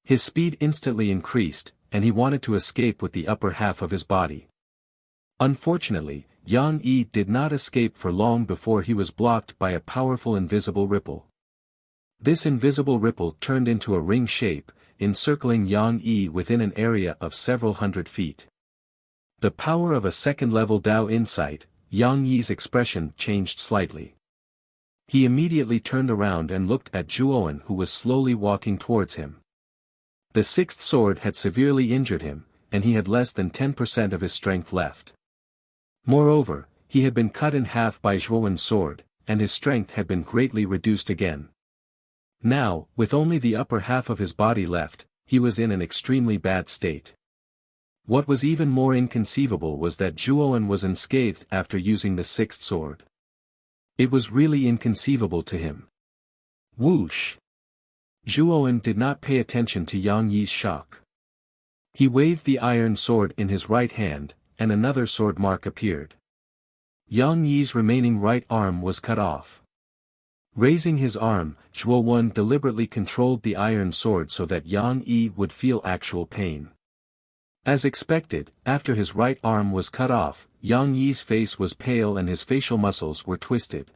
His speed instantly increased, and he wanted to escape with the upper half of his body. Unfortunately, Yang Yi did not escape for long before he was blocked by a powerful invisible ripple. This invisible ripple turned into a ring shape, encircling Yang Yi within an area of several hundred feet. The power of a second-level Dao insight, Yang Yi's expression changed slightly. He immediately turned around and looked at Zhuowen who was slowly walking towards him. The sixth sword had severely injured him, and he had less than 10% of his strength left. Moreover, he had been cut in half by Zhuowen's sword, and his strength had been greatly reduced again. Now, with only the upper half of his body left, he was in an extremely bad state. What was even more inconceivable was that Zhuowen was unscathed after using the sixth sword. It was really inconceivable to him. Whoosh! Zhuowen did not pay attention to Yang Yi's shock. He waved the iron sword in his right hand, and another sword mark appeared. Yang Yi's remaining right arm was cut off. Raising his arm, Zhuowen deliberately controlled the iron sword so that Yang Yi would feel actual pain. As expected, after his right arm was cut off, Yang Yi's face was pale and his facial muscles were twisted.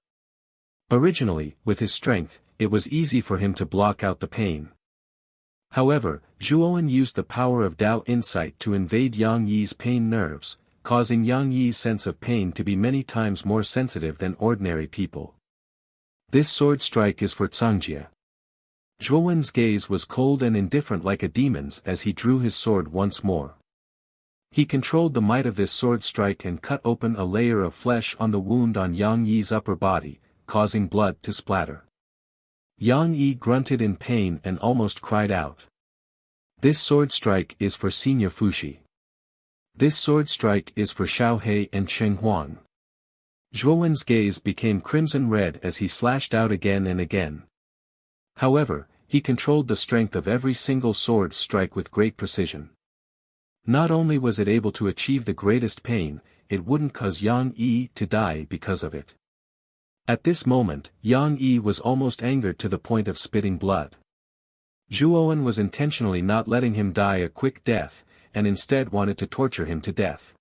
Originally, with his strength, it was easy for him to block out the pain. However, Zhuowen used the power of Dao insight to invade Yang Yi's pain nerves, causing Yang Yi's sense of pain to be many times more sensitive than ordinary people. This sword strike is for Cangjie. Zhuowen's gaze was cold and indifferent like a demon's as he drew his sword once more. He controlled the might of this sword strike and cut open a layer of flesh on the wound on Yang Yi's upper body, causing blood to splatter. Yang Yi grunted in pain and almost cried out. This sword strike is for Senior Fushi. This sword strike is for Xiao He and Cheng Huang. Zhuowen's gaze became crimson red as he slashed out again and again. However, he controlled the strength of every single sword strike with great precision. Not only was it able to achieve the greatest pain, it wouldn't cause Yang Yi to die because of it. At this moment, Yang Yi was almost angered to the point of spitting blood. Zhuowen was intentionally not letting him die a quick death, and instead wanted to torture him to death.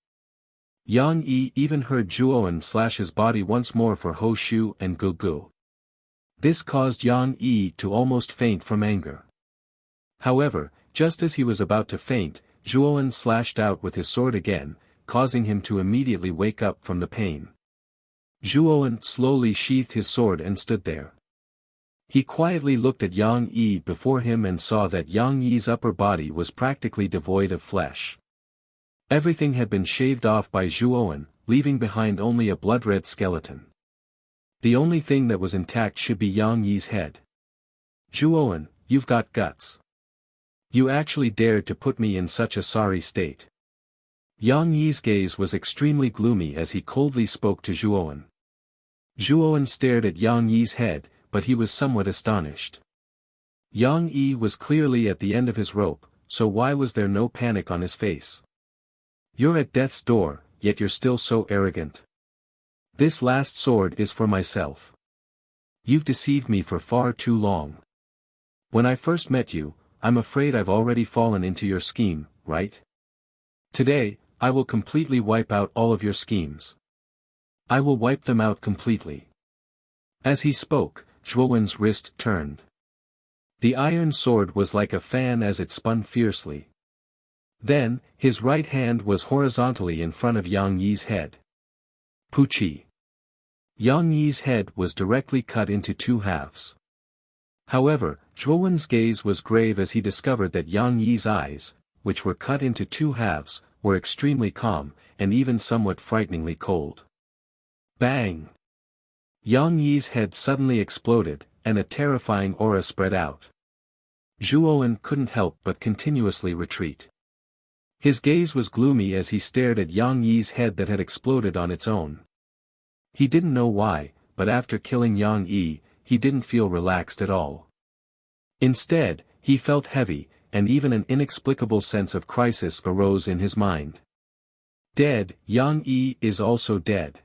Yang Yi even heard Zhuowen slash his body once more for Ho Shu and Gu Gu. This caused Yang Yi to almost faint from anger. However, just as he was about to faint, Zhuowen slashed out with his sword again, causing him to immediately wake up from the pain. Zhuowen slowly sheathed his sword and stood there. He quietly looked at Yang Yi before him and saw that Yang Yi's upper body was practically devoid of flesh. Everything had been shaved off by Zhuowen, leaving behind only a blood-red skeleton. The only thing that was intact should be Yang Yi's head. Zhuowen, you've got guts. You actually dared to put me in such a sorry state. Yang Yi's gaze was extremely gloomy as he coldly spoke to Zhuowen. Zhuowen stared at Yang Yi's head, but he was somewhat astonished. Yang Yi was clearly at the end of his rope, so why was there no panic on his face? You're at death's door, yet you're still so arrogant. This last sword is for myself. You've deceived me for far too long. When I first met you, I'm afraid I've already fallen into your scheme, right? Today, I will completely wipe out all of your schemes. I will wipe them out completely. As he spoke, Zhuowen's wrist turned. The iron sword was like a fan as it spun fiercely. Then, his right hand was horizontally in front of Yang Yi's head. Puchi. Yang Yi's head was directly cut into two halves. However, Zhuowen's gaze was grave as he discovered that Yang Yi's eyes, which were cut into two halves, were extremely calm, and even somewhat frighteningly cold. Bang! Yang Yi's head suddenly exploded, and a terrifying aura spread out. Zhuowen couldn't help but continuously retreat. His gaze was gloomy as he stared at Yang Yi's head that had exploded on its own. He didn't know why, but after killing Yang Yi, he didn't feel relaxed at all. Instead, he felt heavy, and even an inexplicable sense of crisis arose in his mind. Dead, Yang Yi is also dead.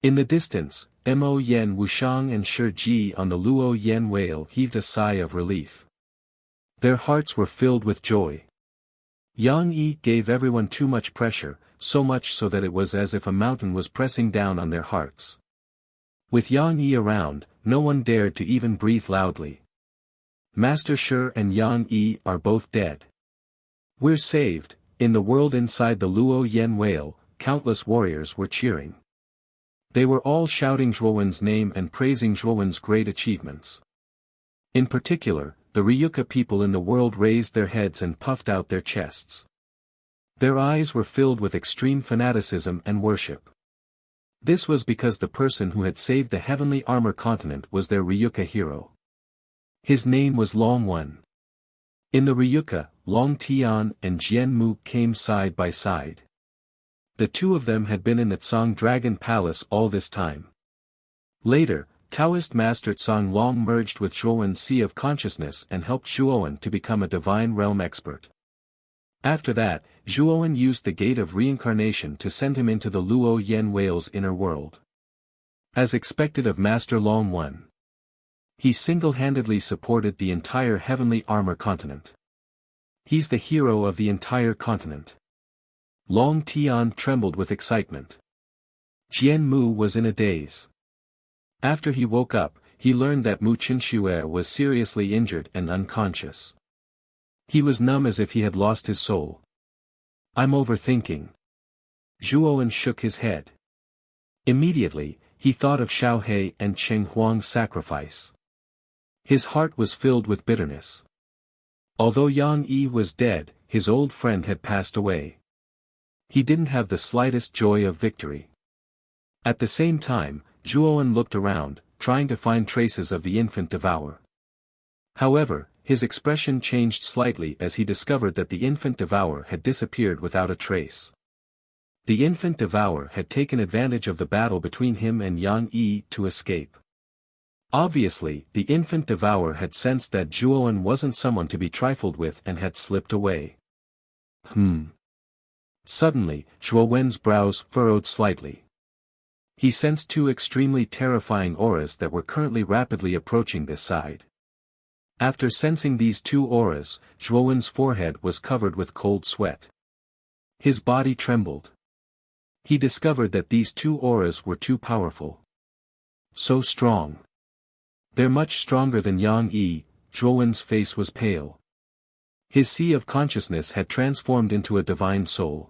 In the distance, Mo Yen Wushang and Shi Ji on the Luo Yen whale heaved a sigh of relief. Their hearts were filled with joy. Yang Yi gave everyone too much pressure, so much so that it was as if a mountain was pressing down on their hearts. With Yang Yi around, no one dared to even breathe loudly. Master Shi and Yang Yi are both dead. We're saved. In the world inside the Luo Yen whale, countless warriors were cheering. They were all shouting Zhuowen's name and praising Zhuowen's great achievements. In particular, the Ryuka people in the world raised their heads and puffed out their chests. Their eyes were filled with extreme fanaticism and worship. This was because the person who had saved the heavenly armor continent was their Ryuka hero. His name was Long One. In the Ryuka, Long Tian and Jian Mu came side by side. The two of them had been in the Tsang Dragon Palace all this time. Later, Taoist Master Tsang Long merged with Zhuowen's Sea of Consciousness and helped Zhuowen to become a divine realm expert. After that, Zhuowen used the Gate of Reincarnation to send him into the Luo Yen whale's inner world. As expected of Master Long One, he single-handedly supported the entire heavenly armor continent. He's the hero of the entire continent. Long Tian trembled with excitement. Jian Mu was in a daze. After he woke up, he learned that Mu Qinxue was seriously injured and unconscious. He was numb as if he had lost his soul. I'm overthinking. Zhuowen shook his head. Immediately, he thought of Xiao He and Cheng Huang's sacrifice. His heart was filled with bitterness. Although Yang Yi was dead, his old friend had passed away. He didn't have the slightest joy of victory. At the same time, Zhuowen looked around, trying to find traces of the infant devourer. However, his expression changed slightly as he discovered that the infant devourer had disappeared without a trace. The infant devourer had taken advantage of the battle between him and Yang Yi to escape. Obviously, the infant devourer had sensed that Zhuowen wasn't someone to be trifled with and had slipped away. Suddenly, Zhuowen's brows furrowed slightly. He sensed two extremely terrifying auras that were currently rapidly approaching this side. After sensing these two auras, Zhuowen's forehead was covered with cold sweat. His body trembled. He discovered that these two auras were too powerful. So strong. They're much stronger than Yang Yi. Zhuowen's face was pale. His sea of consciousness had transformed into a divine soul.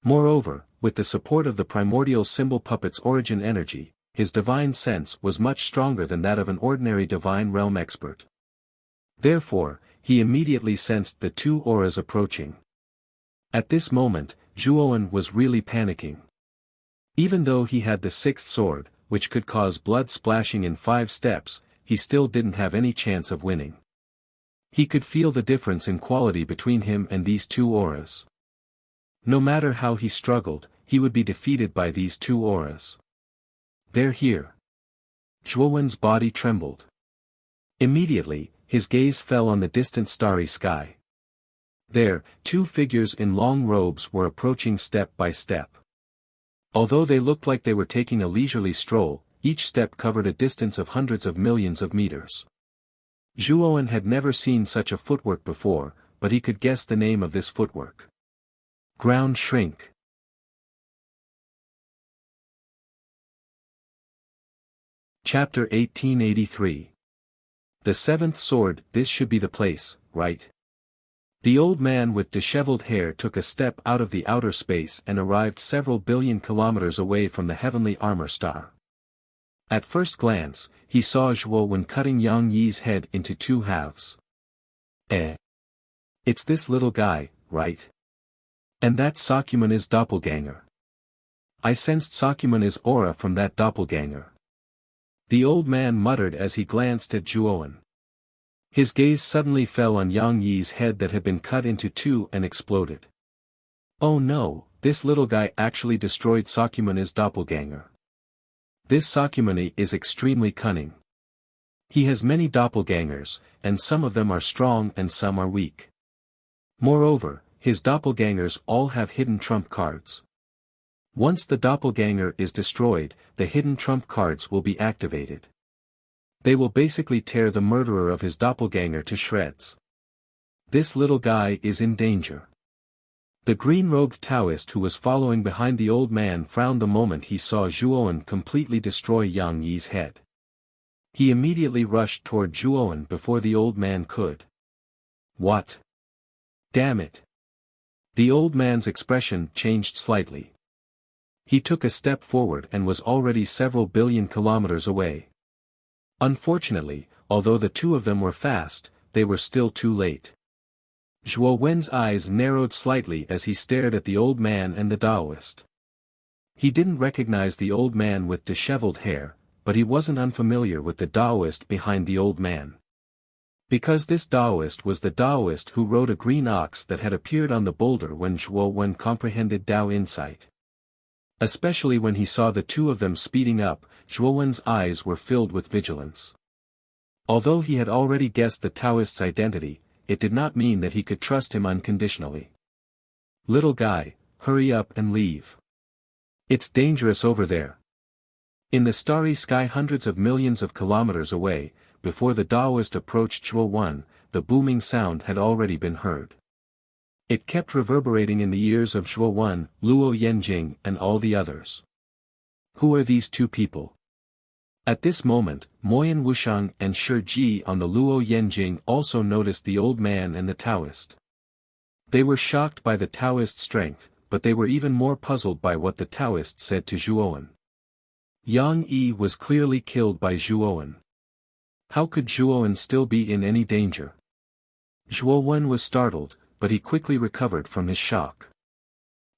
Moreover, with the support of the primordial symbol puppet's origin energy, his divine sense was much stronger than that of an ordinary divine realm expert. Therefore, he immediately sensed the two auras approaching. At this moment, Zhuowen was really panicking. Even though he had the sixth sword, which could cause blood splashing in 5 steps, he still didn't have any chance of winning. He could feel the difference in quality between him and these two auras. No matter how he struggled, he would be defeated by these two auras. They're here. Zhuowen's body trembled. Immediately, his gaze fell on the distant starry sky. There, two figures in long robes were approaching step by step. Although they looked like they were taking a leisurely stroll, each step covered a distance of hundreds of millions of meters. Zhuowen had never seen such a footwork before, but he could guess the name of this footwork. Ground shrink. Chapter 1883. The seventh sword. This should be the place, right? The old man with disheveled hair took a step out of the outer space and arrived several billion kilometers away from the heavenly armor star. At first glance, he saw Zhuowen cutting Yang Yi's head into 2 halves. It's this little guy, right? And that's Sakyamana's doppelganger. I sensed Sakyamana's aura from that doppelganger. The old man muttered as he glanced at Zhuowen. His gaze suddenly fell on Yang Yi's head that had been cut into 2 and exploded. Oh no, this little guy actually destroyed Sakyamana's doppelganger. This Sakyamana is extremely cunning. He has many doppelgangers, and some of them are strong and some are weak. Moreover, his doppelgangers all have hidden trump cards. Once the doppelganger is destroyed, the hidden trump cards will be activated. They will basically tear the murderer of his doppelganger to shreds. This little guy is in danger. The green-robed Taoist who was following behind the old man frowned the moment he saw Zhuowen completely destroy Yang Yi's head. He immediately rushed toward Zhuowen before the old man could. What? Damn it! The old man's expression changed slightly. He took a step forward and was already several billion kilometers away. Unfortunately, although the two of them were fast, they were still too late. Zhuowen's eyes narrowed slightly as he stared at the old man and the Taoist. He didn't recognize the old man with disheveled hair, but he wasn't unfamiliar with the Taoist behind the old man. Because this Taoist was the Taoist who rode a green ox that had appeared on the boulder when Zhuowen comprehended Tao insight. Especially when he saw the two of them speeding up, Zhuowen's eyes were filled with vigilance. Although he had already guessed the Taoist's identity, it did not mean that he could trust him unconditionally. Little guy, hurry up and leave. It's dangerous over there. In the starry sky hundreds of millions of kilometers away, before the Taoist approached Zhuowen, the booming sound had already been heard. It kept reverberating in the ears of Zhuowen, Luo Yanjing and all the others. Who are these two people? At this moment, Moyan Wuxiang and Shi Ji on the Luo Yanjing also noticed the old man and the Taoist. They were shocked by the Taoist's strength, but they were even more puzzled by what the Taoist said to Zhuowen. Yang Yi was clearly killed by Zhuowen. How could Zhuowen still be in any danger? Zhuowen was startled, but he quickly recovered from his shock.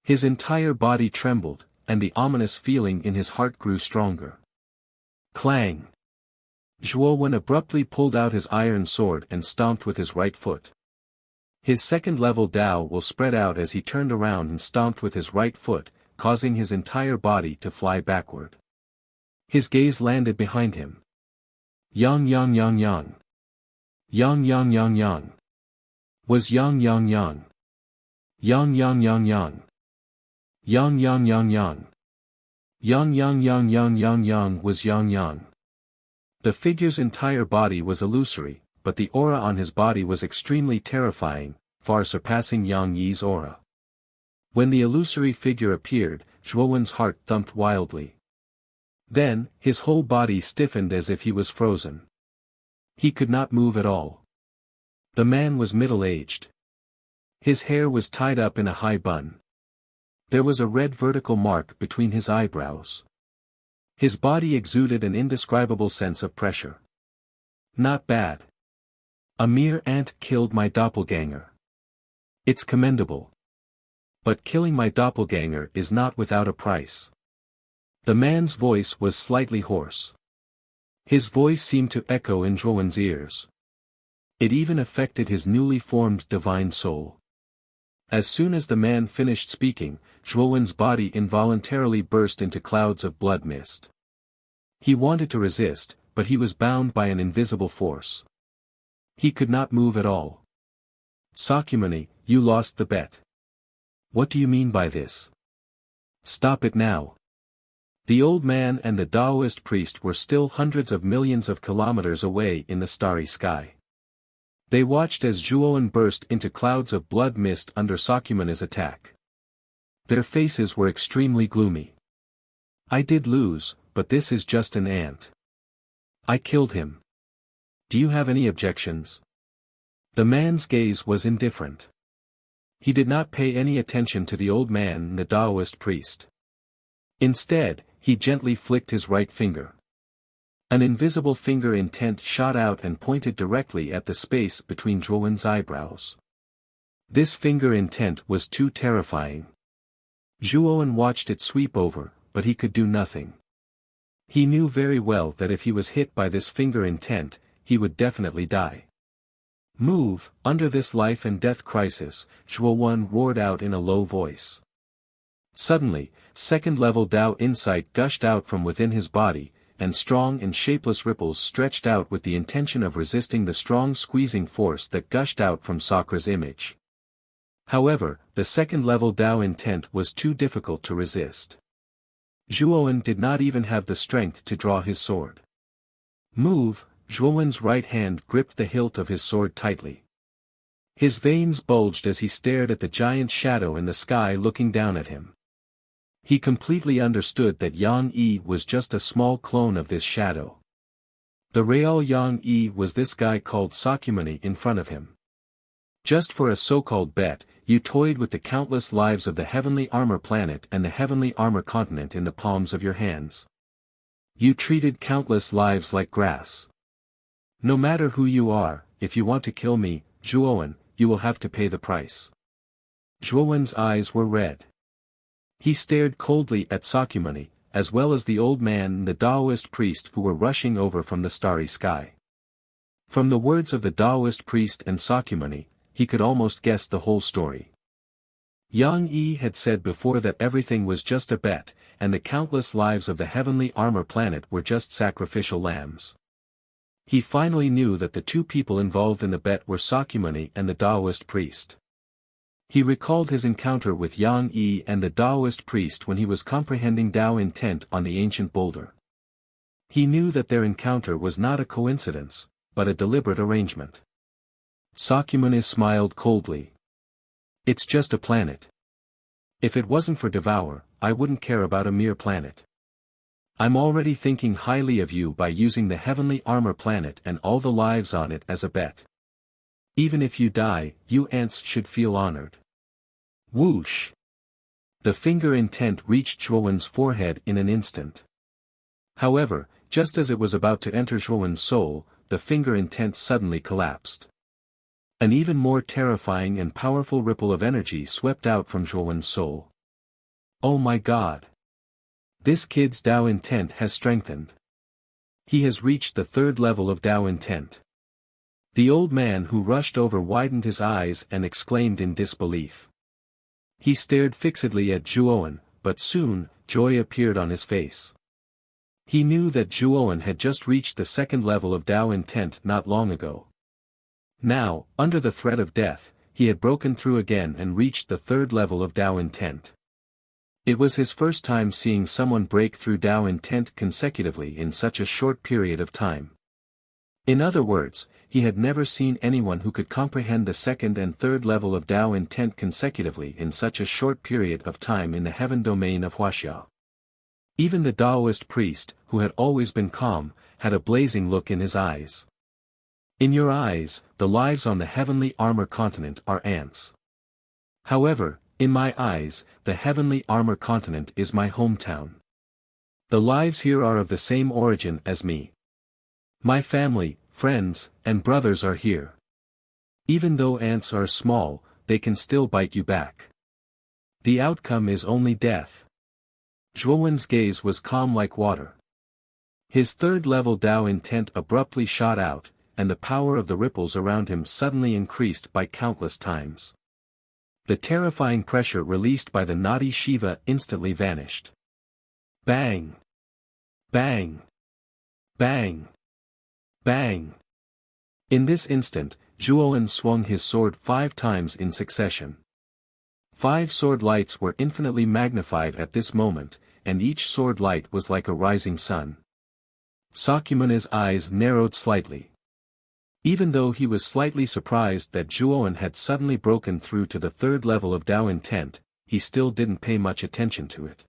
His entire body trembled, and the ominous feeling in his heart grew stronger. Clang! Zhuowen abruptly pulled out his iron sword and stomped with his right foot. His second-level Dao will spread out as he turned around and stomped with his right foot, causing his entire body to fly backward. His gaze landed behind him. Yang yang yang yang. Yang yang yang yang. Was yang yang yang. Yang yang yang yang. Yang yang yang yang. Yang yang yang yang yang yang was yang yang. The figure's entire body was illusory, but the aura on his body was extremely terrifying, far surpassing Yang Yi's aura. When the illusory figure appeared, Zhuowen's heart thumped wildly. Then, his whole body stiffened as if he was frozen. He could not move at all. The man was middle-aged. His hair was tied up in a high bun. There was a red vertical mark between his eyebrows. His body exuded an indescribable sense of pressure. Not bad. A mere ant killed my doppelganger. It's commendable. But killing my doppelganger is not without a price. The man's voice was slightly hoarse. His voice seemed to echo in Zhuowen's ears. It even affected his newly formed divine soul. As soon as the man finished speaking, Zhuowen's body involuntarily burst into clouds of blood mist. He wanted to resist, but he was bound by an invisible force. He could not move at all. Sakyamuni, you lost the bet. What do you mean by this? Stop it now. The old man and the Taoist priest were still hundreds of millions of kilometers away in the starry sky. They watched as Zhuowen burst into clouds of blood mist under Sakyamuni's attack. Their faces were extremely gloomy. I did lose, but this is just an ant. I killed him. Do you have any objections? The man's gaze was indifferent. He did not pay any attention to the old man and the Taoist priest. Instead, he gently flicked his right finger. An invisible finger intent shot out and pointed directly at the space between Zhuowen's eyebrows. This finger intent was too terrifying. Zhuowen watched it sweep over, but he could do nothing. He knew very well that if he was hit by this finger intent, he would definitely die. Move, under this life and death crisis, Zhuowen roared out in a low voice. Suddenly, second-level Dao insight gushed out from within his body, and strong and shapeless ripples stretched out with the intention of resisting the strong squeezing force that gushed out from Sakra's image. However, the second-level Dao intent was too difficult to resist. Zhuowen did not even have the strength to draw his sword. Move, Zhuowen's right hand gripped the hilt of his sword tightly. His veins bulged as he stared at the giant shadow in the sky looking down at him. He completely understood that Yang Yi was just a small clone of this shadow. The real Yang Yi was this guy called Sakyamuni in front of him. Just for a so-called bet, you toyed with the countless lives of the heavenly armor planet and the heavenly armor continent in the palms of your hands. You treated countless lives like grass. No matter who you are, if you want to kill me, Zhuowen, you will have to pay the price. Zhuowen's eyes were red. He stared coldly at Sakyamuni, as well as the old man and the Taoist priest who were rushing over from the starry sky. From the words of the Taoist priest and Sakyamuni, he could almost guess the whole story. Yang Yi had said before that everything was just a bet, and the countless lives of the heavenly armor planet were just sacrificial lambs. He finally knew that the two people involved in the bet were Sakyamuni and the Taoist priest. He recalled his encounter with Yang Yi and the Taoist priest when he was comprehending Tao intent on the ancient boulder. He knew that their encounter was not a coincidence, but a deliberate arrangement. Sakyamuni smiled coldly. It's just a planet. If it wasn't for Devour, I wouldn't care about a mere planet. I'm already thinking highly of you by using the heavenly armor planet and all the lives on it as a bet. Even if you die, you ants should feel honored. Whoosh! The finger intent reached Zhuowen's forehead in an instant. However, just as it was about to enter Zhuowen's soul, the finger intent suddenly collapsed. An even more terrifying and powerful ripple of energy swept out from Zhuowen's soul. Oh my God! This kid's Tao intent has strengthened. He has reached the third level of Tao intent. The old man who rushed over widened his eyes and exclaimed in disbelief. He stared fixedly at Zhuowen, but soon, joy appeared on his face. He knew that Zhuowen had just reached the second level of Tao intent not long ago. Now, under the threat of death, he had broken through again and reached the third level of Tao intent. It was his first time seeing someone break through Tao intent consecutively in such a short period of time. In other words, he had never seen anyone who could comprehend the second and third level of Tao intent consecutively in such a short period of time in the heaven domain of Wuxia. Even the Taoist priest, who had always been calm, had a blazing look in his eyes. In your eyes, the lives on the heavenly armor continent are ants. However, in my eyes, the heavenly armor continent is my hometown. The lives here are of the same origin as me. My family, friends, and brothers are here. Even though ants are small, they can still bite you back. The outcome is only death. Zhuowen's gaze was calm like water. His third-level Tao intent abruptly shot out, and the power of the ripples around him suddenly increased by countless times. The terrifying pressure released by the naughty Shiva instantly vanished. Bang! Bang! Bang! Bang! In this instant, Zhuowen swung his sword 5 times in succession. 5 sword lights were infinitely magnified at this moment, and each sword light was like a rising sun. Sakymune's eyes narrowed slightly. Even though he was slightly surprised that Zhuowen had suddenly broken through to the third level of Tao intent, he still didn't pay much attention to it.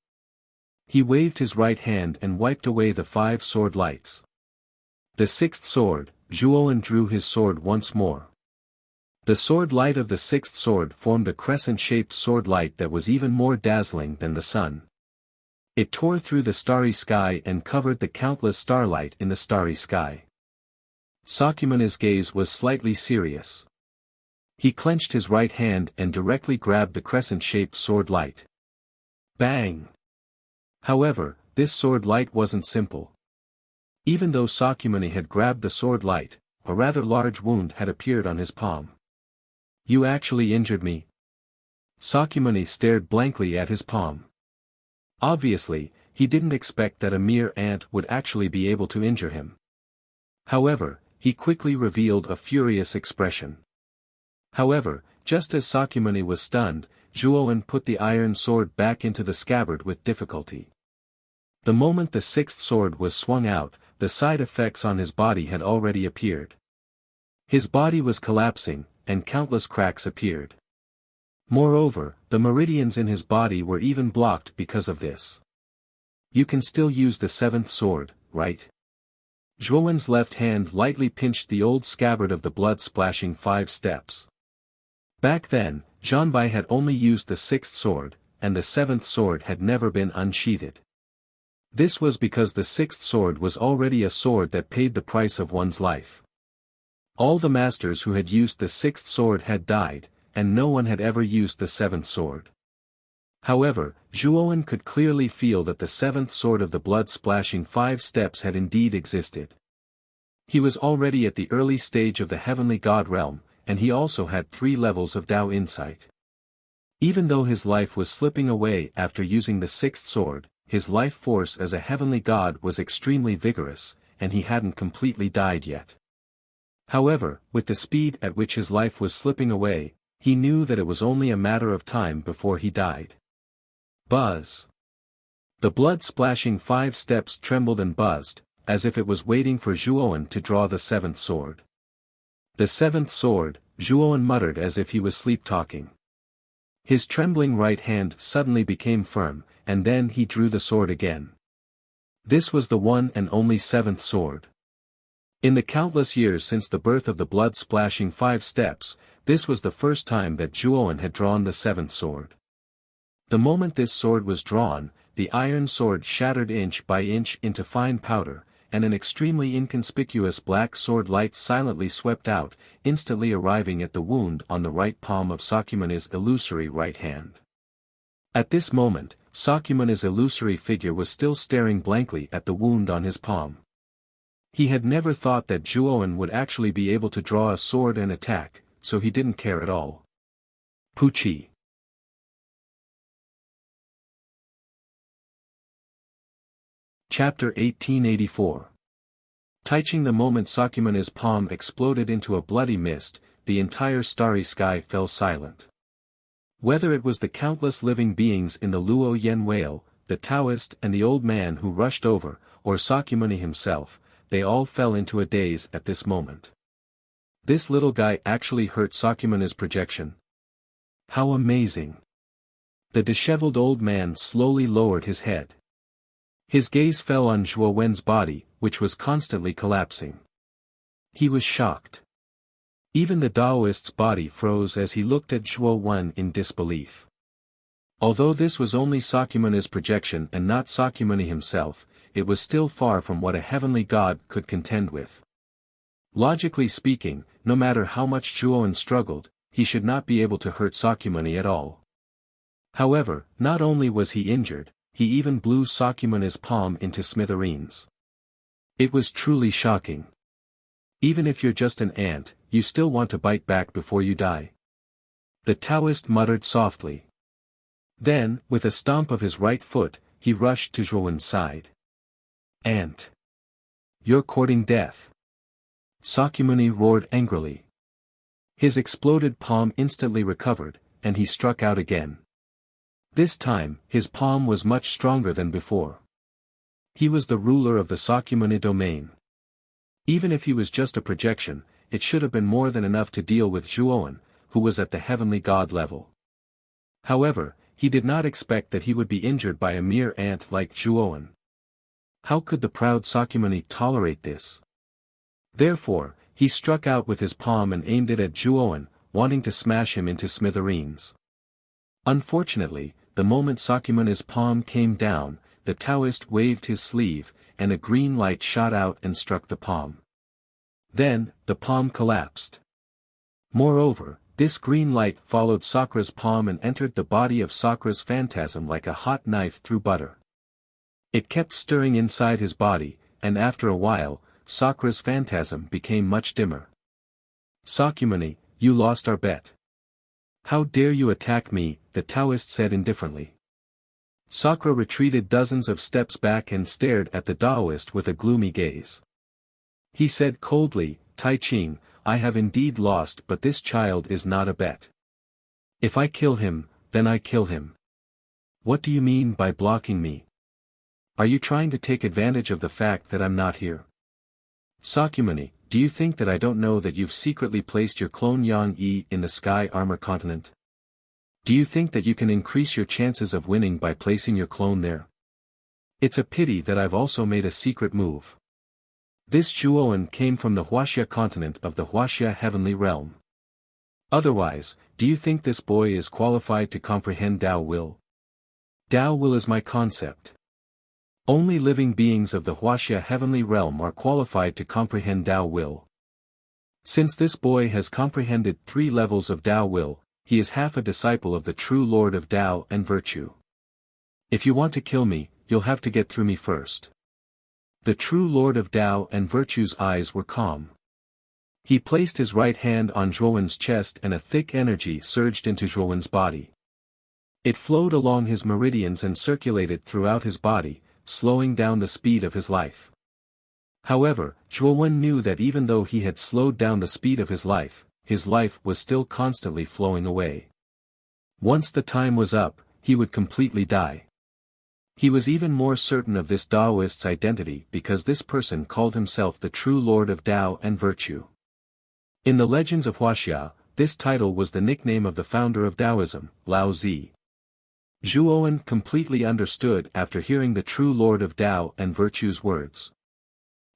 He waved his right hand and wiped away the 5 sword lights. The 6th sword, Zhuowen drew his sword once more. The sword light of the 6th sword formed a crescent-shaped sword light that was even more dazzling than the sun. It tore through the starry sky and covered the countless starlight in the starry sky. Sakymune's gaze was slightly serious. He clenched his right hand and directly grabbed the crescent-shaped sword light. Bang! However, this sword light wasn't simple. Even though Sakyamuni had grabbed the sword light, a rather large wound had appeared on his palm. You actually injured me? Sakyamuni stared blankly at his palm. Obviously, he didn't expect that a mere ant would actually be able to injure him. However, he quickly revealed a furious expression. However, just as Sakyamuni was stunned, Zhuowen put the iron sword back into the scabbard with difficulty. The moment the 6th sword was swung out, the side effects on his body had already appeared. His body was collapsing, and countless cracks appeared. Moreover, the meridians in his body were even blocked because of this. You can still use the 7th sword, right? Zhuowen's left hand lightly pinched the old scabbard of the blood-splashing 5 steps. Back then, Zhanbai had only used the 6th sword, and the 7th sword had never been unsheathed. This was because the 6th sword was already a sword that paid the price of one's life. All the masters who had used the 6th sword had died, and no one had ever used the 7th sword. However, Zhuowen could clearly feel that the 7th sword of the blood-splashing 5 steps had indeed existed. He was already at the early stage of the heavenly god realm, and he also had 3 levels of Tao insight. Even though his life was slipping away after using the 6th sword, his life force as a heavenly god was extremely vigorous, and he hadn't completely died yet. However, with the speed at which his life was slipping away, he knew that it was only a matter of time before he died. Buzz! The blood-splashing 5 steps trembled and buzzed, as if it was waiting for Zhuowen to draw the 7th sword. The 7th sword, Zhuowen muttered as if he was sleep-talking. His trembling right hand suddenly became firm, and then he drew the sword again. This was the one and only 7th sword. In the countless years since the birth of the blood-splashing 5 steps, this was the first time that Zhuowen had drawn the 7th sword. The moment this sword was drawn, the iron sword shattered inch by inch into fine powder, and an extremely inconspicuous black sword light silently swept out, instantly arriving at the wound on the right palm of Sakymuni's illusory right hand. At this moment, Sakymuni's illusory figure was still staring blankly at the wound on his palm. He had never thought that Zhuowen would actually be able to draw a sword and attack, so he didn't care at all. Puchi. Chapter 1884. Touching the moment Sakymuni's palm exploded into a bloody mist, the entire starry sky fell silent. Whether it was the countless living beings in the Luo Yen whale, the Taoist and the old man who rushed over, or Sakyamuni himself, they all fell into a daze at this moment. This little guy actually hurt Sakyamuni's projection. How amazing! The disheveled old man slowly lowered his head. His gaze fell on Zhuo Wen's body, which was constantly collapsing. He was shocked. Even the Taoist's body froze as he looked at Zhuo Wen in disbelief. Although this was only Sakyamuni's projection and not Sakyamuni himself, it was still far from what a heavenly god could contend with. Logically speaking, no matter how much Zhuowen struggled, he should not be able to hurt Sakyamuni at all. However, not only was he injured, he even blew Sakyamuni's palm into smithereens. It was truly shocking. Even if you're just an ant, you still want to bite back before you die. The Taoist muttered softly. Then, with a stomp of his right foot, he rushed to Zhuowen's side. Ant! You're courting death! Sakyamuni roared angrily. His exploded palm instantly recovered, and he struck out again. This time, his palm was much stronger than before. He was the ruler of the Sakyamuni domain. Even if he was just a projection, it should have been more than enough to deal with Zhuowen, who was at the heavenly god level. However, he did not expect that he would be injured by a mere ant like Zhuowen. How could the proud Sakyamuni tolerate this? Therefore, he struck out with his palm and aimed it at Zhuowen, wanting to smash him into smithereens. Unfortunately, the moment Sakyamuni's palm came down, the Taoist waved his sleeve, and a green light shot out and struck the palm. Then, the palm collapsed. Moreover, this green light followed Sakra's palm and entered the body of Sakra's phantasm like a hot knife through butter. It kept stirring inside his body, and after a while, Sakra's phantasm became much dimmer. Sakyamuni, you lost our bet. How dare you attack me, the Taoist said indifferently. Sakra retreated dozens of steps back and stared at the Taoist with a gloomy gaze. He said coldly, Tai Ching, I have indeed lost, but this child is not a bet. If I kill him, then I kill him. What do you mean by blocking me? Are you trying to take advantage of the fact that I'm not here? Sakyamuni, do you think that I don't know that you've secretly placed your clone Yang Yi in the Sky Armor Continent? Do you think that you can increase your chances of winning by placing your clone there? It's a pity that I've also made a secret move. This Zhuowen came from the Wuxia continent of the Wuxia heavenly realm. Otherwise, do you think this boy is qualified to comprehend Tao Will? Tao Will is my concept. Only living beings of the Wuxia heavenly realm are qualified to comprehend Tao Will. Since this boy has comprehended 3 levels of Tao Will, he is half a disciple of the true Lord of Tao and Virtue. If you want to kill me, you'll have to get through me first. The true Lord of Tao and Virtue's eyes were calm. He placed his right hand on Zhuowen's chest and a thick energy surged into Zhuowen's body. It flowed along his meridians and circulated throughout his body, slowing down the speed of his life. However, Zhuowen knew that even though he had slowed down the speed of his life was still constantly flowing away. Once the time was up, he would completely die. He was even more certain of this Taoist's identity because this person called himself the true Lord of Tao and Virtue. In the legends of Wuxia, this title was the nickname of the founder of Taoism, Lao Zi. Zhuowen completely understood after hearing the true Lord of Tao and Virtue's words.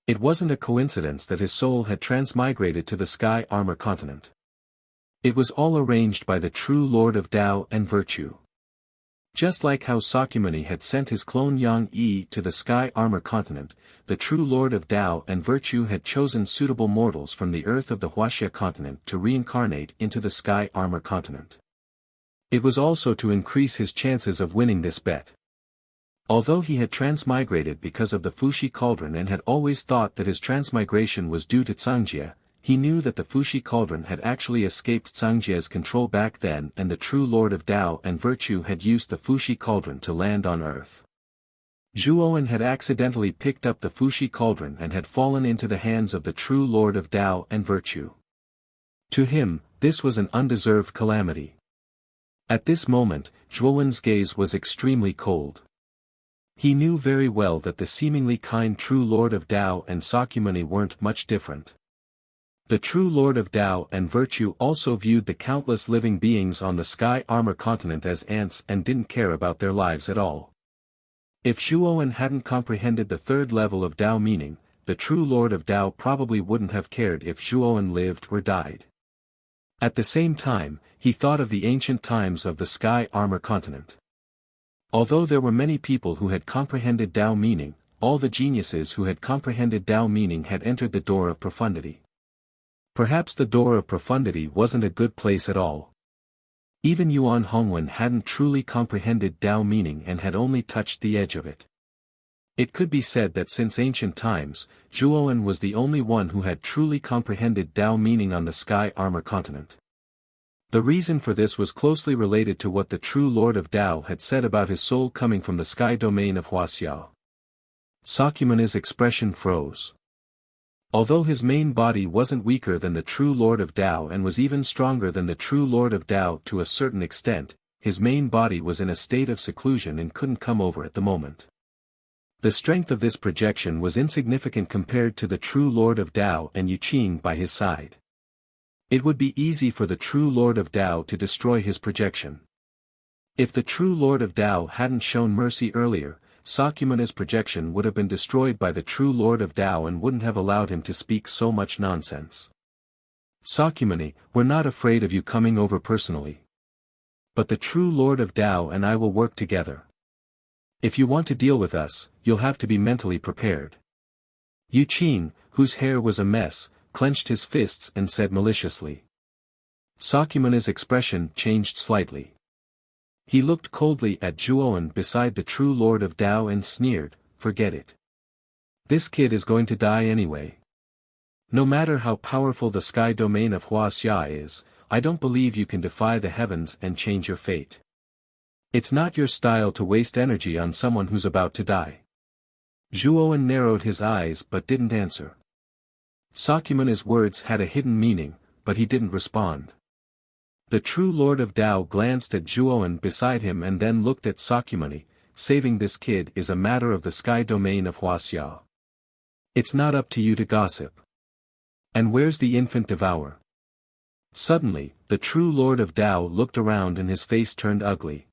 It wasn't a coincidence that his soul had transmigrated to the Sky Armor Continent. It was all arranged by the true Lord of Tao and Virtue. Just like how Sakyamuni had sent his clone Yang Yi to the Sky Armor Continent, the true Lord of Tao and Virtue had chosen suitable mortals from the earth of the Wuxia continent to reincarnate into the Sky Armor Continent. It was also to increase his chances of winning this bet. Although he had transmigrated because of the Fushi Cauldron and had always thought that his transmigration was due to Cangjia, he knew that the Fushi Cauldron had actually escaped Cangjia's control back then and the true Lord of Tao and Virtue had used the Fushi Cauldron to land on Earth. Zhuowen had accidentally picked up the Fushi Cauldron and had fallen into the hands of the true Lord of Tao and Virtue. To him, this was an undeserved calamity. At this moment, Zhuowen's gaze was extremely cold. He knew very well that the seemingly kind true Lord of Tao and Sakyamuni weren't much different. The true Lord of Tao and Virtue also viewed the countless living beings on the Sky Armor Continent as ants and didn't care about their lives at all. If Zhuowen hadn't comprehended the third level of Tao meaning, the true Lord of Tao probably wouldn't have cared if Zhuowen lived or died. At the same time, he thought of the ancient times of the Sky Armor Continent. Although there were many people who had comprehended Tao meaning, all the geniuses who had comprehended Tao meaning had entered the door of profundity. Perhaps the door of profundity wasn't a good place at all. Even Yuan Hongwen hadn't truly comprehended Tao meaning and had only touched the edge of it. It could be said that since ancient times, Zhuowen was the only one who had truly comprehended Tao meaning on the Sky Armor Continent. The reason for this was closely related to what the true Lord of Tao had said about his soul coming from the sky domain of Wuxia. Sakyamuni's expression froze. Although his main body wasn't weaker than the true Lord of Tao and was even stronger than the true Lord of Tao to a certain extent, his main body was in a state of seclusion and couldn't come over at the moment. The strength of this projection was insignificant compared to the true Lord of Tao and Yuqing by his side. It would be easy for the true Lord of Tao to destroy his projection. If the true Lord of Tao hadn't shown mercy earlier, Sakyamuni's projection would have been destroyed by the true Lord of Tao and wouldn't have allowed him to speak so much nonsense. Sakyamuni, we're not afraid of you coming over personally. But the true Lord of Tao and I will work together. If you want to deal with us, you'll have to be mentally prepared. Yuqing, whose hair was a mess, clenched his fists and said maliciously. Sakyamuni's expression changed slightly. He looked coldly at Zhuowen beside the true Lord of Tao and sneered, forget it. This kid is going to die anyway. No matter how powerful the sky domain of Wuxia is, I don't believe you can defy the heavens and change your fate. It's not your style to waste energy on someone who's about to die. Zhuowen narrowed his eyes but didn't answer. Sakyamuni's words had a hidden meaning, but he didn't respond. The true Lord of Tao glanced at Zhuowen beside him and then looked at Sakyamuni, saving this kid is a matter of the sky domain of Wuxia. It's not up to you to gossip. And where's the infant devourer? Suddenly, the true Lord of Tao looked around and his face turned ugly.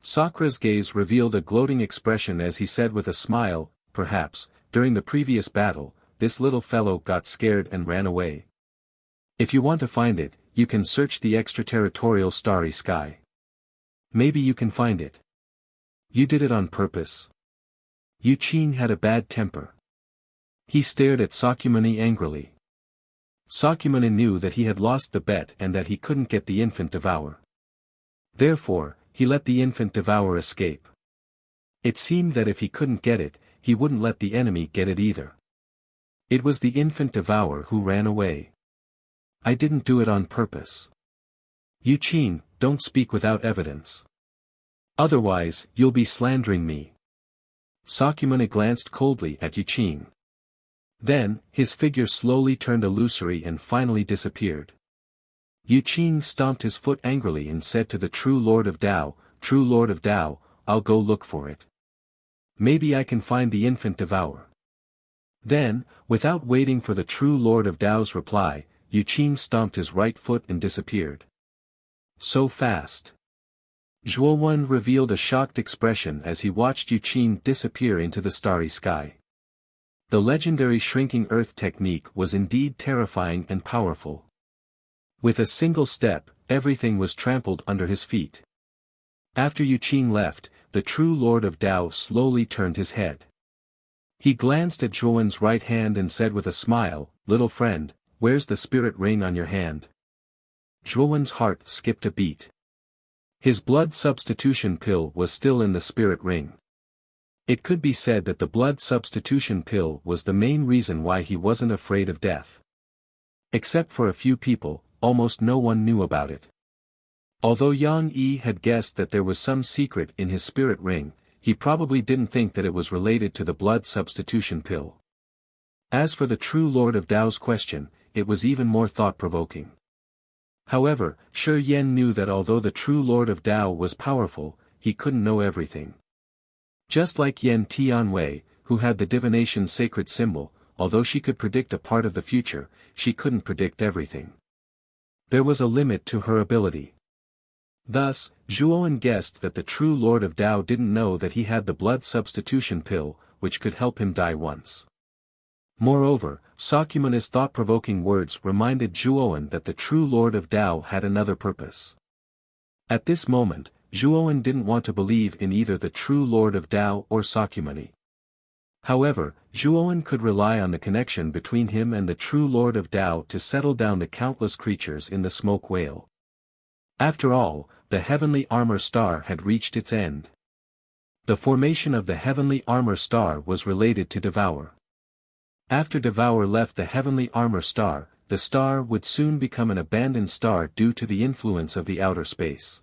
Sakra's gaze revealed a gloating expression as he said with a smile, perhaps, during the previous battle, this little fellow got scared and ran away. If you want to find it, you can search the extraterritorial starry sky. Maybe you can find it. You did it on purpose. Yuqing had a bad temper. He stared at Sakyamuni angrily. Sakyamuni knew that he had lost the bet and that he couldn't get the infant devourer. Therefore, he let the infant devourer escape. It seemed that if he couldn't get it, he wouldn't let the enemy get it either. It was the infant devourer who ran away. I didn't do it on purpose. Yuqing, don't speak without evidence. Otherwise, you'll be slandering me. Sakyamuni glanced coldly at Yuqing. Then, his figure slowly turned illusory and finally disappeared. Yuqing stomped his foot angrily and said to the true Lord of Tao, True Lord of Tao, I'll go look for it. Maybe I can find the infant devourer. Then, without waiting for the true Lord of Tao's reply, Yuqing stomped his right foot and disappeared. So fast. Zhuowen revealed a shocked expression as he watched Yuqing disappear into the starry sky. The legendary shrinking earth technique was indeed terrifying and powerful. With a single step, everything was trampled under his feet. After Yu Qing left, the true Lord of Tao slowly turned his head. He glanced at Zhuowen's right hand and said with a smile, "Little friend, where's the spirit ring on your hand?" Zhuowen's heart skipped a beat. His blood substitution pill was still in the spirit ring. It could be said that the blood substitution pill was the main reason why he wasn't afraid of death. Except for a few people, almost no one knew about it. Although Yang Yi had guessed that there was some secret in his spirit ring, he probably didn't think that it was related to the blood substitution pill. As for the true Lord of Tao's question, it was even more thought-provoking. However, Shi Yan knew that although the true Lord of Tao was powerful, he couldn't know everything. Just like Yan Tianwei, who had the divination sacred symbol, although she could predict a part of the future, she couldn't predict everything. There was a limit to her ability. Thus, Zhuowen guessed that the true Lord of Tao didn't know that he had the blood substitution pill, which could help him die once. Moreover, Sakyamuni's thought-provoking words reminded Zhuowen that the true Lord of Tao had another purpose. At this moment, Zhuowen didn't want to believe in either the true Lord of Tao or Sakyamuni. However, Zhuowen could rely on the connection between him and the true Lord of Tao to settle down the countless creatures in the smoke whale. After all, the heavenly armor star had reached its end. The formation of the heavenly armor star was related to Devour. After Devour left the heavenly armor star, the star would soon become an abandoned star due to the influence of the outer space.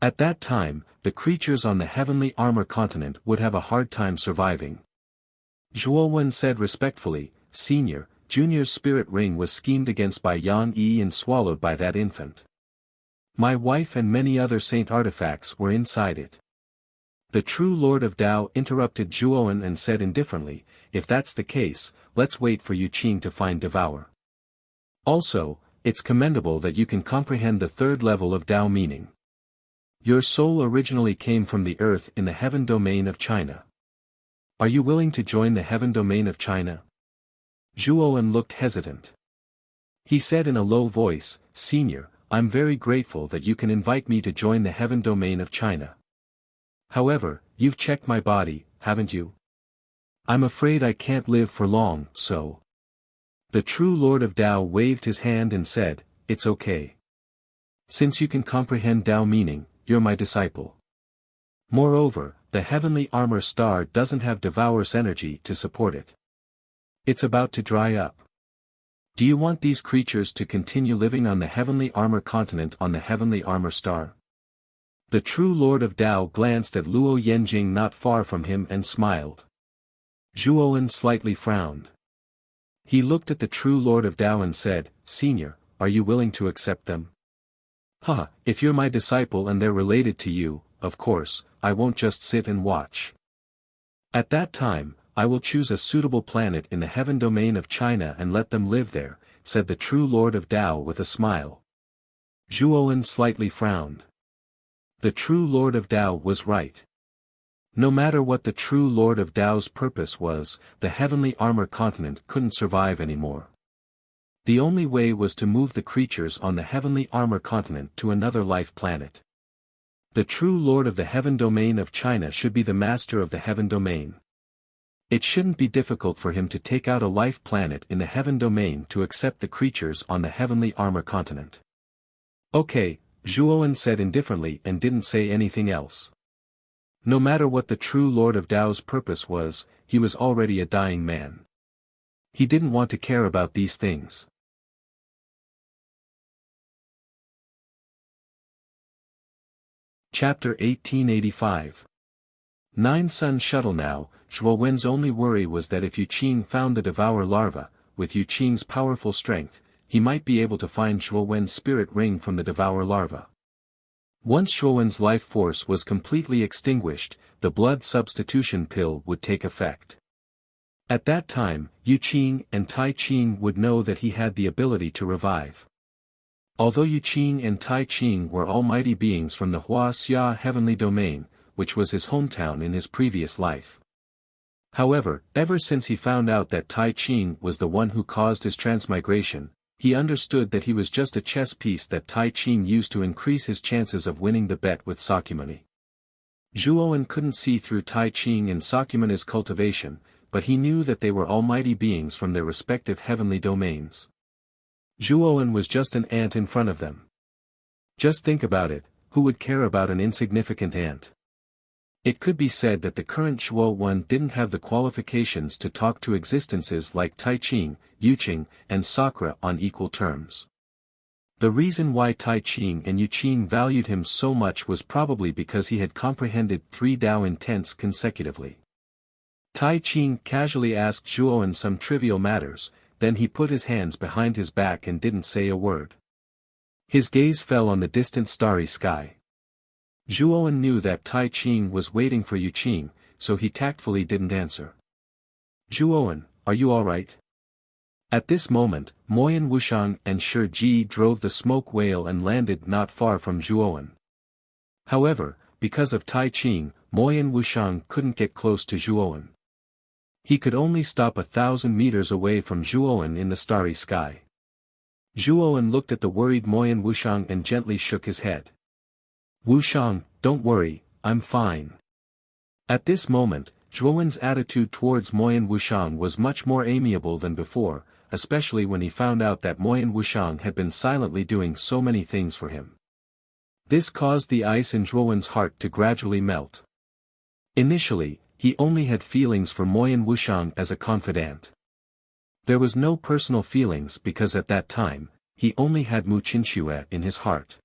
At that time, the creatures on the heavenly armor continent would have a hard time surviving. Zhuowen said respectfully, "Senior, Junior's spirit ring was schemed against by Yang Yi and swallowed by that infant. My wife and many other saint artifacts were inside it." The true Lord of Tao interrupted Zhuowen and said indifferently, "If that's the case, let's wait for Yu Qing to find Devour. Also, it's commendable that you can comprehend the third level of Tao meaning. Your soul originally came from the earth in the heaven domain of China. Are you willing to join the heaven domain of China?" Zhuowen looked hesitant. He said in a low voice, "Senior, I'm very grateful that you can invite me to join the heaven domain of China. However, you've checked my body, haven't you? I'm afraid I can't live for long, so." The true Lord of Tao waved his hand and said, "It's okay. Since you can comprehend Tao meaning, you're my disciple. Moreover, the heavenly armor star doesn't have Devour's energy to support it. It's about to dry up. Do you want these creatures to continue living on the heavenly armor continent on the heavenly armor star?" The true Lord of Tao glanced at Luo Yenjing not far from him and smiled. Zhuowen slightly frowned. He looked at the true Lord of Tao and said, "Senior, are you willing to accept them?" "Huh, if you're my disciple and they're related to you, of course, I won't just sit and watch. At that time, I will choose a suitable planet in the heaven domain of China and let them live there," said the true Lord of Tao with a smile. Zhuowen slightly frowned. The true Lord of Tao was right. No matter what the true Lord of Tao's purpose was, the heavenly armor continent couldn't survive anymore. The only way was to move the creatures on the heavenly armor continent to another life planet. The true Lord of the heaven domain of China should be the master of the heaven domain. It shouldn't be difficult for him to take out a life planet in the heaven domain to accept the creatures on the heavenly armor continent. "Okay," Zhuowen said indifferently and didn't say anything else. No matter what the true Lord of Tao's purpose was, he was already a dying man. He didn't want to care about these things. Chapter 1885. 9 Sun Shuttle. Now, Zhuowen's only worry was that if Yu Qing found the Devour larva, with Yu Qing's powerful strength, he might be able to find Zhuowen's spirit ring from the Devour larva. Once Zhuowen's life force was completely extinguished, the blood substitution pill would take effect. At that time, Yu Qing and Tai Qing would know that he had the ability to revive. Although Yu Qing and Tai Qing were almighty beings from the Wuxia heavenly domain, which was his hometown in his previous life. However, ever since he found out that Tai Qing was the one who caused his transmigration, He understood that he was just a chess piece that Tai Ching used to increase his chances of winning the bet with Sakyamuni. Zhuowen couldn't see through Tai Ching and Sakyamuni's cultivation, but he knew that they were almighty beings from their respective heavenly domains. Zhuowen was just an ant in front of them. Just think about it, who would care about an insignificant ant? It could be said that the current Zhuowen didn't have the qualifications to talk to existences like Tai Ching, Yu Qing, and Sakura on equal terms. The reason why Tai Ching and Yu Qing valued him so much was probably because he had comprehended 3 Tao intents consecutively. Tai Ching casually asked Zhuowen some trivial matters, then he put his hands behind his back and didn't say a word. His gaze fell on the distant starry sky. Zhuowen knew that Tai Ching was waiting for Yu Qing, so he tactfully didn't answer. "Zhuowen, are you alright?" At this moment, Moyan Wuxiang and Shi Ji drove the smoke whale and landed not far from Zhuowen. However, because of Tai Ching, Moyan Wuxiang couldn't get close to Zhuowen. He could only stop 1,000 meters away from Zhuowen in the starry sky. Zhuowen looked at the worried Moyan Wuxiang and gently shook his head. "Wuxiang, don't worry, I'm fine." At this moment, Zhuowen's attitude towards Moyan Wuxiang was much more amiable than before, especially when he found out that Moyan Wuxiang had been silently doing so many things for him. This caused the ice in Zhuowen's heart to gradually melt. Initially, he only had feelings for Moyan Wuxiang as a confidant. There was no personal feelings because at that time, he only had Mu Qinxue in his heart.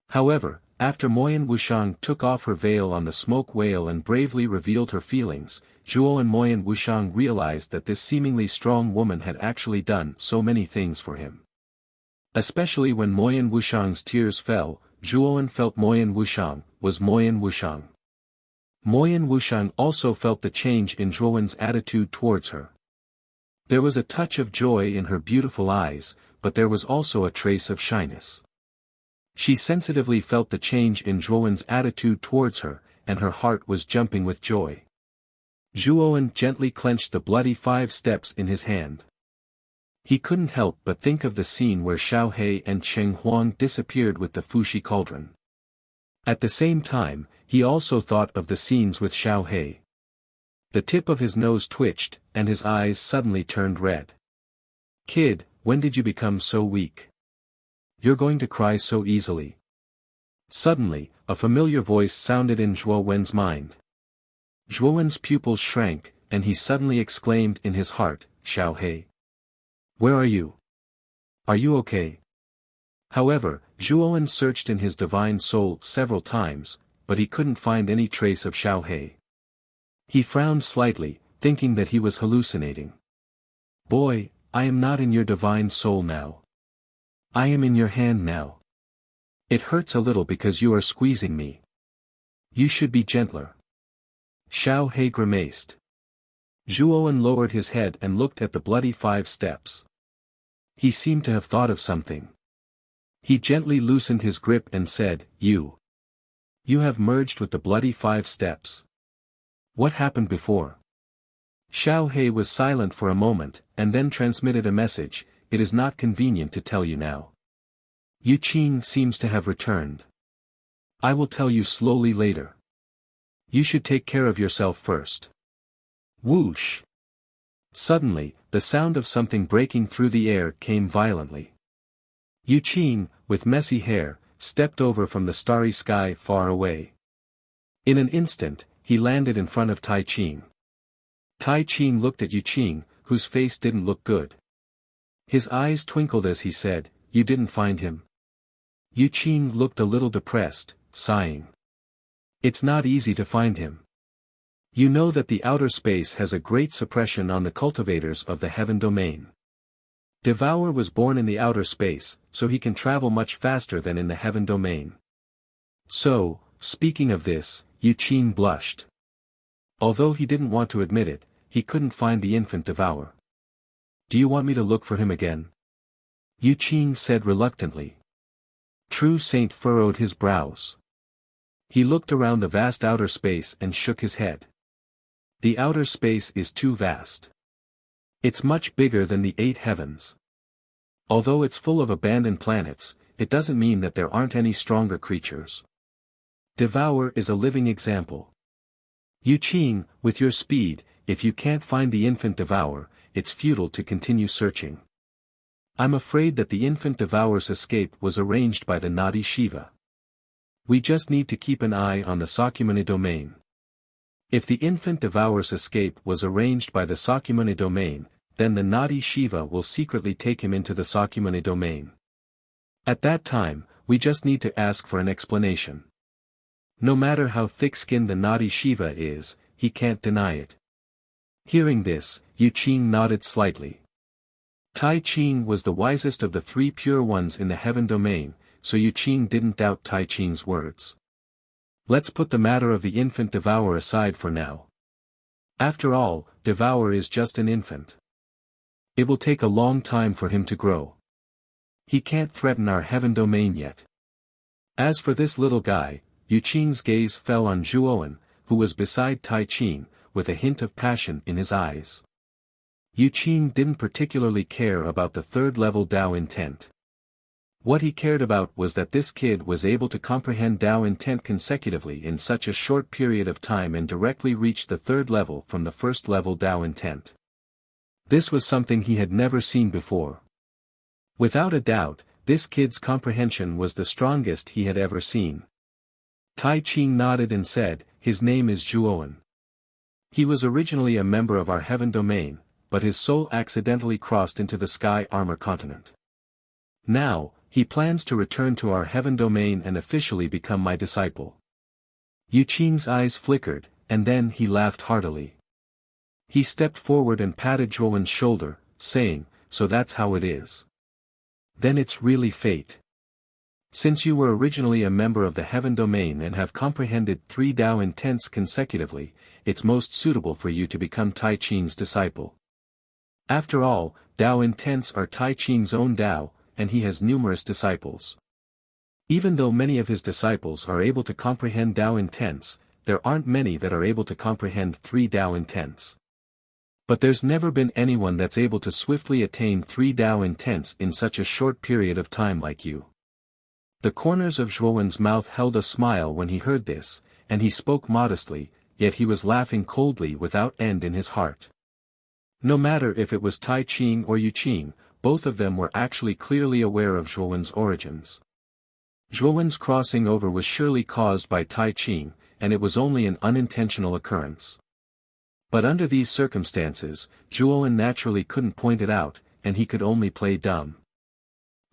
However, after Moyan Wuxiang took off her veil on the smoke whale and bravely revealed her feelings, Zhuo and Moyan Wuxiang realized that this seemingly strong woman had actually done so many things for him. Especially when Moyan Wuxiang's tears fell, Zhuowen felt Moyan Wuxiang was Moyan Wuxiang. Moyan Wuxiang also felt the change in Zhuowen's attitude towards her. There was a touch of joy in her beautiful eyes, but there was also a trace of shyness. She sensitively felt the change in Zhuowen's attitude towards her, and her heart was jumping with joy. Zhuowen gently clenched the bloody 5 steps in his hand. He couldn't help but think of the scene where Xiao He and Cheng Huang disappeared with the Fuxi cauldron. At the same time, he also thought of the scenes with Xiao He. The tip of his nose twitched, and his eyes suddenly turned red. "Kid, when did you become so weak? You're going to cry so easily." Suddenly, a familiar voice sounded in Zhuowen's mind. Zhuowen's pupils shrank, and he suddenly exclaimed in his heart, "Xiao He. Where are you? Are you okay?" However, Zhuowen searched in his divine soul several times, but he couldn't find any trace of Xiao He. He frowned slightly, thinking that he was hallucinating. "Boy, I am not in your divine soul now. I am in your hand now. It hurts a little because you are squeezing me. You should be gentler." Xiao He grimaced. Zhuowen lowered his head and looked at the bloody 5 steps. He seemed to have thought of something. He gently loosened his grip and said, You have merged with the bloody 5 steps. What happened before?" Xiao He was silent for a moment, and then transmitted a message, "It is not convenient to tell you now. Yu Qing seems to have returned. I will tell you slowly later. You should take care of yourself first." Whoosh! Suddenly, the sound of something breaking through the air came violently. Yu Qing, with messy hair, stepped over from the starry sky far away. In an instant, he landed in front of Tai Ching. Tai Ching looked at Yu Qing, whose face didn't look good. His eyes twinkled as he said, "You didn't find him?" Yu Qing looked a little depressed, sighing. "It's not easy to find him. You know that the outer space has a great suppression on the cultivators of the heaven domain. Devour was born in the outer space, so he can travel much faster than in the heaven domain." So, speaking of this, Yu Qing blushed. Although he didn't want to admit it, he couldn't find the infant Devour. "Do you want me to look for him again?" Yu Qing said reluctantly. True Saint furrowed his brows. He looked around the vast outer space and shook his head. The outer space is too vast. It's much bigger than the 8 heavens. Although it's full of abandoned planets, it doesn't mean that there aren't any stronger creatures. Devour is a living example. Yu Qing, with your speed, if you can't find the infant Devour, it's futile to continue searching. I'm afraid that the infant Devour's escape was arranged by the naughty Shiva. We just need to keep an eye on the Sakyamuni domain. If the infant Devour's escape was arranged by the Sakyamuni domain, then the naughty Shiva will secretly take him into the Sakyamuni domain. At that time, we just need to ask for an explanation. No matter how thick-skinned the naughty Shiva is, he can't deny it. Hearing this, Yu Qing nodded slightly. Tai Qing was the wisest of the three pure ones in the heaven domain, so Yu Qing didn't doubt Tai Qing's words. Let's put the matter of the infant Devour aside for now. After all, Devour is just an infant. It will take a long time for him to grow. He can't threaten our heaven domain yet. As for this little guy, Yu Qing's gaze fell on Zhuowen, who was beside Tai Qing, with a hint of passion in his eyes. Yu Qing didn't particularly care about the third-level Tao intent. What he cared about was that this kid was able to comprehend Tao intent consecutively in such a short period of time and directly reach the third level from the first-level Tao intent. This was something he had never seen before. Without a doubt, this kid's comprehension was the strongest he had ever seen. Tai Qing nodded and said, "His name is Zhuowen. He was originally a member of our heaven domain, but his soul accidentally crossed into the sky armor continent. Now, he plans to return to our heaven domain and officially become my disciple." Yu Qing's eyes flickered, and then he laughed heartily. He stepped forward and patted Zhuowen's shoulder, saying, "So that's how it is. Then it's really fate. Since you were originally a member of the heaven domain and have comprehended 3 Tao intents consecutively, it's most suitable for you to become Tai Qing's disciple. After all, Tao intents are Tai Qing's own Tao, and he has numerous disciples. Even though many of his disciples are able to comprehend Tao intents, there aren't many that are able to comprehend 3 Tao intents. But there's never been anyone that's able to swiftly attain 3 Tao intents in such a short period of time like you." The corners of Zhuowen's mouth held a smile when he heard this, and he spoke modestly, yet he was laughing coldly without end in his heart. No matter if it was Tai Qing or Yu Qing, both of them were actually clearly aware of Zhuowen's origins. Zhuowen's crossing over was surely caused by Tai Qing, and it was only an unintentional occurrence. But under these circumstances, Zhuowen naturally couldn't point it out, and he could only play dumb.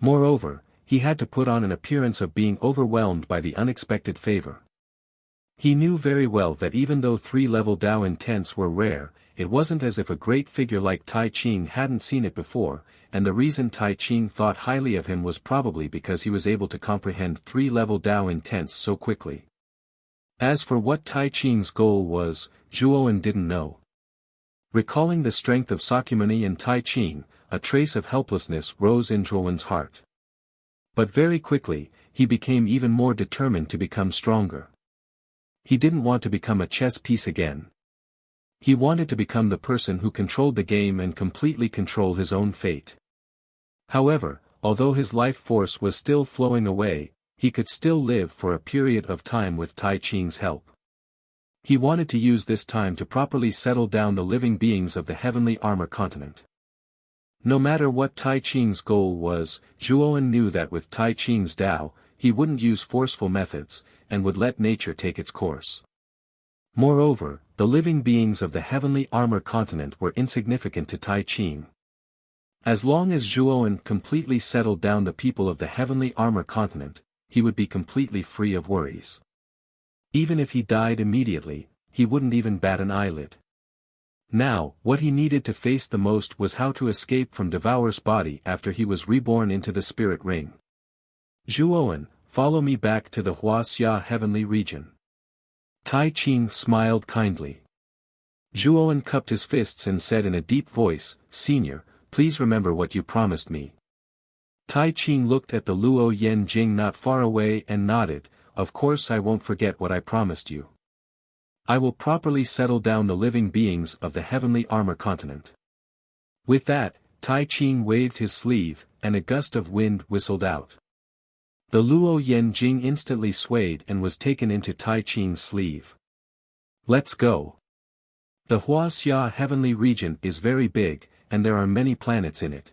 Moreover, he had to put on an appearance of being overwhelmed by the unexpected favor. He knew very well that even though 3-level Tao intents were rare, it wasn't as if a great figure like Tai Qing hadn't seen it before, and the reason Tai Qing thought highly of him was probably because he was able to comprehend 3-level Tao intents so quickly. As for what Tai Qing's goal was, Zhuowen didn't know. Recalling the strength of Sakyamuni and Tai Qing, a trace of helplessness rose in Zhuowen's heart. But very quickly, he became even more determined to become stronger. He didn't want to become a chess piece again. He wanted to become the person who controlled the game and completely control his own fate. However, although his life force was still flowing away, he could still live for a period of time with Tai Qing's help. He wanted to use this time to properly settle down the living beings of the heavenly armor continent. No matter what Tai Qing's goal was, Zhuowen knew that with Tai Qing's Tao, he wouldn't use forceful methods, and would let nature take its course. Moreover, the living beings of the heavenly armor continent were insignificant to Tai Qing. As long as Zhuowen completely settled down the people of the heavenly armor continent, he would be completely free of worries. Even if he died immediately, he wouldn't even bat an eyelid. Now, what he needed to face the most was how to escape from Devour's body after he was reborn into the spirit ring. "Zhuowen, follow me back to the Wuxia heavenly region." Tai Qing smiled kindly. Zhuowen cupped his fists and said in a deep voice, "Senior, please remember what you promised me." Tai Qing looked at the Luo Yen Jing not far away and nodded, "Of course I won't forget what I promised you. I will properly settle down the living beings of the heavenly armor continent." With that, Tai Ching waved his sleeve, and a gust of wind whistled out. The Luo Yen Jing instantly swayed and was taken into Tai Ching's sleeve. Let's go. The Huaxia heavenly region is very big, and there are many planets in it.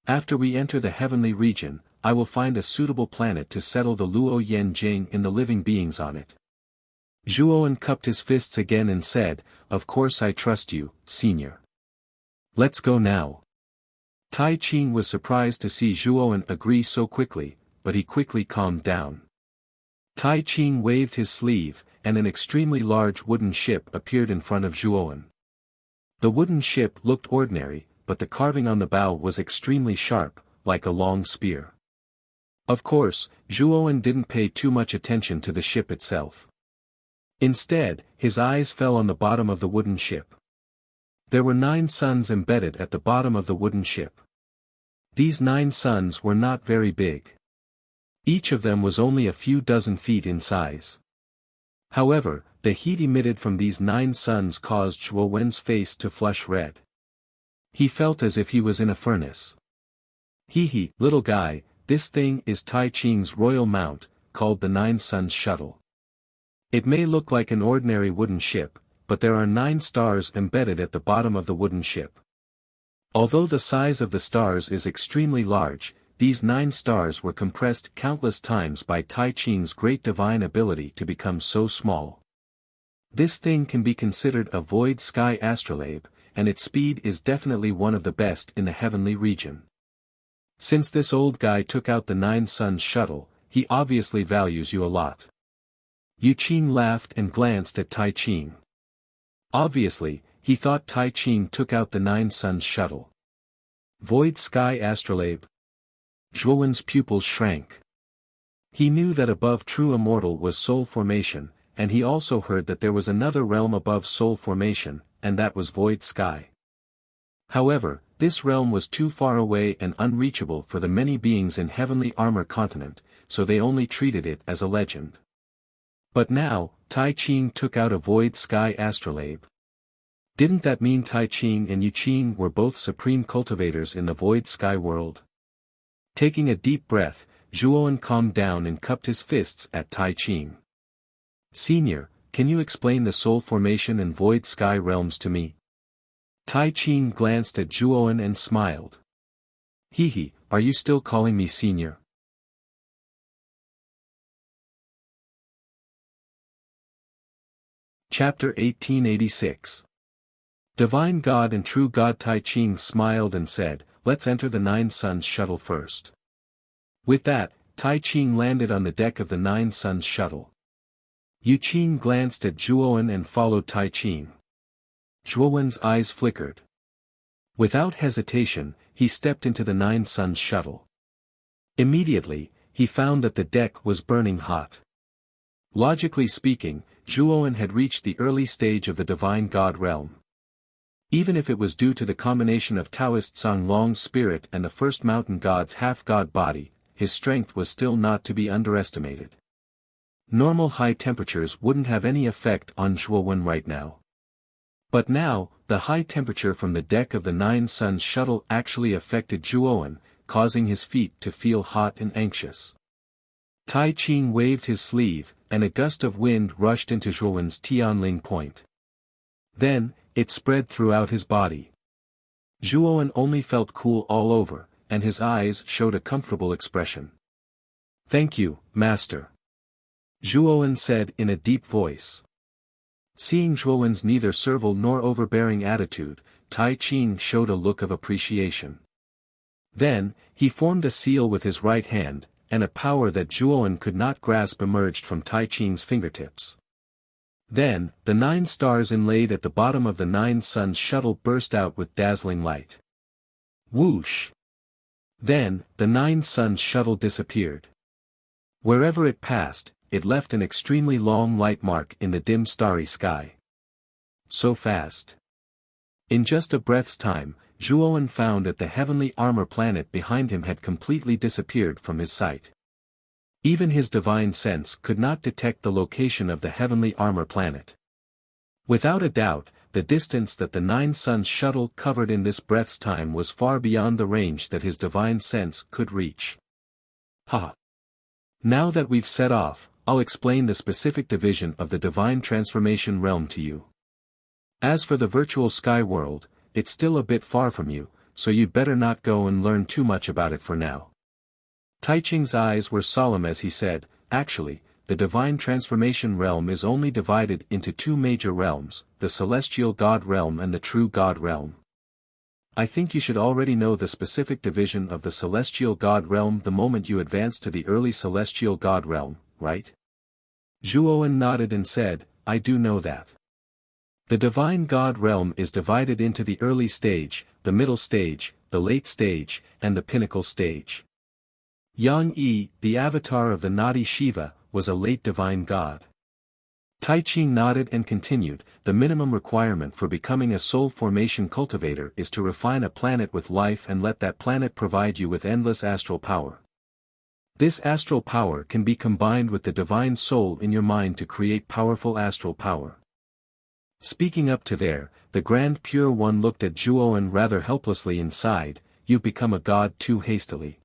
After we enter the heavenly region, I will find a suitable planet to settle the Luo Yen Jing and the living beings on it. Zhuowen cupped his fists again and said, "Of course I trust you, senior. Let's go now." Tai Ching was surprised to see Zhuowen agree so quickly, but he quickly calmed down. Tai Ching waved his sleeve, and an extremely large wooden ship appeared in front of Zhuowen. The wooden ship looked ordinary, but the carving on the bow was extremely sharp, like a long spear. Of course, Zhuowen didn't pay too much attention to the ship itself. Instead, his eyes fell on the bottom of the wooden ship. There were 9 suns embedded at the bottom of the wooden ship. These 9 suns were not very big. Each of them was only a few dozen feet in size. However, the heat emitted from these 9 suns caused Zhuowen's face to flush red. He felt as if he was in a furnace. Hee, little guy, this thing is Tai Ching's royal mount, called the 9 Suns Shuttle. It may look like an ordinary wooden ship, but there are 9 stars embedded at the bottom of the wooden ship. Although the size of the stars is extremely large, these 9 stars were compressed countless times by Tai Ching's great divine ability to become so small. This thing can be considered a void sky astrolabe, and its speed is definitely one of the best in the heavenly region. Since this old guy took out the 9 Suns Shuttle, he obviously values you a lot. Yu Qing laughed and glanced at Tai Ching. Obviously, he thought Tai Ching took out the 9 Suns Shuttle. Void sky astrolabe. Zhuowen's pupils shrank. He knew that above true immortal was soul formation, and he also heard that there was another realm above soul formation, and that was void sky. However, this realm was too far away and unreachable for the many beings in heavenly armor continent, so they only treated it as a legend. But now, Tai Ching took out a void sky astrolabe. Didn't that mean Tai Ching and Yu Qing were both supreme cultivators in the void sky world? Taking a deep breath, Zhuowen calmed down and cupped his fists at Tai Ching. "Senior, can you explain the soul formation and void sky realms to me?" Tai Ching glanced at Zhuowen and smiled. Hee, are you still calling me senior? Chapter 1886. Divine God and True God. Tai Ching smiled and said, "Let's enter the 9 Suns Shuttle first." With that, Tai Ching landed on the deck of the 9 Suns Shuttle. Yu Qing glanced at Zhuowen and followed Tai Ching. Zhuowen's eyes flickered. Without hesitation, he stepped into the 9 Suns Shuttle. Immediately, he found that the deck was burning hot. Logically speaking, Zhuowen had reached the early stage of the Divine God realm. Even if it was due to the combination of Taoist Sang Long's spirit and the first mountain god's half-god body, his strength was still not to be underestimated. Normal high temperatures wouldn't have any effect on Zhuowen right now. But now, the high temperature from the deck of the 9 Suns Shuttle actually affected Zhuowen, causing his feet to feel hot and anxious. Tai Ching waved his sleeve, and a gust of wind rushed into Zhuowen's Tianling point. Then, it spread throughout his body. Zhuowen only felt cool all over, and his eyes showed a comfortable expression. "Thank you, Master," Zhuowen said in a deep voice. Seeing Zhuowen's neither servile nor overbearing attitude, Tai Ching showed a look of appreciation. Then, he formed a seal with his right hand, and a power that Zhuowen could not grasp emerged from Tai Ching's fingertips. Then, the 9 stars inlaid at the bottom of the 9 Suns Shuttle burst out with dazzling light. Whoosh! Then, the 9 Suns Shuttle disappeared. Wherever it passed, it left an extremely long light mark in the dim starry sky. So fast. In just a breath's time, Zhuowen found that the heavenly armor planet behind him had completely disappeared from his sight. Even his divine sense could not detect the location of the heavenly armor planet. Without a doubt, the distance that the 9 suns shuttle covered in this breath's time was far beyond the range that his divine sense could reach. Ha! Now that we've set off, I'll explain the specific division of the divine transformation realm to you. As for the virtual sky world, it's still a bit far from you, so you'd better not go and learn too much about it for now. Taiching's eyes were solemn as he said, actually, the divine transformation realm is only divided into 2 major realms, the celestial god realm and the true god realm. I think you should already know the specific division of the celestial god realm the moment you advance to the early celestial god realm, right? Zhuowen nodded and said, I do know that. The divine god realm is divided into the early stage, the middle stage, the late stage, and the pinnacle stage. Yang Yi, the avatar of the Nadi Shiva, was a late divine god. Taichi nodded and continued, the minimum requirement for becoming a soul formation cultivator is to refine a planet with life and let that planet provide you with endless astral power. This astral power can be combined with the divine soul in your mind to create powerful astral power. Speaking up to there, the Grand Pure One looked at Zhuowen rather helplessly and sighed, you've become a god too hastily.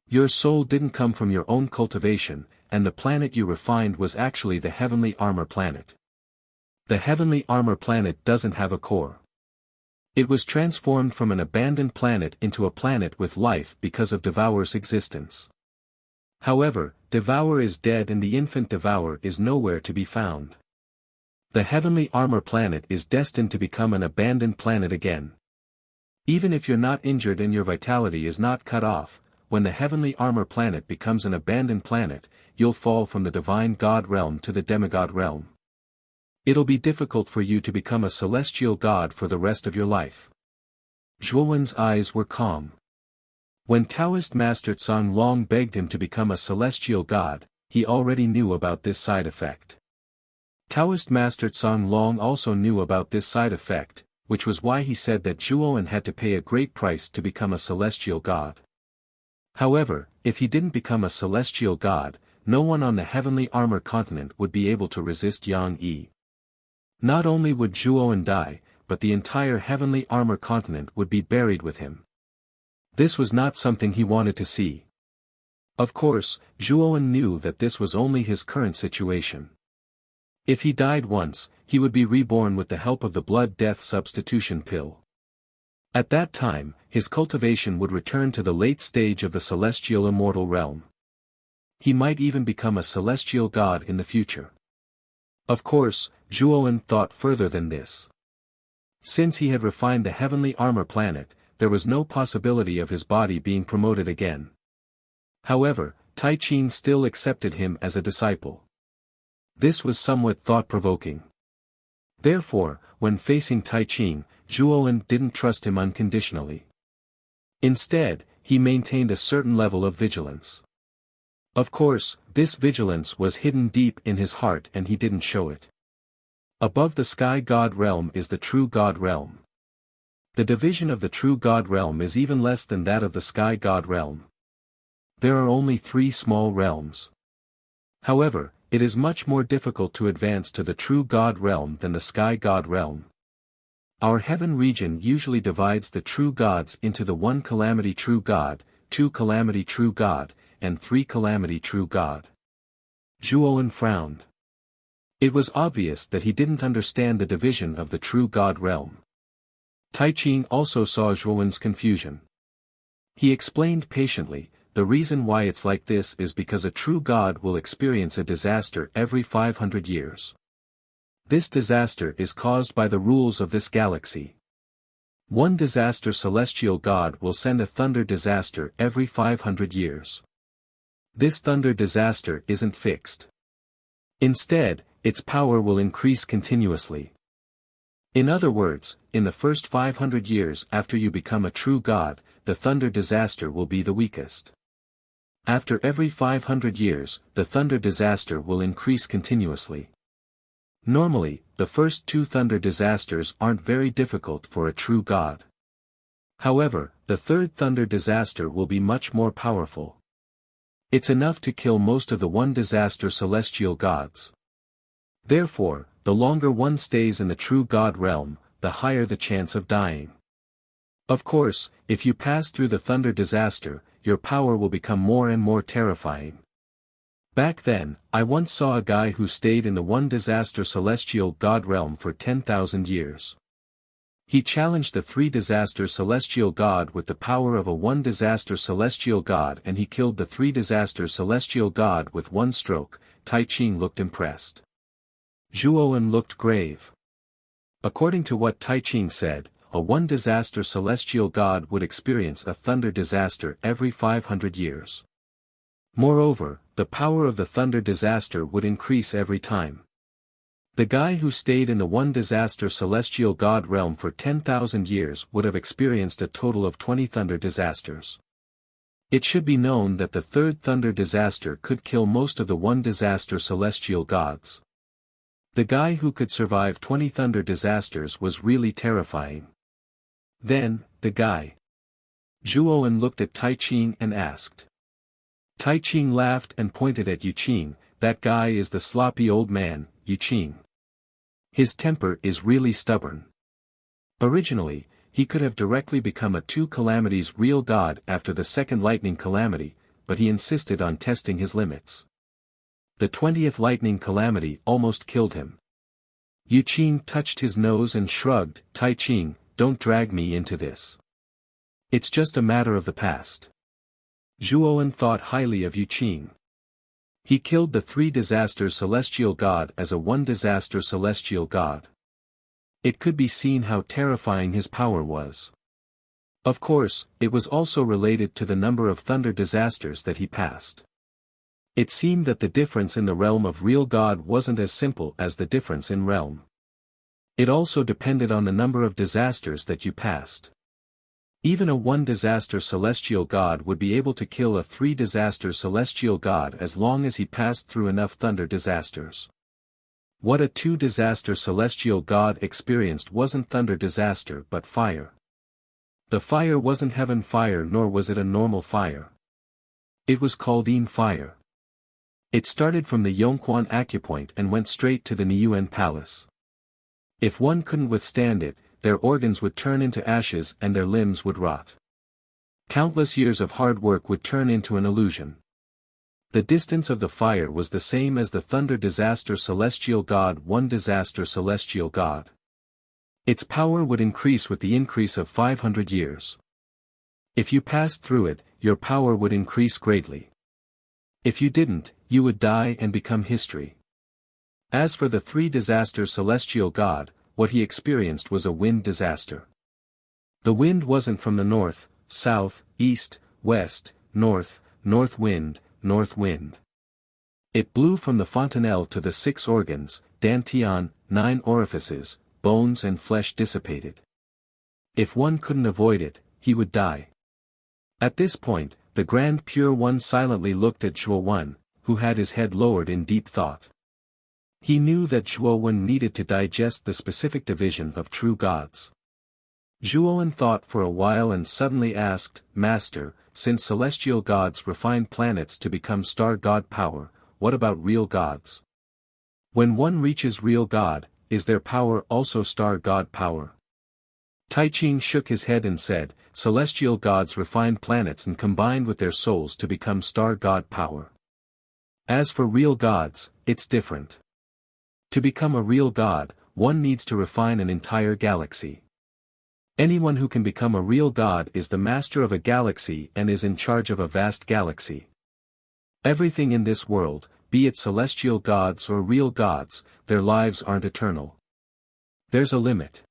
Your soul didn't come from your own cultivation, and the planet you refined was actually the Heavenly Armor Planet. The Heavenly Armor Planet doesn't have a core. It was transformed from an abandoned planet into a planet with life because of Devour's existence. However, Devour is dead and the infant Devour is nowhere to be found. The Heavenly Armor Planet is destined to become an abandoned planet again. Even if you're not injured and your vitality is not cut off, when the Heavenly Armor Planet becomes an abandoned planet, you'll fall from the divine god realm to the demigod realm. It'll be difficult for you to become a celestial god for the rest of your life. Zhuowen's eyes were calm. When Taoist Master Tsang Long begged him to become a celestial god, he already knew about this side effect. Taoist Master Tsang Long also knew about this side effect, which was why he said that Zhuowen had to pay a great price to become a celestial god. However, if he didn't become a celestial god, no one on the Heavenly Armor continent would be able to resist Yang Yi. Not only would Zhuowen die, but the entire Heavenly Armor continent would be buried with him. This was not something he wanted to see. Of course, Zhuowen knew that this was only his current situation. If he died once, he would be reborn with the help of the blood-death substitution pill. At that time, his cultivation would return to the late stage of the celestial immortal realm. He might even become a celestial god in the future. Of course, Zhuowen thought further than this. Since he had refined the Heavenly Armor Planet, there was no possibility of his body being promoted again. However, Taichi still accepted him as a disciple. This was somewhat thought-provoking. Therefore, when facing Taichi, Zhuowen didn't trust him unconditionally. Instead, he maintained a certain level of vigilance. Of course, this vigilance was hidden deep in his heart and he didn't show it. Above the sky god realm is the true god realm. The division of the true god realm is even less than that of the sky god realm. There are only 3 small realms. However, it is much more difficult to advance to the true god realm than the sky god realm. Our heaven region usually divides the true gods into the 1 calamity true god, 2 calamity true god, and 3 calamity true god. Zhuowen frowned. It was obvious that he didn't understand the division of the true god realm. Taichi also saw Zhuowen's confusion. He explained patiently, the reason why it's like this is because a true god will experience a disaster every 500 years. This disaster is caused by the rules of this galaxy. One disaster celestial god will send a thunder disaster every 500 years. This thunder disaster isn't fixed. Instead, its power will increase continuously. In other words, in the first 500 years after you become a true god, the thunder disaster will be the weakest. After every 500 years, the thunder disaster will increase continuously. Normally, the first 2 thunder disasters aren't very difficult for a true god. However, the 3rd thunder disaster will be much more powerful. It's enough to kill most of the 1 disaster celestial gods. Therefore, the longer one stays in the true God realm, the higher the chance of dying. Of course, if you pass through the thunder disaster, your power will become more and more terrifying. Back then, I once saw a guy who stayed in the one disaster celestial God realm for 10,000 years. He challenged the three disaster celestial God with the power of a one disaster celestial God, and he killed the three disaster celestial God with one stroke. Tai Ching looked impressed. Zhuowen looked grave. According to what Tai Ching said, a one disaster celestial God would experience a thunder disaster every 500 years. Moreover, the power of the thunder disaster would increase every time. The guy who stayed in the one disaster celestial God realm for 10,000 years would have experienced a total of 20 thunder disasters. It should be known that the third thunder disaster could kill most of the one disaster celestial gods. The guy who could survive 20 thunder disasters was really terrifying. Then, the guy. Zhuowen looked at Tai Ching and asked. Tai Ching laughed and pointed at Yu Qing. That guy is the sloppy old man, Yu Qing. His temper is really stubborn. Originally, he could have directly become a two calamities real god after the second lightning calamity, but he insisted on testing his limits. The 20th lightning calamity almost killed him. Yu Qing touched his nose and shrugged. Tai Ching, don't drag me into this. It's just a matter of the past. Zhuowen thought highly of Yu Qing. He killed the three disaster celestial god as a one disaster celestial god. It could be seen how terrifying his power was. Of course, it was also related to the number of thunder disasters that he passed. It seemed that the difference in the realm of real God wasn't as simple as the difference in realm. It also depended on the number of disasters that you passed. Even a one disaster celestial god would be able to kill a three disaster celestial god as long as he passed through enough thunder disasters. What a two disaster celestial god experienced wasn't thunder disaster but fire. The fire wasn't heaven fire, nor was it a normal fire. It was Chaldean fire. It started from the Yongquan acupoint and went straight to the Niyuan palace. If one couldn't withstand it, their organs would turn into ashes and their limbs would rot. Countless years of hard work would turn into an illusion. The distance of the fire was the same as the thunder disaster celestial god, one disaster celestial god. Its power would increase with the increase of 500 years. If you passed through it, your power would increase greatly. If you didn't, you would die and become history. As for the three disaster celestial god, what he experienced was a wind disaster. The wind wasn't from the north, south, east, west, north wind, north wind. It blew from the fontanelle to the 6 organs, dantian, 9 orifices, bones and flesh dissipated. If one couldn't avoid it, he would die. At this point, the Grand Pure One silently looked at Zhuowen, who had his head lowered in deep thought. He knew that Zhuowen needed to digest the specific division of true gods. Zhuowen thought for a while and suddenly asked, Master, since celestial gods refine planets to become star god power, what about real gods? When one reaches real god, is their power also star god power? Tai Ching shook his head and said, celestial gods refine planets and combine with their souls to become star god power. As for real gods, it's different. To become a real god, one needs to refine an entire galaxy. Anyone who can become a real god is the master of a galaxy and is in charge of a vast galaxy. Everything in this world, be it celestial gods or real gods, their lives aren't eternal. There's a limit.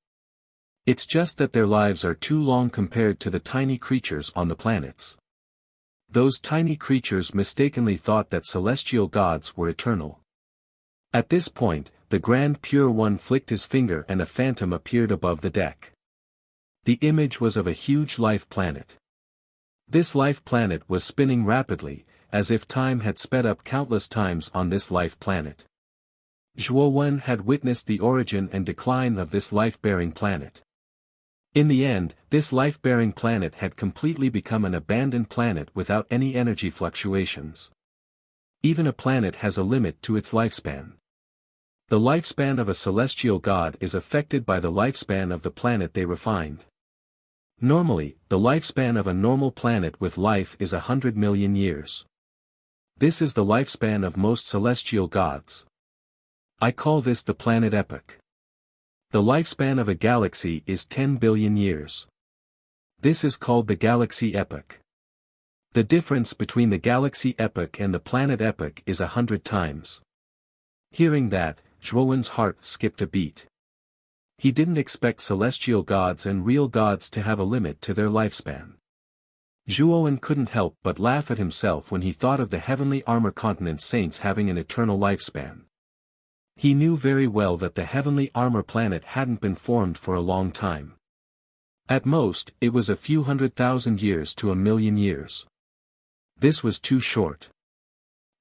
It's just that their lives are too long compared to the tiny creatures on the planets. Those tiny creatures mistakenly thought that celestial gods were eternal. At this point, the Grand Pure One flicked his finger and a phantom appeared above the deck. The image was of a huge life planet. This life planet was spinning rapidly, as if time had sped up countless times on this life planet. Zhuowen had witnessed the origin and decline of this life-bearing planet. In the end, this life-bearing planet had completely become an abandoned planet without any energy fluctuations. Even a planet has a limit to its lifespan. The lifespan of a celestial god is affected by the lifespan of the planet they refined. Normally, the lifespan of a normal planet with life is 100 million years. This is the lifespan of most celestial gods. I call this the planet epoch. The lifespan of a galaxy is 10 billion years. This is called the galaxy epoch. The difference between the galaxy epoch and the planet epoch is 100 times. Hearing that, Zhuowen's heart skipped a beat. He didn't expect celestial gods and real gods to have a limit to their lifespan. Zhuowen couldn't help but laugh at himself when he thought of the heavenly armor continent saints having an eternal lifespan. He knew very well that the heavenly armor planet hadn't been formed for a long time. At most, it was a few 100,000 years to 1,000,000 years. This was too short.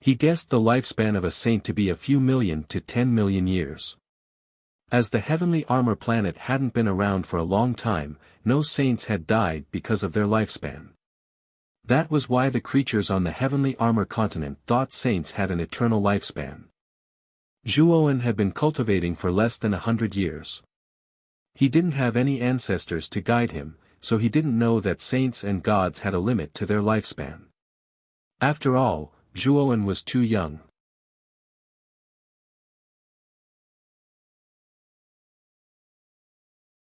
He guessed the lifespan of a saint to be a few million to 10 million years. As the heavenly armor planet hadn't been around for a long time, no saints had died because of their lifespan. That was why the creatures on the heavenly armor continent thought saints had an eternal lifespan. Zhuowen had been cultivating for less than 100 years. He didn't have any ancestors to guide him, so he didn't know that saints and gods had a limit to their lifespan. After all, Zhuowen was too young.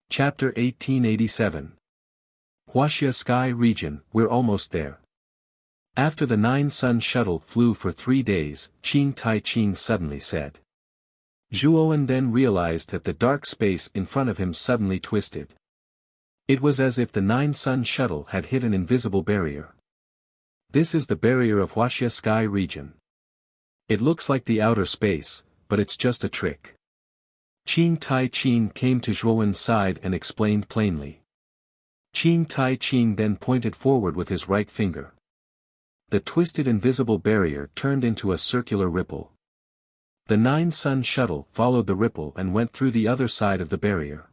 Chapter 1887. Wuxia Sky Region, we're almost there. After the 9-Sun shuttle flew for 3 days, Qing Tai Qing suddenly said. Zhuowen then realized that the dark space in front of him suddenly twisted. It was as if the 9-Sun shuttle had hit an invisible barrier. This is the barrier of Wuxia Sky Region. It looks like the outer space, but it's just a trick. Qing Tai Qing came to Zhuowen's side and explained plainly. Qing Tai Qing then pointed forward with his right finger. The twisted invisible barrier turned into a circular ripple. The 9-Sun shuttle followed the ripple and went through the other side of the barrier.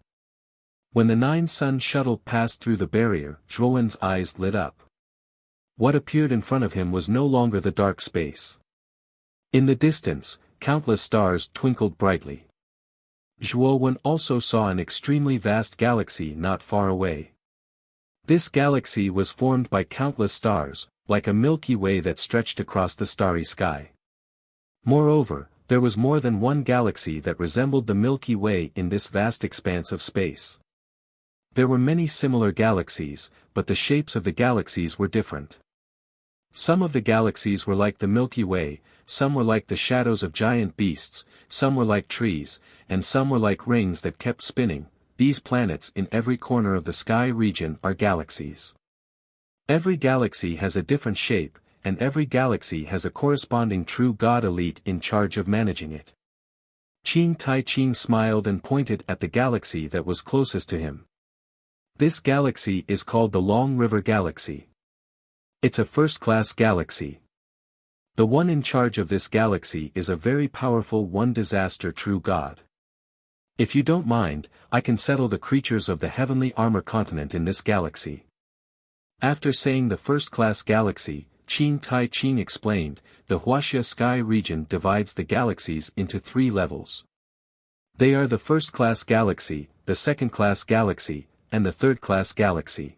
When the 9-Sun shuttle passed through the barrier, Zhuowen's eyes lit up. What appeared in front of him was no longer the dark space. In the distance, countless stars twinkled brightly. Zhuowen also saw an extremely vast galaxy not far away. This galaxy was formed by countless stars, like a Milky Way that stretched across the starry sky. Moreover, there was more than one galaxy that resembled the Milky Way in this vast expanse of space. There were many similar galaxies, but the shapes of the galaxies were different. Some of the galaxies were like the Milky Way, some were like the shadows of giant beasts, some were like trees, and some were like rings that kept spinning. These planets in every corner of the sky region are galaxies. Every galaxy has a different shape, and every galaxy has a corresponding true god elite in charge of managing it. Qing Tai Qing smiled and pointed at the galaxy that was closest to him. This galaxy is called the Long River Galaxy. It's a first-class galaxy. The one in charge of this galaxy is a very powerful one-disaster true god. If you don't mind, I can settle the creatures of the heavenly armor continent in this galaxy. After saying the first-class galaxy, Qing Tai Qing explained, the Wuxia Sky region divides the galaxies into 3 levels. They are the first-class galaxy, the second-class galaxy, and the third-class galaxy.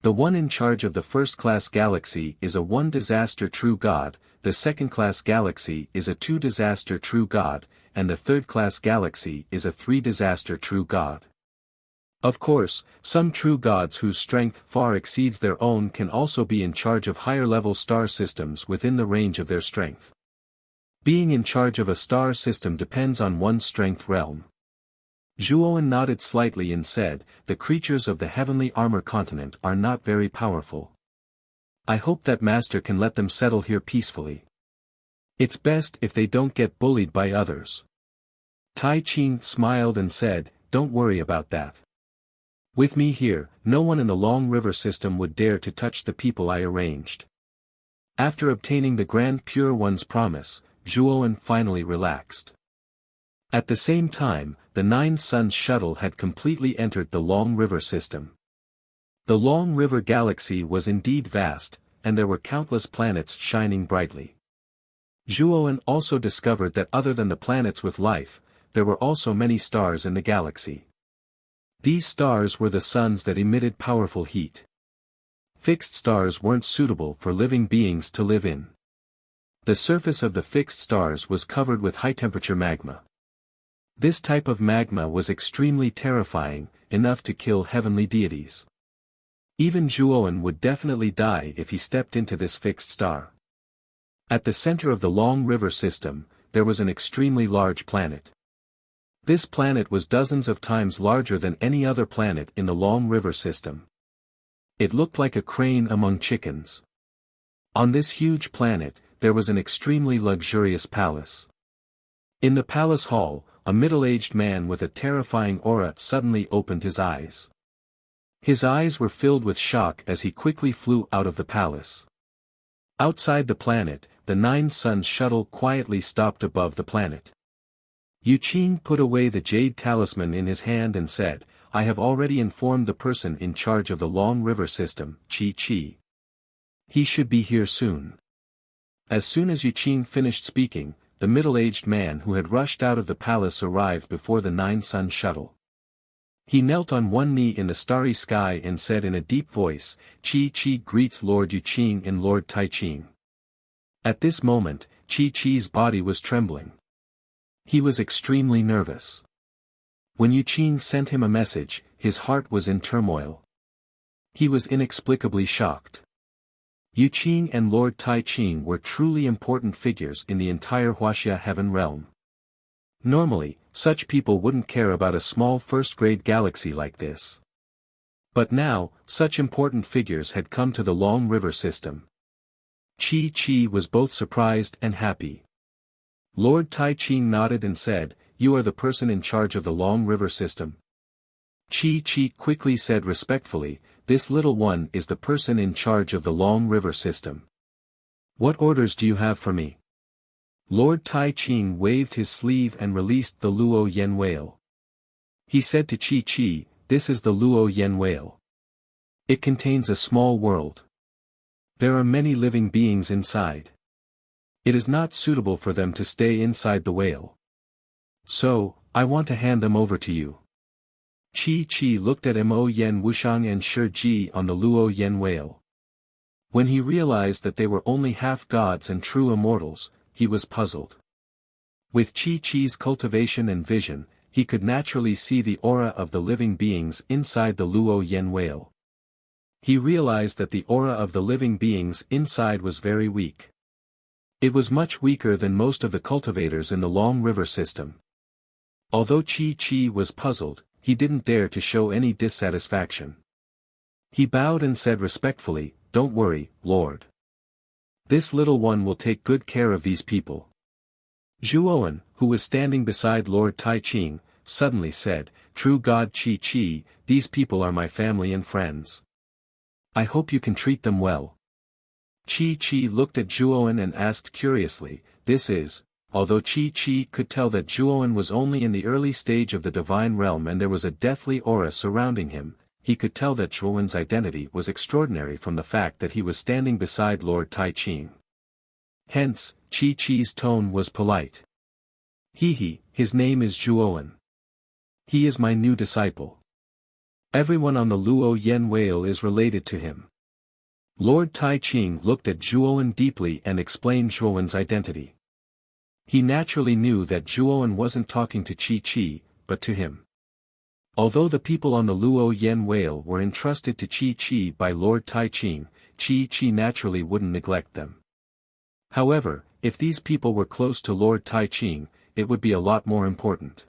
The one in charge of the first-class galaxy is a one-disaster true god, the second-class galaxy is a 2-disaster true god, and the third-class galaxy is a 3-disaster true god. Of course, some true gods whose strength far exceeds their own can also be in charge of higher-level star systems within the range of their strength. Being in charge of a star system depends on one's strength realm. Zhuowen nodded slightly and said, the creatures of the heavenly armor continent are not very powerful. I hope that master can let them settle here peacefully. It's best if they don't get bullied by others. Tai Qing smiled and said, don't worry about that. With me here, no one in the Long River system would dare to touch the people I arranged. After obtaining the Grand Pure One's promise, Zhuowen finally relaxed. At the same time, the 9-Sun shuttle had completely entered the Long River system. The Long River galaxy was indeed vast, and there were countless planets shining brightly. Zhuowen also discovered that other than the planets with life, there were also many stars in the galaxy. These stars were the suns that emitted powerful heat. Fixed stars weren't suitable for living beings to live in. The surface of the fixed stars was covered with high-temperature magma. This type of magma was extremely terrifying, enough to kill heavenly deities. Even Zhuowen would definitely die if he stepped into this fixed star. At the center of the long river system, there was an extremely large planet. This planet was dozens of times larger than any other planet in the long river system. It looked like a crane among chickens. On this huge planet, there was an extremely luxurious palace. In the palace hall, a middle-aged man with a terrifying aura suddenly opened his eyes. His eyes were filled with shock as he quickly flew out of the palace. Outside the planet, the 9 Suns shuttle quietly stopped above the planet. Yu Qing put away the jade talisman in his hand and said, "I have already informed the person in charge of the long river system, Qi. He should be here soon." As soon as Yu Qing finished speaking, the middle-aged man who had rushed out of the palace arrived before the 9 Sun shuttle. He knelt on one knee in the starry sky and said in a deep voice, "Qi greets Lord Yu Qing and Lord Tai Qing." At this moment, Qi's body was trembling. He was extremely nervous. When Yu Qing sent him a message, his heart was in turmoil. He was inexplicably shocked. Yu Qing and Lord Tai Qing were truly important figures in the entire Wuxia heaven realm. Normally, such people wouldn't care about a small first-grade galaxy like this. But now, such important figures had come to the long river system. Qi was both surprised and happy. Lord Tai Qing nodded and said, "You are the person in charge of the long river system?" Qi quickly said respectfully, "This little one is the person in charge of the long river system." "What orders do you have for me?" Lord Tai Qing waved his sleeve and released the Luo Yen whale. He said to Qi, "This is the Luo Yen whale. It contains a small world. There are many living beings inside. It is not suitable for them to stay inside the whale. So, I want to hand them over to you." Qi looked at Mo Yen Wushang and Shi Ji on the Luo Yen whale. When he realized that they were only half-gods and true immortals, he was puzzled. With Qi's cultivation and vision, he could naturally see the aura of the living beings inside the Luo Yen whale. He realized that the aura of the living beings inside was very weak. It was much weaker than most of the cultivators in the long river system. Although Qi was puzzled, he didn't dare to show any dissatisfaction. He bowed and said respectfully, "Don't worry, Lord. This little one will take good care of these people." Zhuowen, who was standing beside Lord Tai Qing, suddenly said, "True God Qi, these people are my family and friends. I hope you can treat them well." Qi looked at Zhuowen and asked curiously, "This is," although Qi could tell that Zhuowen was only in the early stage of the divine realm and there was a deathly aura surrounding him, he could tell that Zhuowen's identity was extraordinary from the fact that he was standing beside Lord Tai Qing. Hence, Qi's tone was polite. His name is Zhuowen. He is my new disciple. Everyone on the Luo Yen whale is related to him." Lord Tai Qing looked at Zhuowen deeply and explained Zhuowen's identity. He naturally knew that Zhuowen wasn't talking to Qi, but to him. Although the people on the Luo Yen whale were entrusted to Qi by Lord Tai Qing, Qi naturally wouldn't neglect them. However, if these people were close to Lord Tai Qing, it would be a lot more important.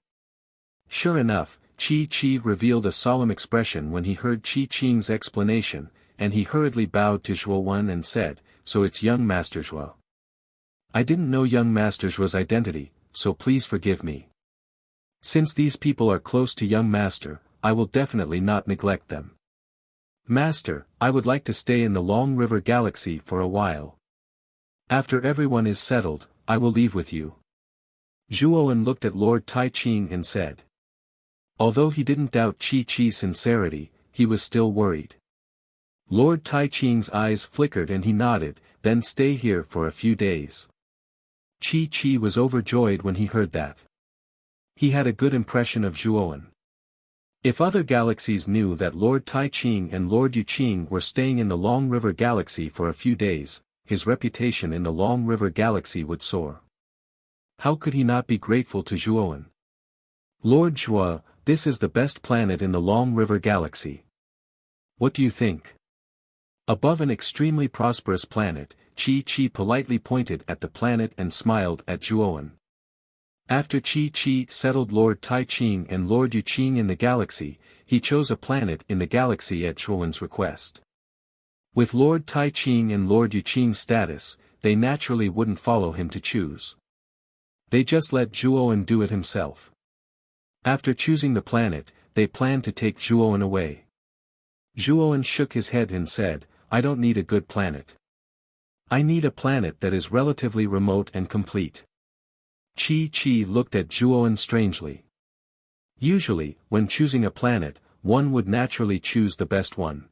Sure enough, Qi revealed a solemn expression when he heard Qing's explanation, and he hurriedly bowed to Zhuowen and said, "So it's young Master Zhuo. I didn't know young Master Zhuo's identity, so please forgive me. Since these people are close to young Master, I will definitely not neglect them. Master, I would like to stay in the Long River Galaxy for a while. After everyone is settled, I will leave with you." Zhuowen looked at Lord Tai Qing and said. Although he didn't doubt Qi's sincerity, he was still worried. Lord Tai Qing's eyes flickered and he nodded, "Then stay here for a few days. Chi was overjoyed when he heard that. He had a good impression of Zhuowen. If other galaxies knew that Lord Tai Ching and Lord Yuqing were staying in the Long River Galaxy for a few days, his reputation in the Long River Galaxy would soar. How could he not be grateful to Zhuowen? Lord Zhuo, this is the best planet in the Long River Galaxy. What do you think? Above an extremely prosperous planet, Chi politely pointed at the planet and smiled at Zhuowen. After Chi settled Lord Tai Ching and Lord Yuqing in the galaxy, he chose a planet in the galaxy at Zhuowen's request. With Lord Tai Ching and Lord Yuqing's status, they naturally wouldn't follow him to choose. They just let Zhuowen do it himself. After choosing the planet, they planned to take Zhuowen away. Zhuowen shook his head and said, I don't need a good planet. I need a planet that is relatively remote and complete. Chi looked at Zhuowen strangely. Usually, when choosing a planet, one would naturally choose the best one.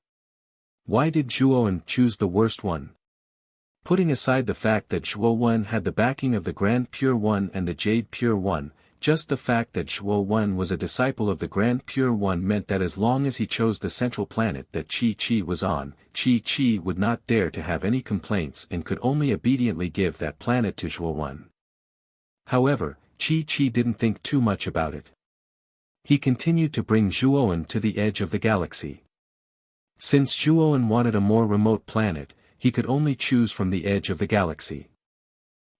Why did Zhuowen choose the worst one? Putting aside the fact that Zhuowen had the backing of the Grand Pure One and the Jade Pure One, just the fact that Zhuowen was a disciple of the Grand Pure One meant that as long as he chose the central planet that Chi was on, Chi would not dare to have any complaints and could only obediently give that planet to Zhuowen. However, Chi didn't think too much about it. He continued to bring Zhuowen to the edge of the galaxy. Since Zhuowen wanted a more remote planet, he could only choose from the edge of the galaxy.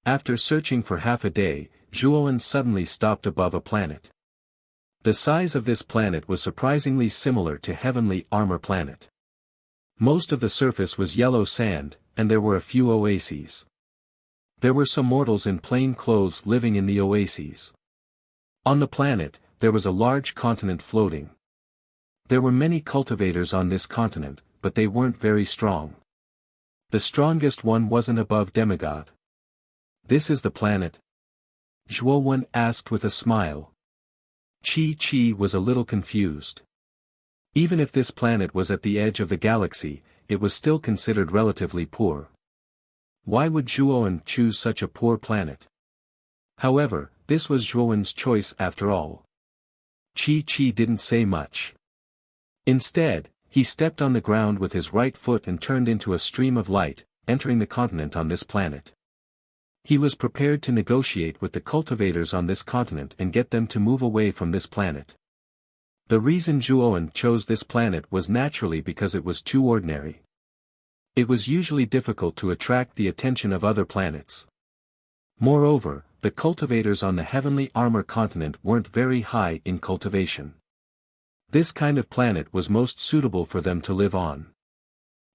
After searching for half a day, Zhuowen suddenly stopped above a planet. The size of this planet was surprisingly similar to Heavenly Armor Planet. Most of the surface was yellow sand, and there were a few oases. There were some mortals in plain clothes living in the oases. On the planet, there was a large continent floating. There were many cultivators on this continent, but they weren't very strong. The strongest one wasn't above demigod. This is the planet? Zhuowen asked with a smile. Chi was a little confused. Even if this planet was at the edge of the galaxy, it was still considered relatively poor. Why would Zhuowen choose such a poor planet? However, this was Zhuowen's choice after all. Chi didn't say much. Instead, he stepped on the ground with his right foot and turned into a stream of light, entering the continent on this planet. He was prepared to negotiate with the cultivators on this continent and get them to move away from this planet. The reason Zhuowen chose this planet was naturally because it was too ordinary. It was usually difficult to attract the attention of other planets. Moreover, the cultivators on the Heavenly Armor continent weren't very high in cultivation. This kind of planet was most suitable for them to live on.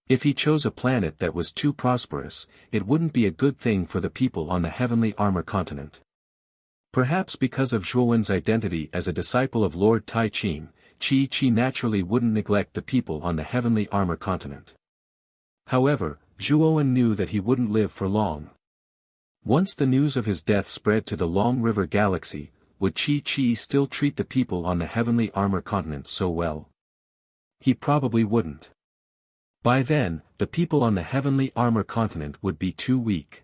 If he chose a planet that was too prosperous, it wouldn't be a good thing for the people on the Heavenly Armor continent. Perhaps because of Zhuowen's identity as a disciple of Lord Tai Ching, Chi naturally wouldn't neglect the people on the Heavenly Armor continent. However, Zhuowen knew that he wouldn't live for long. Once the news of his death spread to the Long River Galaxy, would Chi still treat the people on the Heavenly Armor continent so well? He probably wouldn't. By then, the people on the Heavenly Armor continent would be too weak.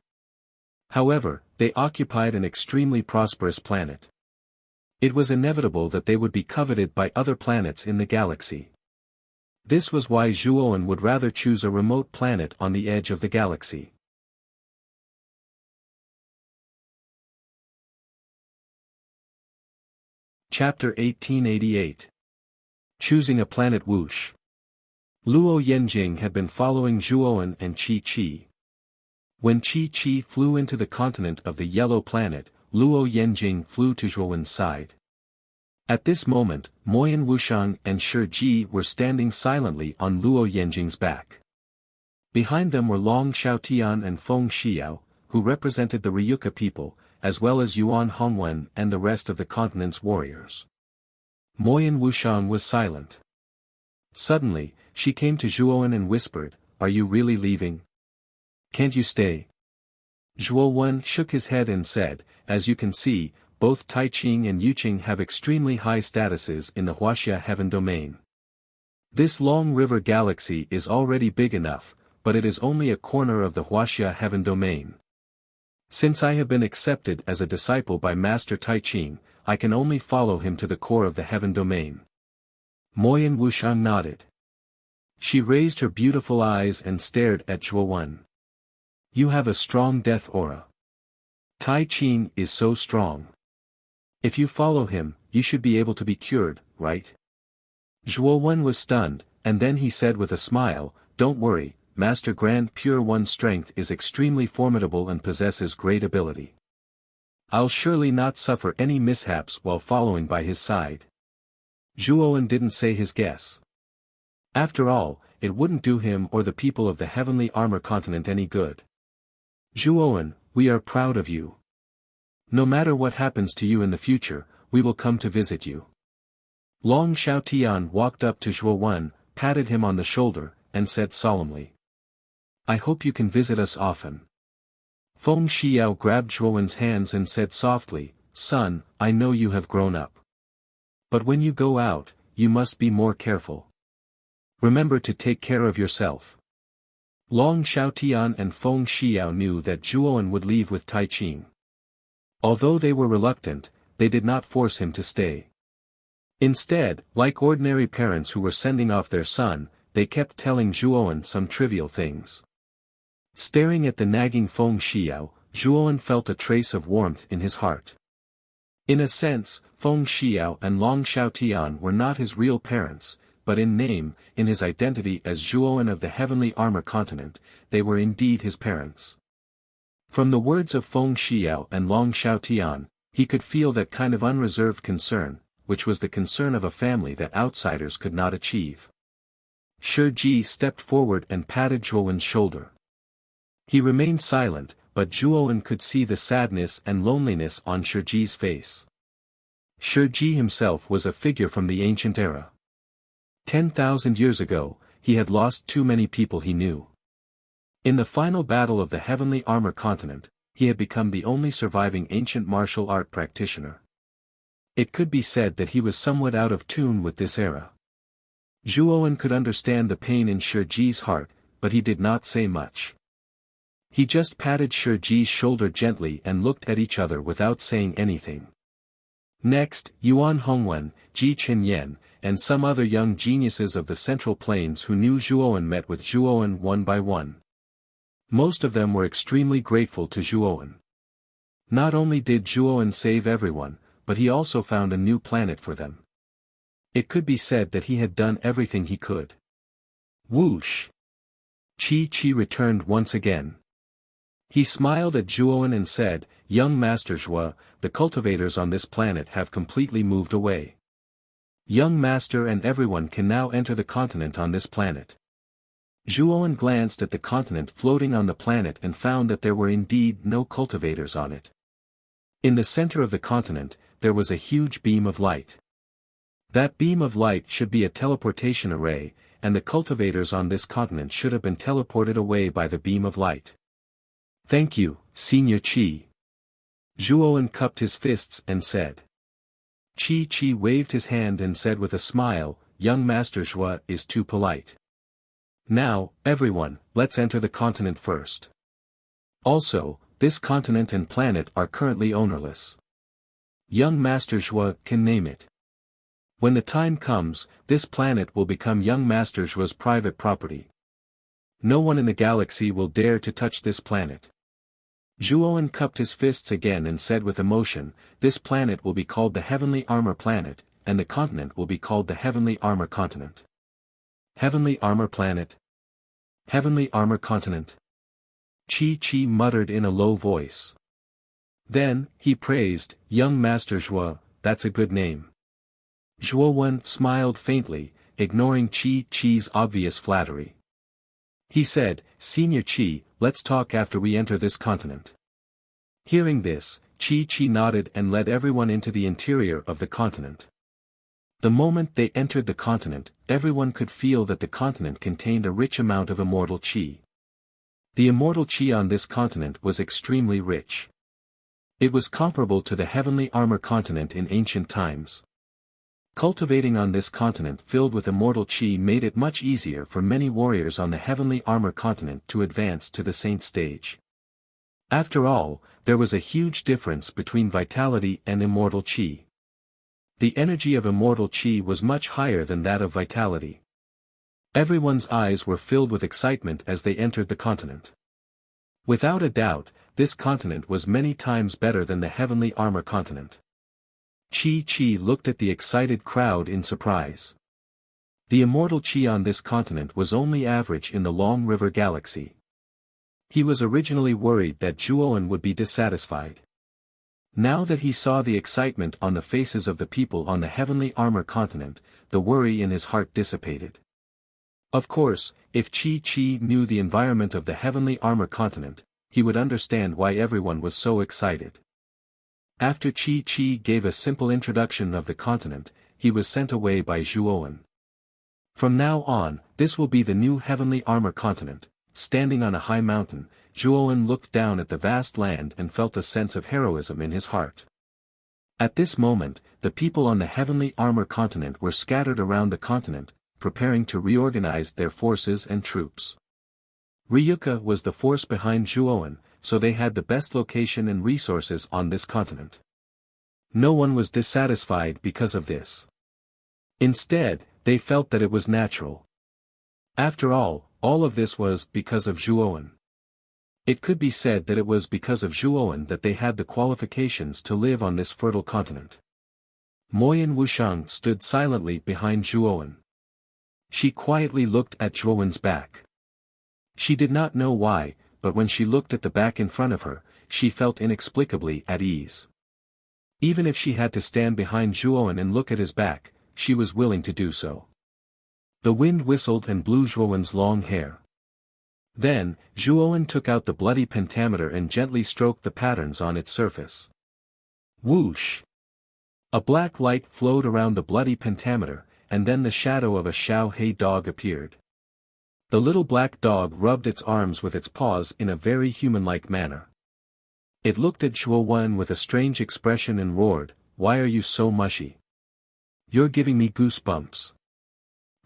However, they occupied an extremely prosperous planet. It was inevitable that they would be coveted by other planets in the galaxy. This was why Zhuowen would rather choose a remote planet on the edge of the galaxy. Chapter 1888. Choosing a Planet Whoosh. Luo Yenjing had been following Zhuowen and Chi. When Chi flew into the continent of the Yellow Planet, Luo Yenjing flew to Zhuowen's side. At this moment, Moyan Wuxiang and Shi Ji were standing silently on Luo Yenjing's back. Behind them were Long Xiaotian and Feng Xiao, who represented the Ryuka people, as well as Yuan Hongwen and the rest of the continent's warriors. Moyan Wuxiang was silent. Suddenly, she came to Zhuowen and whispered, "Are you really leaving? Can't you stay?" Zhuowen shook his head and said, "As you can see, both Tai Ching and Yuqing have extremely high statuses in the Wuxia heaven domain. This Long River Galaxy is already big enough, but it is only a corner of the Wuxia heaven domain. Since I have been accepted as a disciple by Master Tai Ching, I can only follow him to the core of the heaven domain. Moyen Wuxian nodded. She raised her beautiful eyes and stared at Zhuo Wen. You have a strong death aura. Tai Ching is so strong. If you follow him, you should be able to be cured, right? Zhuo Wen was stunned, and then he said with a smile, Don't worry, Master Grand Pure One's strength is extremely formidable and possesses great ability. I'll surely not suffer any mishaps while following by his side. Zhuo Wen didn't say his guess. After all, it wouldn't do him or the people of the Heavenly Armor Continent any good. Zhuo Wen, we are proud of you. No matter what happens to you in the future, we will come to visit you. Long Xiaotian walked up to Zhuo Wen, patted him on the shoulder, and said solemnly. I hope you can visit us often. Feng Xiao grabbed Zhuo Wen's hands and said softly, Son, I know you have grown up. But when you go out, you must be more careful. Remember to take care of yourself. Long Xiaotian and Feng Xiao knew that Zhuo Wen would leave with Tai Ching. Although they were reluctant, they did not force him to stay. Instead, like ordinary parents who were sending off their son, they kept telling Zhuo Wen some trivial things. Staring at the nagging Feng Xiao, Zhuo Wen felt a trace of warmth in his heart. In a sense, Feng Xiao and Long Xiaotian were not his real parents, but in name, in his identity as Zhuo Wen of the Heavenly Armor Continent, they were indeed his parents. From the words of Feng Xiao and Long Xiaotian, he could feel that kind of unreserved concern, which was the concern of a family that outsiders could not achieve. Shi Ji stepped forward and patted Zhuo Wen's shoulder. He remained silent, but Zhuo Wen could see the sadness and loneliness on Shi Ji's face. Shi Ji himself was a figure from the ancient era. 10,000 years ago, he had lost too many people he knew. In the final battle of the Heavenly Armor Continent, he had become the only surviving ancient martial art practitioner. It could be said that he was somewhat out of tune with this era. Zhuo Wen could understand the pain in Shi Ji's heart, but he did not say much. He just patted Shi Ji's shoulder gently and looked at each other without saying anything. Next, Yuan Hongwen, Ji Qinyan, and some other young geniuses of the Central Plains who knew Zhuo Wen met with Zhuo Wen one by one. Most of them were extremely grateful to Zhuo Wen. Not only did Zhuo Wen save everyone, but he also found a new planet for them. It could be said that he had done everything he could. Whoosh! Qi returned once again. He smiled at Zhuo Wen and said, Young Master Zhuo, the cultivators on this planet have completely moved away. Young Master and everyone can now enter the continent on this planet. Zhuo Wen glanced at the continent floating on the planet and found that there were indeed no cultivators on it. In the center of the continent, there was a huge beam of light. That beam of light should be a teleportation array, and the cultivators on this continent should have been teleported away by the beam of light. Thank you, Senior Qi. Zhuo Wen cupped his fists and said. Qi waved his hand and said with a smile, Young Master Zhuo is too polite. Now, everyone, let's enter the continent first. Also, this continent and planet are currently ownerless. Young Master Zhuo can name it. When the time comes, this planet will become Young Master Zhuo's private property. No one in the galaxy will dare to touch this planet. Zhuo Wen cupped his fists again and said with emotion, This planet will be called the Heavenly Armor Planet, and the continent will be called the Heavenly Armor Continent. Heavenly Armor Planet. Heavenly Armor Continent. Qi muttered in a low voice. Then, he praised, Young Master Zhuo, that's a good name. Zhuo Wen smiled faintly, ignoring Qi's obvious flattery. He said, Senior Qi, let's talk after we enter this continent. Hearing this, Qi nodded and led everyone into the interior of the continent. The moment they entered the continent, everyone could feel that the continent contained a rich amount of immortal qi. The immortal qi on this continent was extremely rich. It was comparable to the Heavenly Armor Continent in ancient times. Cultivating on this continent filled with immortal qi made it much easier for many warriors on the Heavenly Armor Continent to advance to the Saint stage. After all, there was a huge difference between vitality and immortal qi. The energy of immortal qi was much higher than that of vitality. Everyone's eyes were filled with excitement as they entered the continent. Without a doubt, this continent was many times better than the heavenly armor continent. Chi looked at the excited crowd in surprise. The immortal qi on this continent was only average in the Long River Galaxy. He was originally worried that Zhuowen would be dissatisfied. Now that he saw the excitement on the faces of the people on the heavenly armor continent, the worry in his heart dissipated. Of course, if Chi knew the environment of the heavenly armor continent, he would understand why everyone was so excited. After Chi gave a simple introduction of the continent, he was sent away by Zhuowen. From now on, this will be the new heavenly armor continent. Standing on a high mountain, Zhuowen looked down at the vast land and felt a sense of heroism in his heart. At this moment, the people on the heavenly armor continent were scattered around the continent, preparing to reorganize their forces and troops. Ryuka was the force behind Zhuowen, so they had the best location and resources on this continent. No one was dissatisfied because of this. Instead, they felt that it was natural. After all of this was because of Zhuowen. It could be said that it was because of Zhuowen that they had the qualifications to live on this fertile continent. Moyan Wuxiang stood silently behind Zhuowen. She quietly looked at Zhuowen's back. She did not know why, but when she looked at the back in front of her, she felt inexplicably at ease. Even if she had to stand behind Zhuowen and look at his back, she was willing to do so. The wind whistled and blew Zhuowen's long hair. Then, Zhuowen took out the bloody pentameter and gently stroked the patterns on its surface. Whoosh! A black light flowed around the bloody pentameter, and then the shadow of a Xiaohei dog appeared. The little black dog rubbed its arms with its paws in a very human-like manner. It looked at Zhuowen with a strange expression and roared, "Why are you so mushy? You're giving me goosebumps.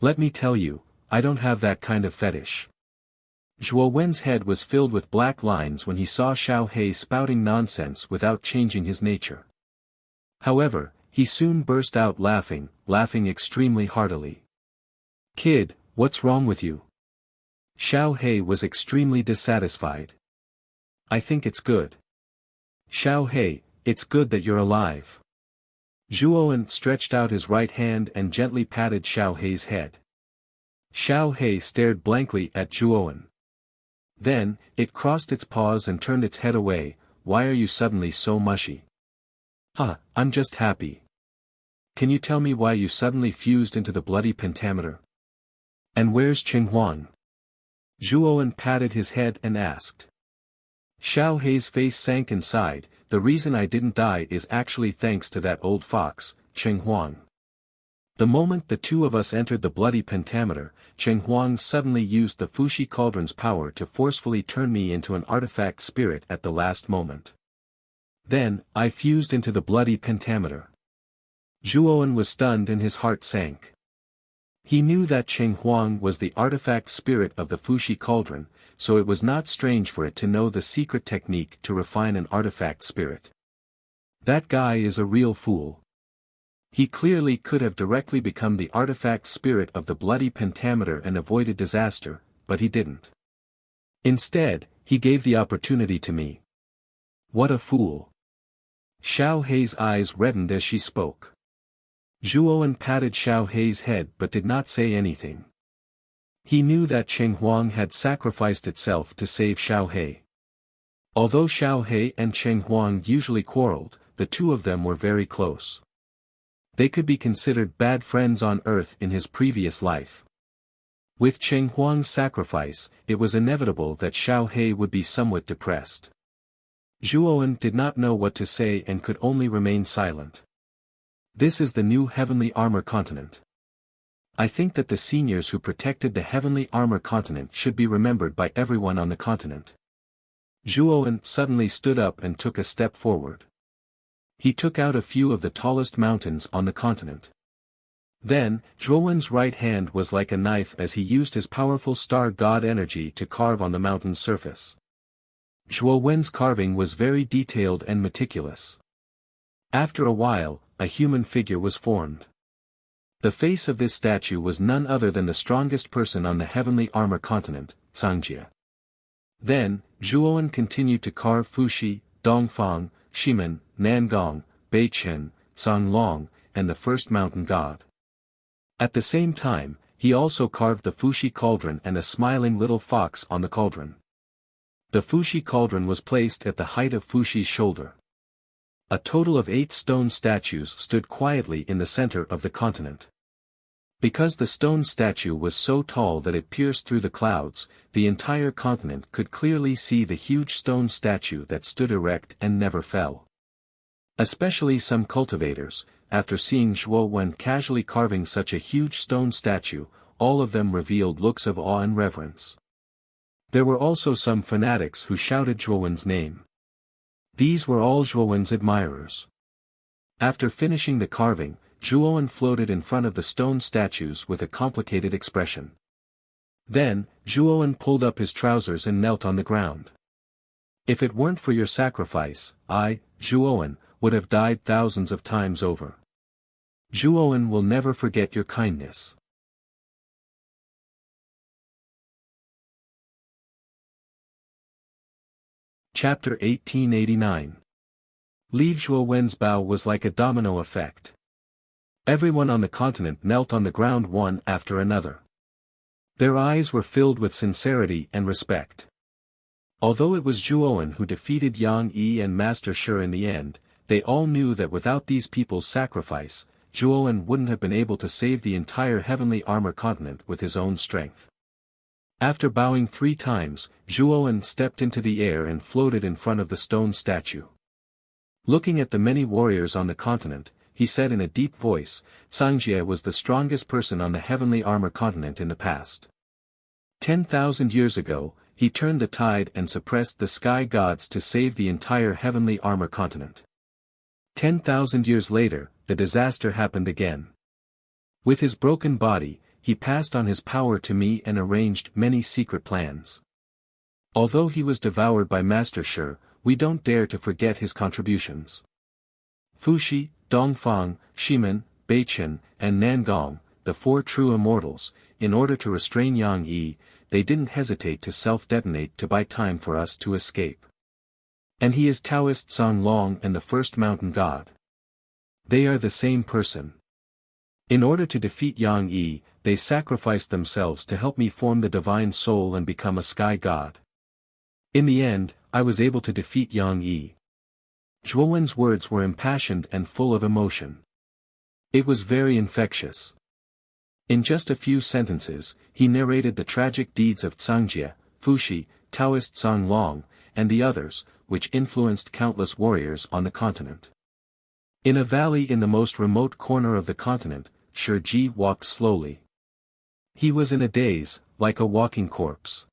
Let me tell you, I don't have that kind of fetish." Zhuowen's head was filled with black lines when he saw Xiaohei spouting nonsense without changing his nature. However, he soon burst out laughing extremely heartily. "Kid, what's wrong with you?" Xiaohei was extremely dissatisfied. "I think it's good. Xiaohei, it's good that you're alive." Zhuowen stretched out his right hand and gently patted Xiaohei's head. Xiaohei stared blankly at Zhuowen. Then, it crossed its paws and turned its head away. "Why are you suddenly so mushy?" I'm just happy." "Can you tell me why you suddenly fused into the bloody pentameter? And where's Qinghuang?" Zhuowen patted his head and asked. Xiaohei's face sank inside. "The reason I didn't die is actually thanks to that old fox, Qinghuang. The moment the two of us entered the bloody pentameter, Qinghuang suddenly used the Fuxi Cauldron's power to forcefully turn me into an artifact spirit at the last moment. Then, I fused into the bloody pentameter." Zhuowen was stunned and his heart sank. He knew that Qinghuang was the artifact spirit of the Fuxi Cauldron, so it was not strange for it to know the secret technique to refine an artifact spirit. That guy is a real fool. He clearly could have directly become the artifact spirit of the bloody pentameter and avoided disaster, but he didn't. Instead, he gave the opportunity to me. What a fool. Xiaohei's eyes reddened as she spoke. Zhuowen patted Xiaohei's head but did not say anything. He knew that Qinghuang had sacrificed itself to save Xiaohei. Although Xiaohei and Qinghuang usually quarreled, the two of them were very close. They could be considered bad friends on Earth in his previous life. With Qinghuang's sacrifice, it was inevitable that Xiaohei would be somewhat depressed. Zhuowen did not know what to say and could only remain silent. This is the new heavenly armor continent. I think that the seniors who protected the heavenly armor continent should be remembered by everyone on the continent. Zhuowen suddenly stood up and took a step forward. He took out a few of the tallest mountains on the continent. Then, Zhuowen's right hand was like a knife as he used his powerful star god energy to carve on the mountain's surface. Zhuo Wen's carving was very detailed and meticulous. After a while, a human figure was formed. The face of this statue was none other than the strongest person on the heavenly armor continent, Cangjie. Then, Zhuowen continued to carve Fuxi, Dongfang, Shimen, Nangong, Beichen, Songlong, and the first mountain god. At the same time, he also carved the Fuxi cauldron and a smiling little fox on the cauldron. The Fuxi cauldron was placed at the height of Fuxi's shoulder. A total of 8 stone statues stood quietly in the center of the continent. Because the stone statue was so tall that it pierced through the clouds, the entire continent could clearly see the huge stone statue that stood erect and never fell. Especially some cultivators, after seeing Zhuo Wen casually carving such a huge stone statue, all of them revealed looks of awe and reverence. There were also some fanatics who shouted Zhuo Wen's name. These were all Zhuo Wen's admirers. After finishing the carving, Zhuo Wen floated in front of the stone statues with a complicated expression. Then, Zhuo Wen pulled up his trousers and knelt on the ground. If it weren't for your sacrifice, I, Zhuo Wen, would have died thousands of times over. Zhuo Wen will never forget your kindness. Chapter 1889. Li Zhuo Wen's bow was like a domino effect. Everyone on the continent knelt on the ground one after another. Their eyes were filled with sincerity and respect. Although it was Zhuo Wen who defeated Yang Yi and Master Shi in the end, they all knew that without these people's sacrifice, Zhuo Wen wouldn't have been able to save the entire heavenly armor continent with his own strength. After bowing 3 times, Zhuo Wen stepped into the air and floated in front of the stone statue. Looking at the many warriors on the continent, he said in a deep voice, Cangjie was the strongest person on the heavenly armor continent in the past. 10,000 years ago, he turned the tide and suppressed the sky gods to save the entire heavenly armor continent. 10,000 years later, the disaster happened again. With his broken body, he passed on his power to me and arranged many secret plans. Although he was devoured by Master Shi, we don't dare to forget his contributions. Fuxi, Dongfang, Shimen, Beichen, and Nangong, the 4 true immortals, in order to restrain Yang Yi, they didn't hesitate to self-detonate to buy time for us to escape. And he is Taoist Songlong and the first mountain god. They are the same person. In order to defeat Yang Yi, they sacrificed themselves to help me form the divine soul and become a sky god. In the end, I was able to defeat Yang Yi. Zhuo Wen's words were impassioned and full of emotion. It was very infectious. In just a few sentences, he narrated the tragic deeds of Cangjie, Fuxi, Taoist Songlong, and the others, which influenced countless warriors on the continent. In a valley in the most remote corner of the continent, Shi Ji walked slowly. He was in a daze, like a walking corpse.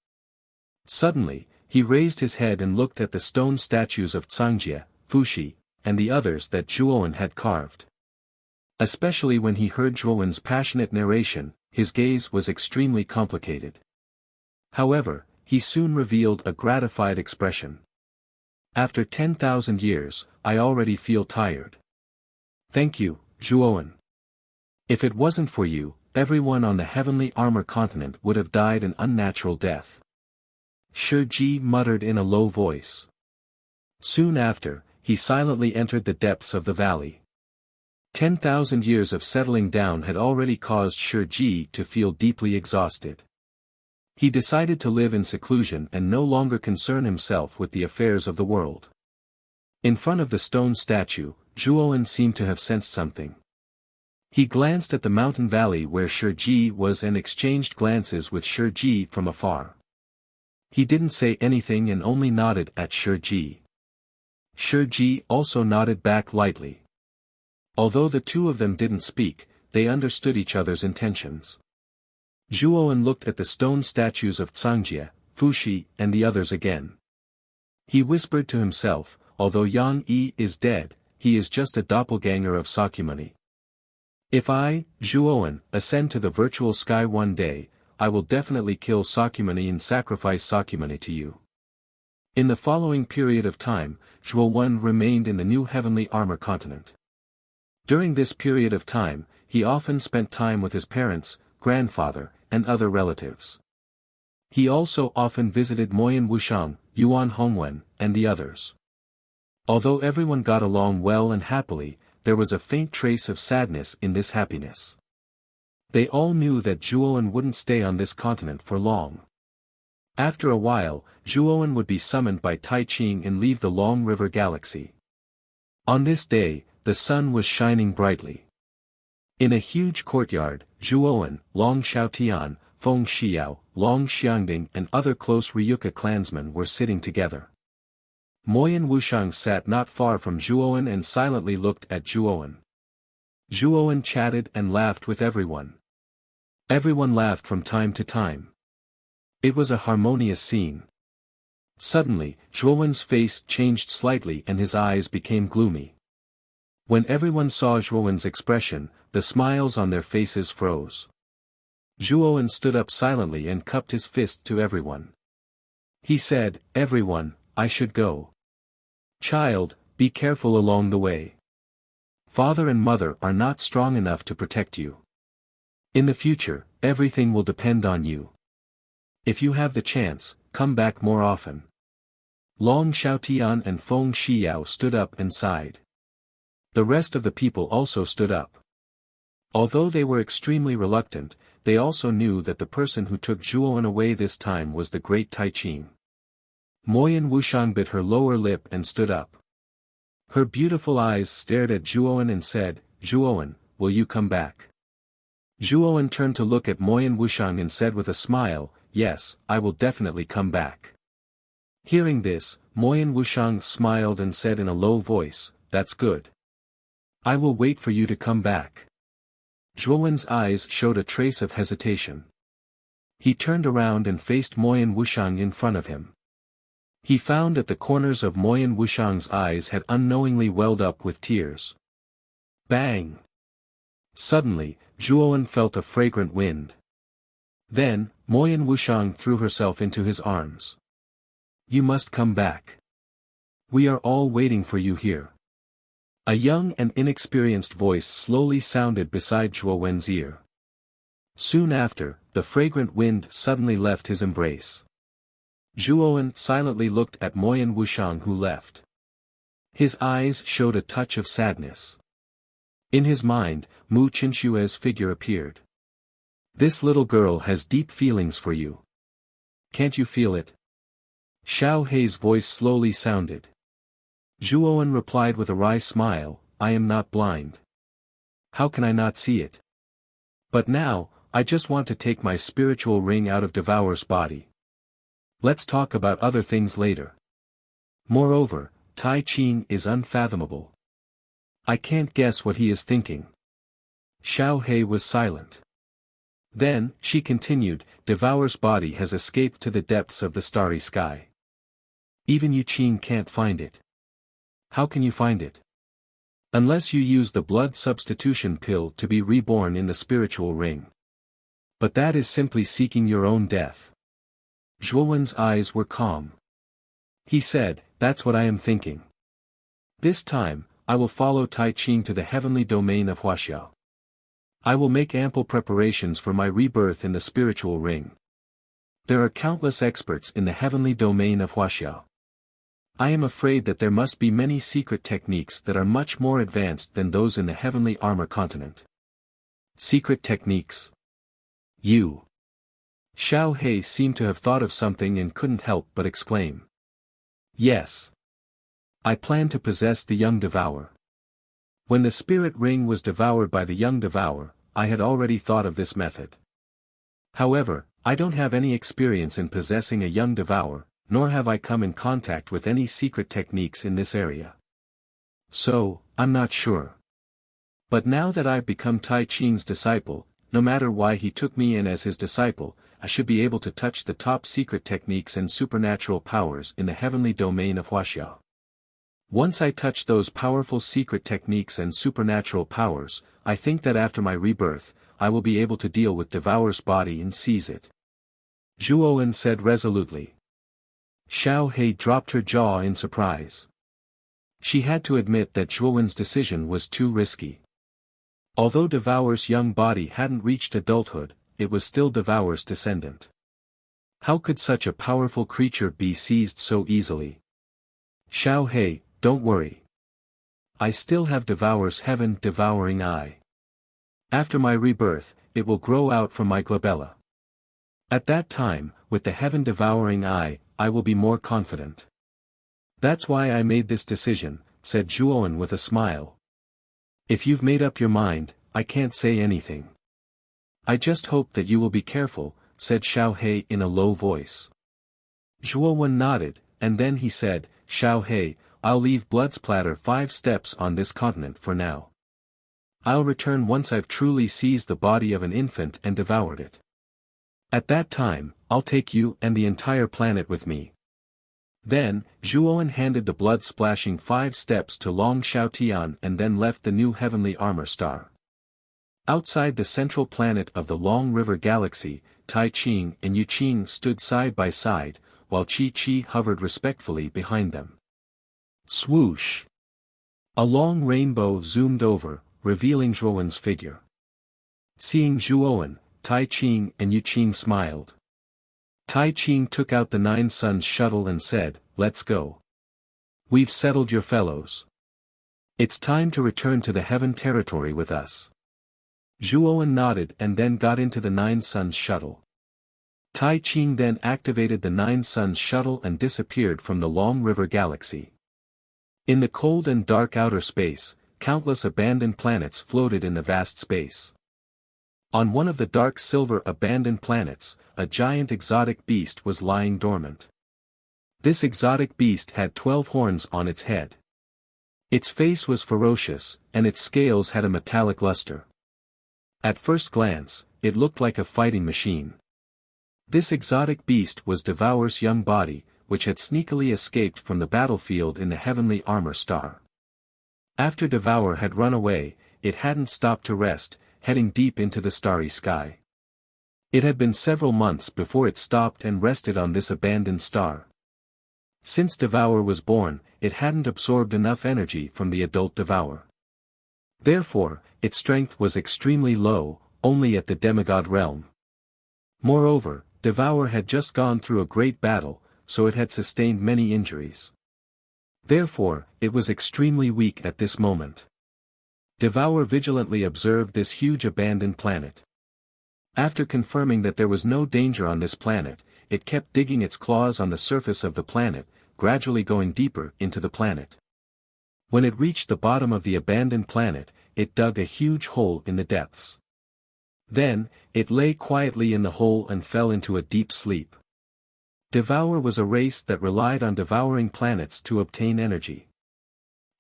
Suddenly, he raised his head and looked at the stone statues of Cangjie, Fuxi, and the others that Zhuo Wen had carved. Especially when he heard Zhuo Wen's passionate narration, his gaze was extremely complicated. However, he soon revealed a gratified expression. After 10,000 years, I already feel tired. Thank you, Zhuo Wen. If it wasn't for you, everyone on the heavenly armor continent would have died an unnatural death. Shi Ji muttered in a low voice. Soon after, he silently entered the depths of the valley. 10,000 years of settling down had already caused Shi Ji to feel deeply exhausted. He decided to live in seclusion and no longer concern himself with the affairs of the world. In front of the stone statue, Zhuo Wen seemed to have sensed something. He glanced at the mountain valley where Shi Ji was and exchanged glances with Shi Ji from afar. He didn't say anything and only nodded at Shi Ji. Shi Ji also nodded back lightly. Although the two of them didn't speak, they understood each other's intentions. Zhuo Wen looked at the stone statues of Cangjie, Fuxi, and the others again. He whispered to himself, although Yang Yi is dead, he is just a doppelganger of Sakyamuni. If I, Zhuo Wen, ascend to the virtual sky one day, I will definitely kill Sakyamuni and sacrifice Sakyamuni to you. In the following period of time, Zhuo remained in the new heavenly armor continent. During this period of time, he often spent time with his parents, grandfather, and other relatives. He also often visited Moyan Wuxiang, Yuan Hongwen, and the others. Although everyone got along well and happily, there was a faint trace of sadness in this happiness. They all knew that Zhuo wouldn't stay on this continent for long. After a while, Zhuo would be summoned by Tai Ching and leave the Long River Galaxy. On this day, the sun was shining brightly. In a huge courtyard, Zhuo, Long Xiaotian, Feng Xiao, Long Xiangding and other close Ryuka clansmen were sitting together. Moyan Wuxiang sat not far from Zhuo and silently looked at Zhuo. Zhuo chatted and laughed with everyone. Everyone laughed from time to time. It was a harmonious scene. Suddenly, Zhuo's face changed slightly and his eyes became gloomy. When everyone saw Zhuo's expression, the smiles on their faces froze. Zhuo stood up silently and cupped his fist to everyone. He said, "Everyone, I should go. Child, be careful along the way. Father and mother are not strong enough to protect you. In the future, everything will depend on you. If you have the chance, come back more often." Long Xiaotian and Feng Xiao stood up and sighed. The rest of the people also stood up. Although they were extremely reluctant, they also knew that the person who took Zhuo away this time was the great Tai Ching. Moyan Wuxiang bit her lower lip and stood up. Her beautiful eyes stared at Zhuo and said, "Zhuo, will you come back?" Zhuo turned to look at Moyan Wuxiang and said with a smile, "Yes, I will definitely come back." Hearing this, Moyan Wuxiang smiled and said in a low voice, "That's good. I will wait for you to come back." Zhuo's eyes showed a trace of hesitation. He turned around and faced Moyan Wuxiang in front of him. He found that the corners of Moyan Wuxiang's eyes had unknowingly welled up with tears. Bang! Suddenly, Zhuo felt a fragrant wind. Then, Moyan Wuxiang threw herself into his arms. "You must come back. We are all waiting for you here." A young and inexperienced voice slowly sounded beside Zhuo's ear. Soon after, the fragrant wind suddenly left his embrace. Zhuo silently looked at Moyan Wuxiang who left. His eyes showed a touch of sadness. In his mind, Mu Qinshue's figure appeared. "This little girl has deep feelings for you. Can't you feel it?" Xiao Hei's voice slowly sounded. Zhuo replied with a wry smile, "I am not blind. How can I not see it? But now, I just want to take my spiritual ring out of Devourer's body. Let's talk about other things later. Moreover, Tai Ching is unfathomable. I can't guess what he is thinking." Xiao Hei was silent. Then, she continued, "Devourer's body has escaped to the depths of the starry sky. Even Yu Qin can't find it. How can you find it? Unless you use the blood substitution pill to be reborn in the spiritual ring. But that is simply seeking your own death." Zhuo's eyes were calm. He said, "That's what I am thinking. This time, I will follow Tai Ching to the heavenly domain of Wuxia. I will make ample preparations for my rebirth in the spiritual ring. There are countless experts in the heavenly domain of Wuxia. I am afraid that there must be many secret techniques that are much more advanced than those in the heavenly armor continent." "Secret techniques? You?" Xiao Hei seemed to have thought of something and couldn't help but exclaim. "Yes. I plan to possess the young devourer. When the spirit ring was devoured by the young devourer, I had already thought of this method. However, I don't have any experience in possessing a young devourer, nor have I come in contact with any secret techniques in this area. So, I'm not sure. But now that I've become Tai Ching's disciple, no matter why he took me in as his disciple, I should be able to touch the top secret techniques and supernatural powers in the heavenly domain of Wuxia. Once I touch those powerful secret techniques and supernatural powers, I think that after my rebirth, I will be able to deal with Devourer's body and seize it." Zhuo said resolutely. Xiao He dropped her jaw in surprise. She had to admit that Zhuowen's decision was too risky. Although Devour's young body hadn't reached adulthood, it was still Devour's descendant. How could such a powerful creature be seized so easily? Xiao He, don't worry. I still have Devour's heaven-devouring eye. After my rebirth, it will grow out from my glabella. At that time, with the heaven-devouring eye, I will be more confident. That's why I made this decision, said Zhuowen with a smile. If you've made up your mind, I can't say anything. I just hope that you will be careful, said Xiao He in a low voice. Zhuowen nodded, and then he said, Xiao He, I'll leave Bloodsplatter 5 steps on this continent for now. I'll return once I've truly seized the body of an infant and devoured it. At that time, I'll take you and the entire planet with me. Then, Zhuowen handed the blood-splashing 5 steps to Long Xiaotian and then left the new heavenly armor star. Outside the central planet of the Long River Galaxy, Tai Qing and Yu Qing stood side by side, while Qi Qi hovered respectfully behind them. Swoosh! A long rainbow zoomed over, revealing Zhuowen's figure. Seeing Zhuowen, Tai Qing and Yu Qing smiled. Tai Qing took out the 9 Suns shuttle and said, let's go. We've settled your fellows. It's time to return to the heaven territory with us. Zhuowen nodded and then got into the 9 Suns shuttle. Tai Qing then activated the 9 Suns shuttle and disappeared from the Long River Galaxy. In the cold and dark outer space, countless abandoned planets floated in the vast space. On one of the dark silver abandoned planets, a giant exotic beast was lying dormant. This exotic beast had 12 horns on its head. Its face was ferocious, and its scales had a metallic luster. At first glance, it looked like a fighting machine. This exotic beast was Devour's young body, which had sneakily escaped from the battlefield in the heavenly armor star. After Devour had run away, it hadn't stopped to rest, heading deep into the starry sky. It had been several months before it stopped and rested on this abandoned star. Since Devour was born, it hadn't absorbed enough energy from the adult Devour. Therefore, its strength was extremely low, only at the demigod realm. Moreover, Devour had just gone through a great battle, so it had sustained many injuries. Therefore, it was extremely weak at this moment. Devour vigilantly observed this huge abandoned planet. After confirming that there was no danger on this planet, it kept digging its claws on the surface of the planet, gradually going deeper into the planet. When it reached the bottom of the abandoned planet, it dug a huge hole in the depths. Then, it lay quietly in the hole and fell into a deep sleep. Devour was a race that relied on devouring planets to obtain energy.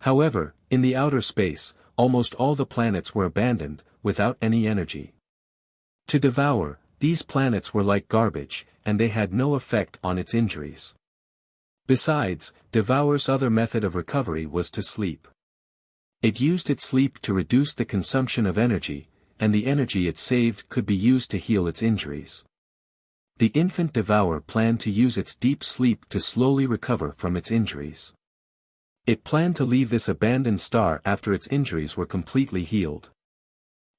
However, in the outer space, almost all the planets were abandoned, without any energy. To Devour, these planets were like garbage, and they had no effect on its injuries. Besides, Devour's other method of recovery was to sleep. It used its sleep to reduce the consumption of energy, and the energy it saved could be used to heal its injuries. The infant Devour planned to use its deep sleep to slowly recover from its injuries. It planned to leave this abandoned star after its injuries were completely healed.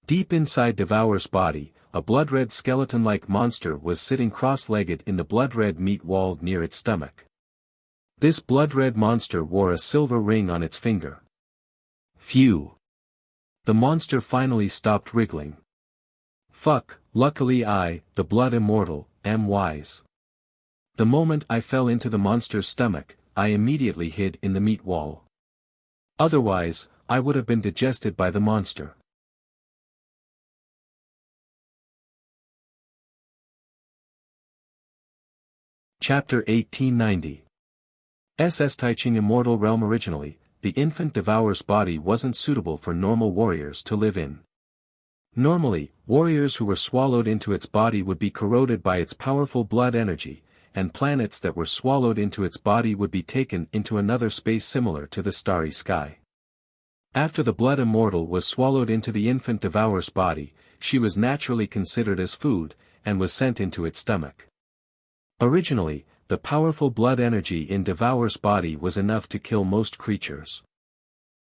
Deep inside Devour's body, a blood-red skeleton-like monster was sitting cross-legged in the blood-red meat wall near its stomach. This blood-red monster wore a silver ring on its finger. Phew! The monster finally stopped wriggling. Fuck, luckily I, the blood immortal, am wise. The moment I fell into the monster's stomach, I immediately hid in the meat wall. Otherwise, I would have been digested by the monster. Chapter 1890. SS Taiching Immortal Realm. Originally, the infant Devour's body wasn't suitable for normal warriors to live in. Normally, warriors who were swallowed into its body would be corroded by its powerful blood energy, and planets that were swallowed into its body would be taken into another space similar to the starry sky. After the blood immortal was swallowed into the infant Devour's body, she was naturally considered as food, and was sent into its stomach. Originally, the the powerful blood energy in Devour's body was enough to kill most creatures.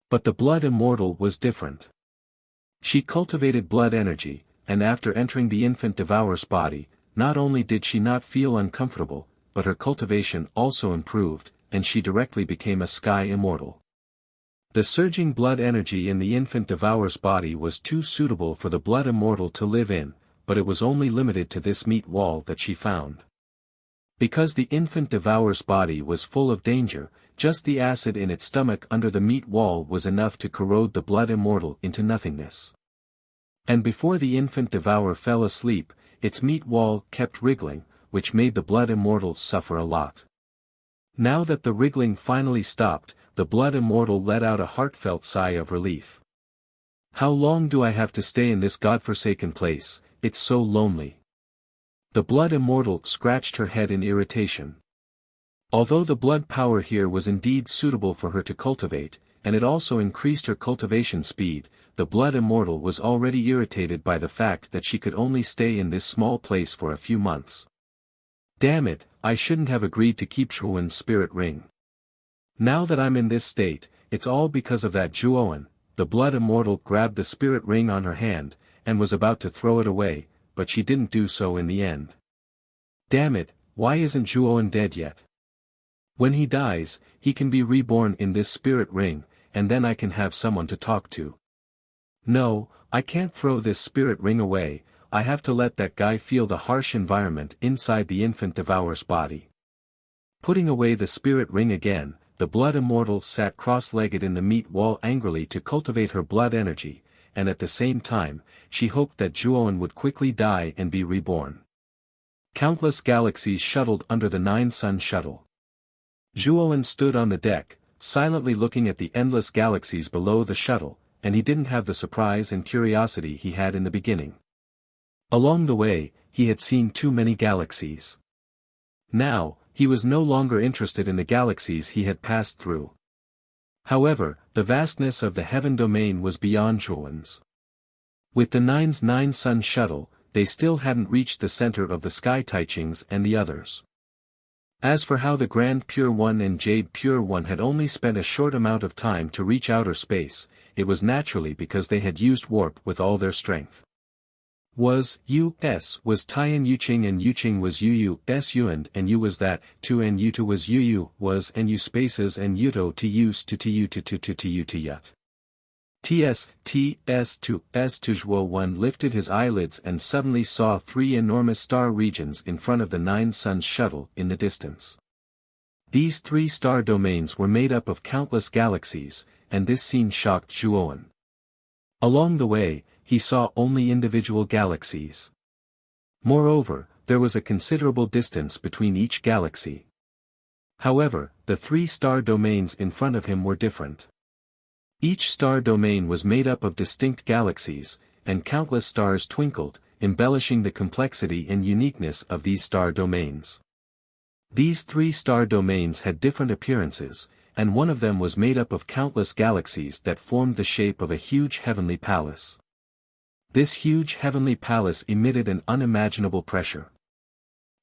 But the blood immortal was different. She cultivated blood energy, and after entering the infant Devour's body, not only did she not feel uncomfortable, but her cultivation also improved, and she directly became a sky immortal. The surging blood energy in the infant Devour's body was too suitable for the blood immortal to live in, but it was only limited to this meat wall that she found. Because the infant Devour's body was full of danger, just the acid in its stomach under the meat wall was enough to corrode the blood immortal into nothingness. And before the infant Devourer fell asleep, its meat wall kept wriggling, which made the blood immortal suffer a lot. Now that the wriggling finally stopped, the blood immortal let out a heartfelt sigh of relief. How long do I have to stay in this godforsaken place? It's so lonely. The blood immortal scratched her head in irritation. Although the blood power here was indeed suitable for her to cultivate, and it also increased her cultivation speed, the blood immortal was already irritated by the fact that she could only stay in this small place for a few months. Damn it, I shouldn't have agreed to keep Zhuowen's spirit ring. Now that I'm in this state, it's all because of that Zhuowen. The blood immortal grabbed the spirit ring on her hand, and was about to throw it away, but she didn't do so in the end. Damn it, why isn't Zhuowen dead yet? When he dies, he can be reborn in this spirit ring, and then I can have someone to talk to. No, I can't throw this spirit ring away, I have to let that guy feel the harsh environment inside the infant Devourer's body. Putting away the spirit ring again, the blood immortal sat cross-legged in the meat wall angrily to cultivate her blood energy, and at the same time, she hoped that Zhuowen would quickly die and be reborn. Countless galaxies shuttled under the 9-sun shuttle. Zhuowen stood on the deck, silently looking at the endless galaxies below the shuttle, and he didn't have the surprise and curiosity he had in the beginning. Along the way, he had seen too many galaxies. Now, he was no longer interested in the galaxies he had passed through. However, the vastness of the heaven domain was beyond Zhuowen's. With the 9-sun shuttle, they still hadn't reached the center of the Sky Taichings and the others. As for how the Grand Pure One and Jade Pure One had only spent a short amount of time to reach outer space, it was naturally because they had used warp with all their strength. Was Taiyan Yuqing and Yuqing was S Yuand and Yu was that, Tu and Yutu was Yu was and U spaces and Yuto to use to Yu to Yut. TS to Zhuo lifted his eyelids and suddenly saw 3 enormous star regions in front of the 9-sun shuttle in the distance. These 3 star domains were made up of countless galaxies, and this scene shocked Zhuowen. Along the way, he saw only individual galaxies. Moreover, there was a considerable distance between each galaxy. However, the 3 star domains in front of him were different. Each star domain was made up of distinct galaxies, and countless stars twinkled, embellishing the complexity and uniqueness of these star domains. These 3 star domains had different appearances, and one of them was made up of countless galaxies that formed the shape of a huge heavenly palace. This huge heavenly palace emitted an unimaginable pressure.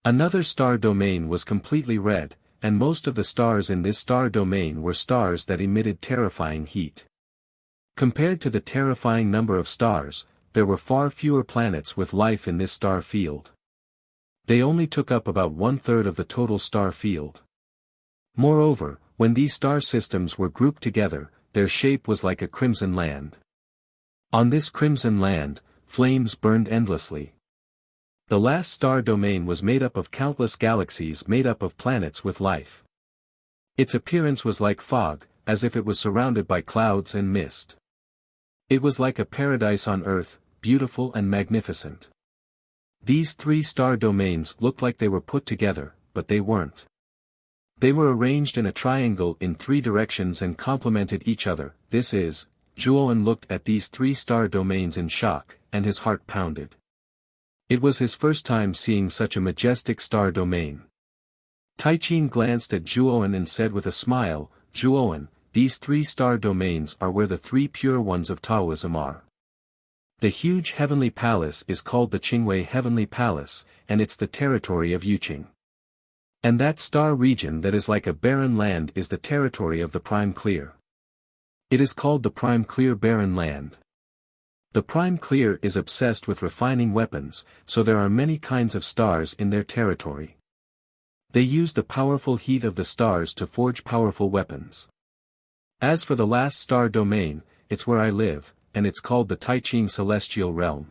Another star domain was completely red, and most of the stars in this star domain were stars that emitted terrifying heat. Compared to the terrifying number of stars, there were far fewer planets with life in this star field. They only took up about 1/3 of the total star field. Moreover, when these star systems were grouped together, their shape was like a crimson land. On this crimson land, flames burned endlessly. The last star domain was made up of countless galaxies made up of planets with life. Its appearance was like fog, as if it was surrounded by clouds and mist. It was like a paradise on earth, beautiful and magnificent. These 3 star domains looked like they were put together, but they weren't. They were arranged in a triangle in 3 directions and complemented each other. This is, Zhuowen looked at these 3 star domains in shock, and his heart pounded. It was his first time seeing such a majestic star domain. Taiching glanced at Zhuowen and said with a smile, Zhuowen, these 3 star domains are where the 3 pure ones of Taoism are. The huge heavenly palace is called the Qingwei Heavenly Palace, and it's the territory of Yuqing. And that star region that is like a barren land is the territory of the Prime Clear. It is called the Prime Clear Barren Land. The Prime Clear is obsessed with refining weapons, so there are many kinds of stars in their territory. They use the powerful heat of the stars to forge powerful weapons. As for the last star domain, it's where I live, and it's called the Taiching Celestial Realm.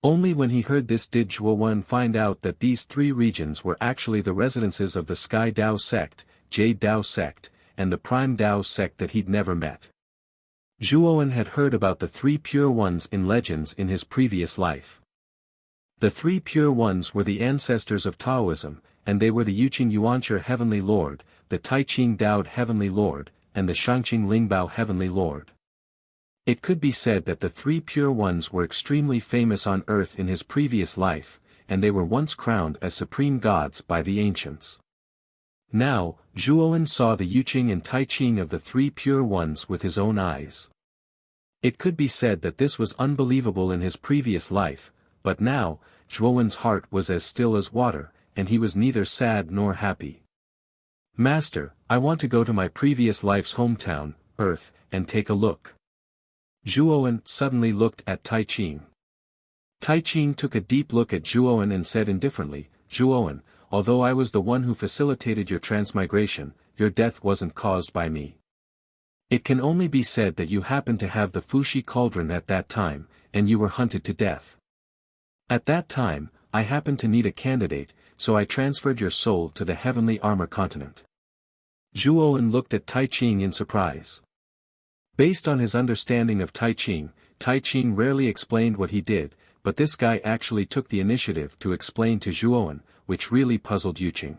Only when he heard this did Zhuowen find out that these three regions were actually the residences of the Sky Dao sect, Jade Dao sect, and the Prime Dao sect that he'd never met. Zhuowen had heard about the three pure ones in legends in his previous life. The three pure ones were the ancestors of Taoism, and they were the Yuqing Yuanchi Heavenly Lord, the Taiching Dao Heavenly Lord, and the Shangqing Lingbao Heavenly Lord. It could be said that the three pure ones were extremely famous on earth in his previous life, and they were once crowned as supreme gods by the ancients. Now, Zhuowen saw the Yuqing and Taiching of the three pure ones with his own eyes. It could be said that this was unbelievable in his previous life, but now, Zhuowen's heart was as still as water, and he was neither sad nor happy. Master, I want to go to my previous life's hometown, Earth, and take a look. Zhuowen suddenly looked at Taiching. Taiching took a deep look at Zhuowen and said indifferently, Zhuowen, although I was the one who facilitated your transmigration, your death wasn't caused by me. It can only be said that you happened to have the Fuxi cauldron at that time, and you were hunted to death. At that time, I happened to need a candidate, so I transferred your soul to the Heavenly Armor Continent. Zhuowen looked at Taiching in surprise. Based on his understanding of Taiching rarely explained what he did, but this guy actually took the initiative to explain to Zhuowen, which really puzzled Yuqing.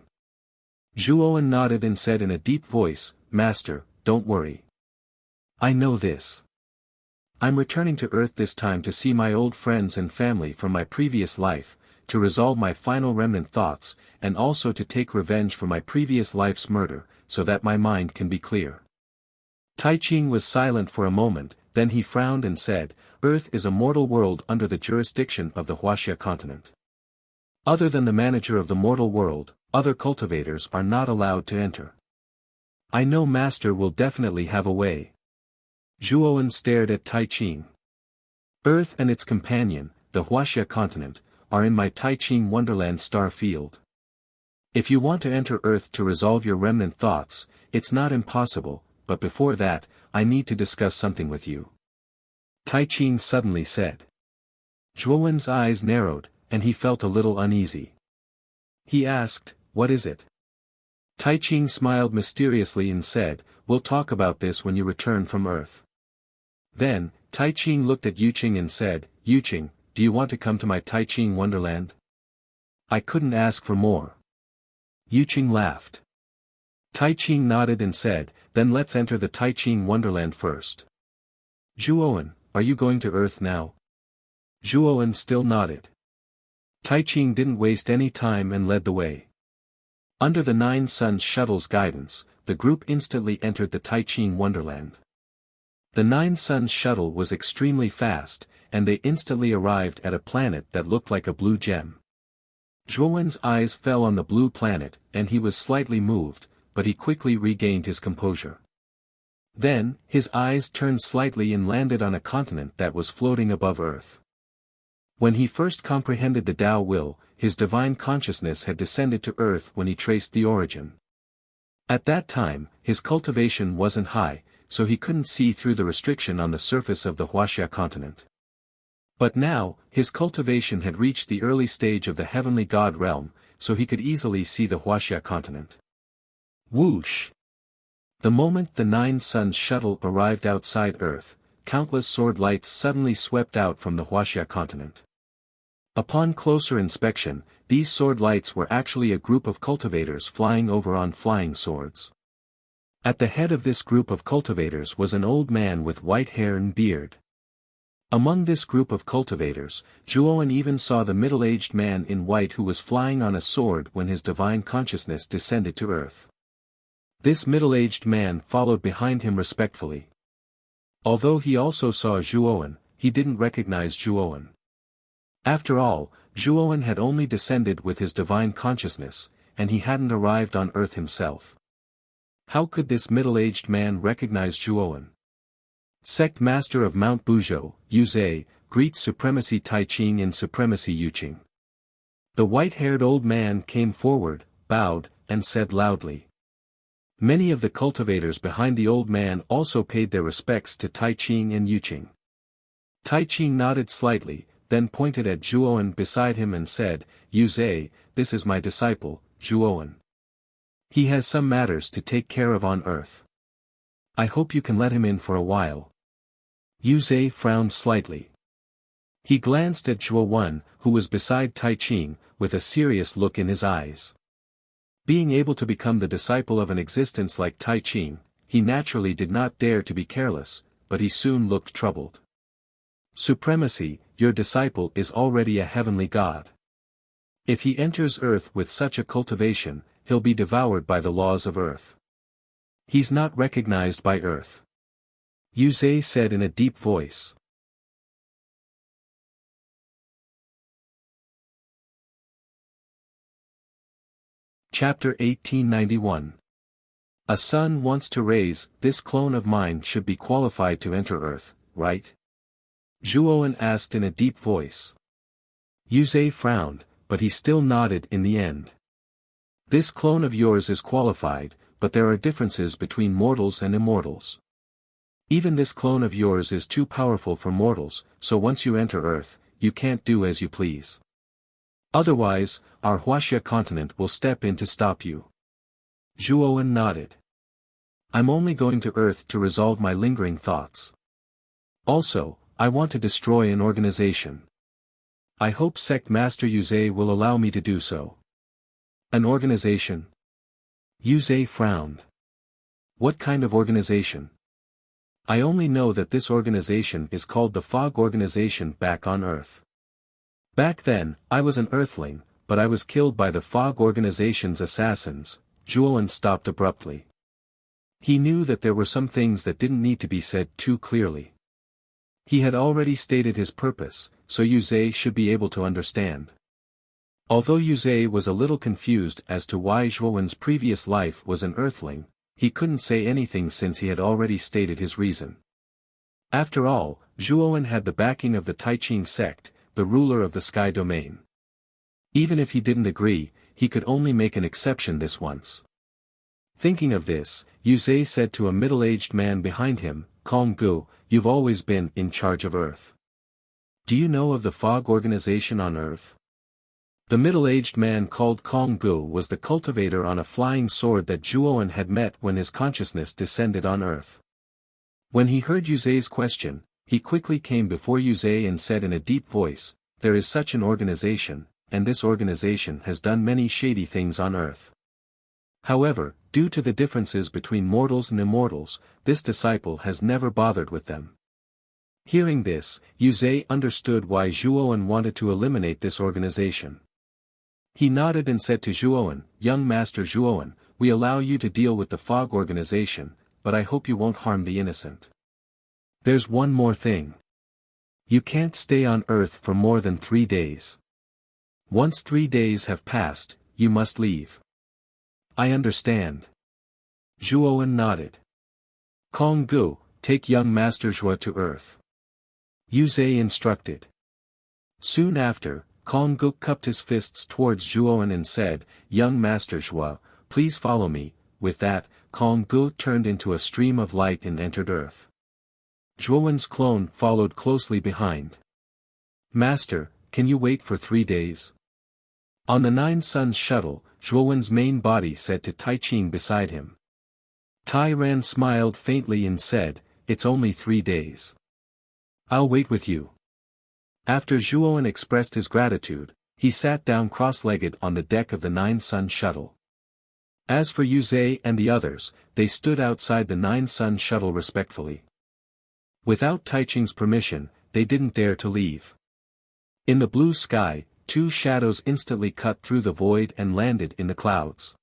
Zhuowen nodded and said in a deep voice, Master, don't worry. I know this. I'm returning to Earth this time to see my old friends and family from my previous life, to resolve my final remnant thoughts, and also to take revenge for my previous life's murder, so that my mind can be clear. Taiching was silent for a moment, then he frowned and said, Earth is a mortal world under the jurisdiction of the Wuxia continent. Other than the manager of the mortal world, other cultivators are not allowed to enter. I know Master will definitely have a way. Zhuowen stared at Taiching. Earth and its companion, the Wuxia continent, are in my Taiching Wonderland star field. If you want to enter Earth to resolve your remnant thoughts, it's not impossible, but before that, I need to discuss something with you. Taiching suddenly said. Zhuowen's eyes narrowed, and he felt a little uneasy. He asked, What is it? Taiching smiled mysteriously and said, We'll talk about this when you return from Earth. Then, Taiching looked at Yuqing and said, Yuqing, do you want to come to my Taiching Wonderland? I couldn't ask for more. Yuqing laughed. Taiching nodded and said, Then let's enter the Taiching Wonderland first. Zhuowen, are you going to Earth now? Zhuowen still nodded. Taiching didn't waste any time and led the way. Under the Nine Suns shuttle's guidance, the group instantly entered the Taiching Wonderland. The Nine Suns shuttle was extremely fast, and they instantly arrived at a planet that looked like a blue gem. Zhuowen's eyes fell on the blue planet, and he was slightly moved, but he quickly regained his composure. Then, his eyes turned slightly and landed on a continent that was floating above Earth. When he first comprehended the Tao will, his divine consciousness had descended to Earth when he traced the origin. At that time, his cultivation wasn't high, so he couldn't see through the restriction on the surface of the Wuxia continent. But now, his cultivation had reached the early stage of the heavenly god realm, so he could easily see the Wuxia continent. Whoosh! The moment the Nine Suns shuttle arrived outside Earth, countless sword lights suddenly swept out from the Wuxia continent. Upon closer inspection, these sword lights were actually a group of cultivators flying over on flying swords. At the head of this group of cultivators was an old man with white hair and beard. Among this group of cultivators, Zhuowen even saw the middle-aged man in white who was flying on a sword when his divine consciousness descended to Earth. This middle-aged man followed behind him respectfully. Although he also saw Zhuowen, he didn't recognize Zhuowen. After all, Zhuowen had only descended with his divine consciousness, and he hadn't arrived on Earth himself. How could this middle-aged man recognize Zhuowen? Sect Master of Mount Buzhou, Yuzhe, greets Supremacy Taiqing in Supremacy Yuqing. The white-haired old man came forward, bowed, and said loudly. Many of the cultivators behind the old man also paid their respects to Taiqing and Yuqing. Taiqing nodded slightly, then pointed at Zhuowen beside him and said, Yuzhe, this is my disciple, Zhuowen. He has some matters to take care of on Earth. I hope you can let him in for a while. Yuzhe frowned slightly. He glanced at Zhuowen, who was beside Taiqing, with a serious look in his eyes. Being able to become the disciple of an existence like Taiqing, he naturally did not dare to be careless, but he soon looked troubled. Supremacy, your disciple is already a heavenly god. If he enters Earth with such a cultivation, he'll be devoured by the laws of Earth. He's not recognized by Earth. Yuzhe said in a deep voice. Chapter 1891. A son wants to raise, this clone of mine should be qualified to enter Earth, right? Zhuowen asked in a deep voice. Yuzhe frowned, but he still nodded in the end. This clone of yours is qualified, but there are differences between mortals and immortals. Even this clone of yours is too powerful for mortals, so once you enter Earth, you can't do as you please. Otherwise, our Wuxia continent will step in to stop you. Zhuowen nodded. I'm only going to Earth to resolve my lingering thoughts. Also, I want to destroy an organization. I hope Sect Master Yuzhe will allow me to do so. An organization? Yuzhe frowned. What kind of organization? I only know that this organization is called the Fog Organization back on Earth. Back then, I was an Earthling, but I was killed by the Fog Organization's assassins. Zhuowen stopped abruptly. He knew that there were some things that didn't need to be said too clearly. He had already stated his purpose, so Yuzhe should be able to understand. Although Yuzhe was a little confused as to why Zhuowen's previous life was an Earthling, he couldn't say anything since he had already stated his reason. After all, Zhuowen had the backing of the Taiqing sect, the ruler of the sky domain. Even if he didn't agree, he could only make an exception this once. Thinking of this, Yuzhe said to a middle-aged man behind him, Konggu, you've always been in charge of Earth. Do you know of the Fog Organization on Earth? The middle-aged man called Konggu was the cultivator on a flying sword that Zhuowen had met when his consciousness descended on Earth. When he heard Yuzhe's question, he quickly came before Yuzhe and said in a deep voice, there is such an organization, and this organization has done many shady things on Earth. However, due to the differences between mortals and immortals, this disciple has never bothered with them. Hearing this, Yuzhe understood why Zhuowen wanted to eliminate this organization. He nodded and said to Zhuowen, Young Master Zhuowen, we allow you to deal with the Fog Organization, but I hope you won't harm the innocent. There's one more thing. You can't stay on Earth for more than 3 days. Once 3 days have passed, you must leave. I understand. Zhuowen nodded. Konggu, take young Master Zhua to Earth. Yuzhe instructed. Soon after, Konggu cupped his fists towards Zhuowen and said, Young Master Zhua, please follow me. With that, Konggu turned into a stream of light and entered Earth. Zhuowen's clone followed closely behind. Master, can you wait for 3 days? On the 9 Suns shuttle, Zhuowen's main body said to Taiqing beside him. Tai Ran smiled faintly and said, It's only 3 days. I'll wait with you. After Zhuowen expressed his gratitude, he sat down cross-legged on the deck of the 9 Sun shuttle. As for Yuzhe and the others, they stood outside the 9 Sun shuttle respectfully. Without Taiqing's permission, they didn't dare to leave. In the blue sky, 2 shadows instantly cut through the void and landed in the clouds.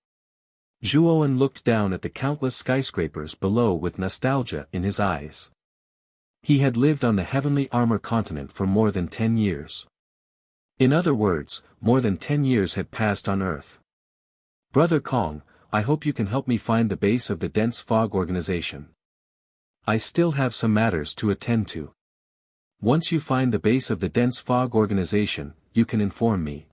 Zhuowen looked down at the countless skyscrapers below with nostalgia in his eyes. He had lived on the heavenly armor continent for more than 10 years. In other words, more than 10 years had passed on Earth. Brother Kong, I hope you can help me find the base of the dense fog organization. I still have some matters to attend to. Once you find the base of the dense fog organization, you can inform me.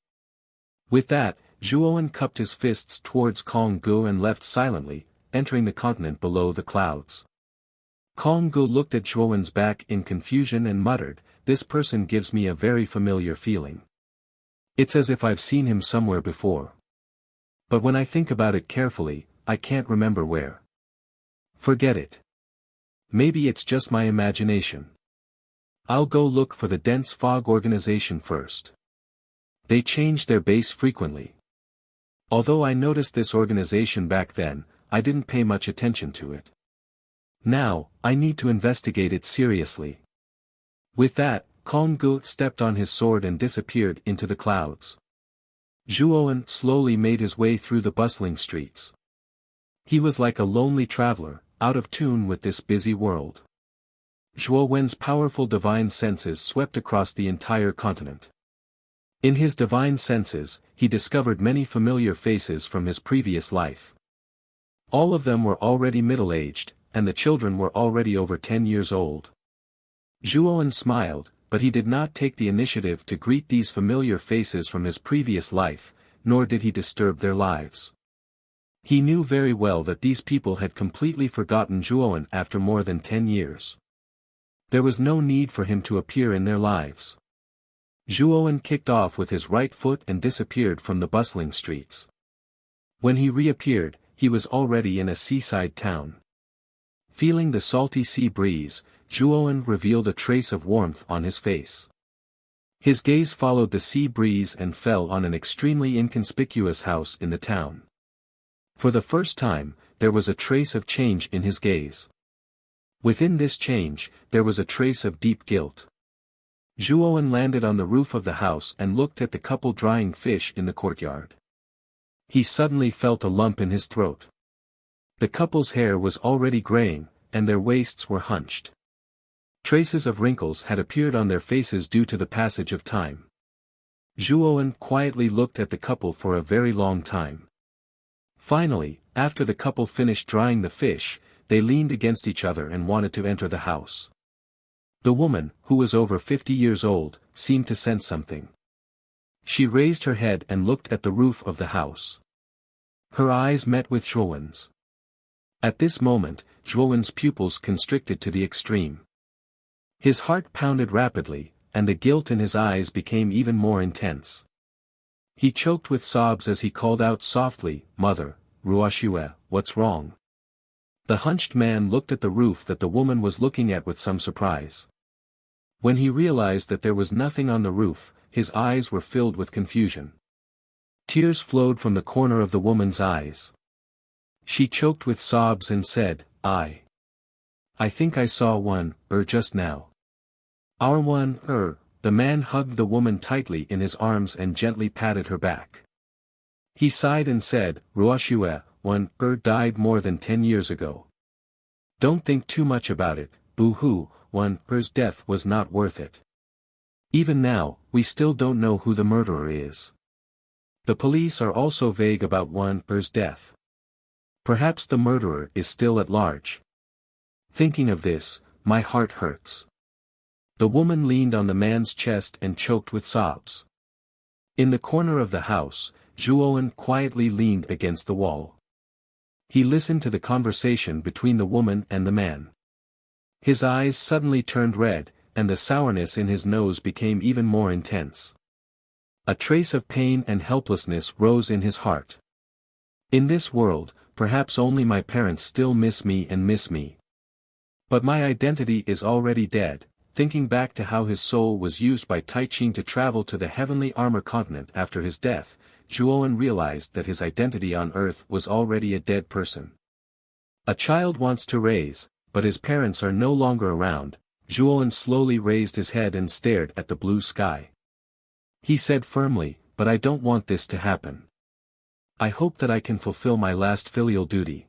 With that, Zhuowen cupped his fists towards Kong Gu and left silently, entering the continent below the clouds. Kong Gu looked at Zhuowen's back in confusion and muttered, "This person gives me a very familiar feeling. It's as if I've seen him somewhere before. But when I think about it carefully, I can't remember where. Forget it. Maybe it's just my imagination. I'll go look for the dense fog organization first." They changed their base frequently. Although I noticed this organization back then, I didn't pay much attention to it. Now, I need to investigate it seriously. With that, Kong Gu stepped on his sword and disappeared into the clouds. Zhuowen slowly made his way through the bustling streets. He was like a lonely traveler, out of tune with this busy world. Zhuowen's powerful divine senses swept across the entire continent. In his divine senses, he discovered many familiar faces from his previous life. All of them were already middle-aged, and the children were already over 10 years old. Zhuowen smiled, but he did not take the initiative to greet these familiar faces from his previous life, nor did he disturb their lives. He knew very well that these people had completely forgotten Zhuowen after more than 10 years. There was no need for him to appear in their lives. Zhuowen kicked off with his right foot and disappeared from the bustling streets. When he reappeared, he was already in a seaside town. Feeling the salty sea breeze, Zhuowen revealed a trace of warmth on his face. His gaze followed the sea breeze and fell on an extremely inconspicuous house in the town. For the first time, there was a trace of change in his gaze. Within this change, there was a trace of deep guilt. Zhuowen landed on the roof of the house and looked at the couple drying fish in the courtyard. He suddenly felt a lump in his throat. The couple's hair was already graying, and their waists were hunched. Traces of wrinkles had appeared on their faces due to the passage of time. Zhuowen quietly looked at the couple for a very long time. Finally, after the couple finished drying the fish, they leaned against each other and wanted to enter the house. The woman, who was over 50 years old, seemed to sense something. She raised her head and looked at the roof of the house. Her eyes met with Zhuowen's. At this moment, Zhuowen's pupils constricted to the extreme. His heart pounded rapidly, and the guilt in his eyes became even more intense. He choked with sobs as he called out softly, "Mother, Ruoxue, what's wrong?" The hunched man looked at the roof that the woman was looking at with some surprise. When he realized that there was nothing on the roof, his eyes were filled with confusion. Tears flowed from the corner of the woman's eyes. She choked with sobs and said, I think I saw one, just now. Our one, The man hugged the woman tightly in his arms and gently patted her back. He sighed and said, Ruoxue, one, died more than 10 years ago. Don't think too much about it, boo-hoo, one, death was not worth it. Even now, we still don't know who the murderer is. The police are also vague about one, death. Perhaps the murderer is still at large. Thinking of this, my heart hurts. The woman leaned on the man's chest and choked with sobs. In the corner of the house, Zhuowen quietly leaned against the wall. He listened to the conversation between the woman and the man. His eyes suddenly turned red, and the sourness in his nose became even more intense. A trace of pain and helplessness rose in his heart. In this world, perhaps only my parents still miss me and miss me. But my identity is already dead. Thinking back to how his soul was used by Tai Ching to travel to the heavenly armor continent after his death, Zhuowen realized that his identity on Earth was already a dead person. A child wants to raise, but his parents are no longer around. Zhuowen slowly raised his head and stared at the blue sky. He said firmly, but I don't want this to happen. I hope that I can fulfill my last filial duty.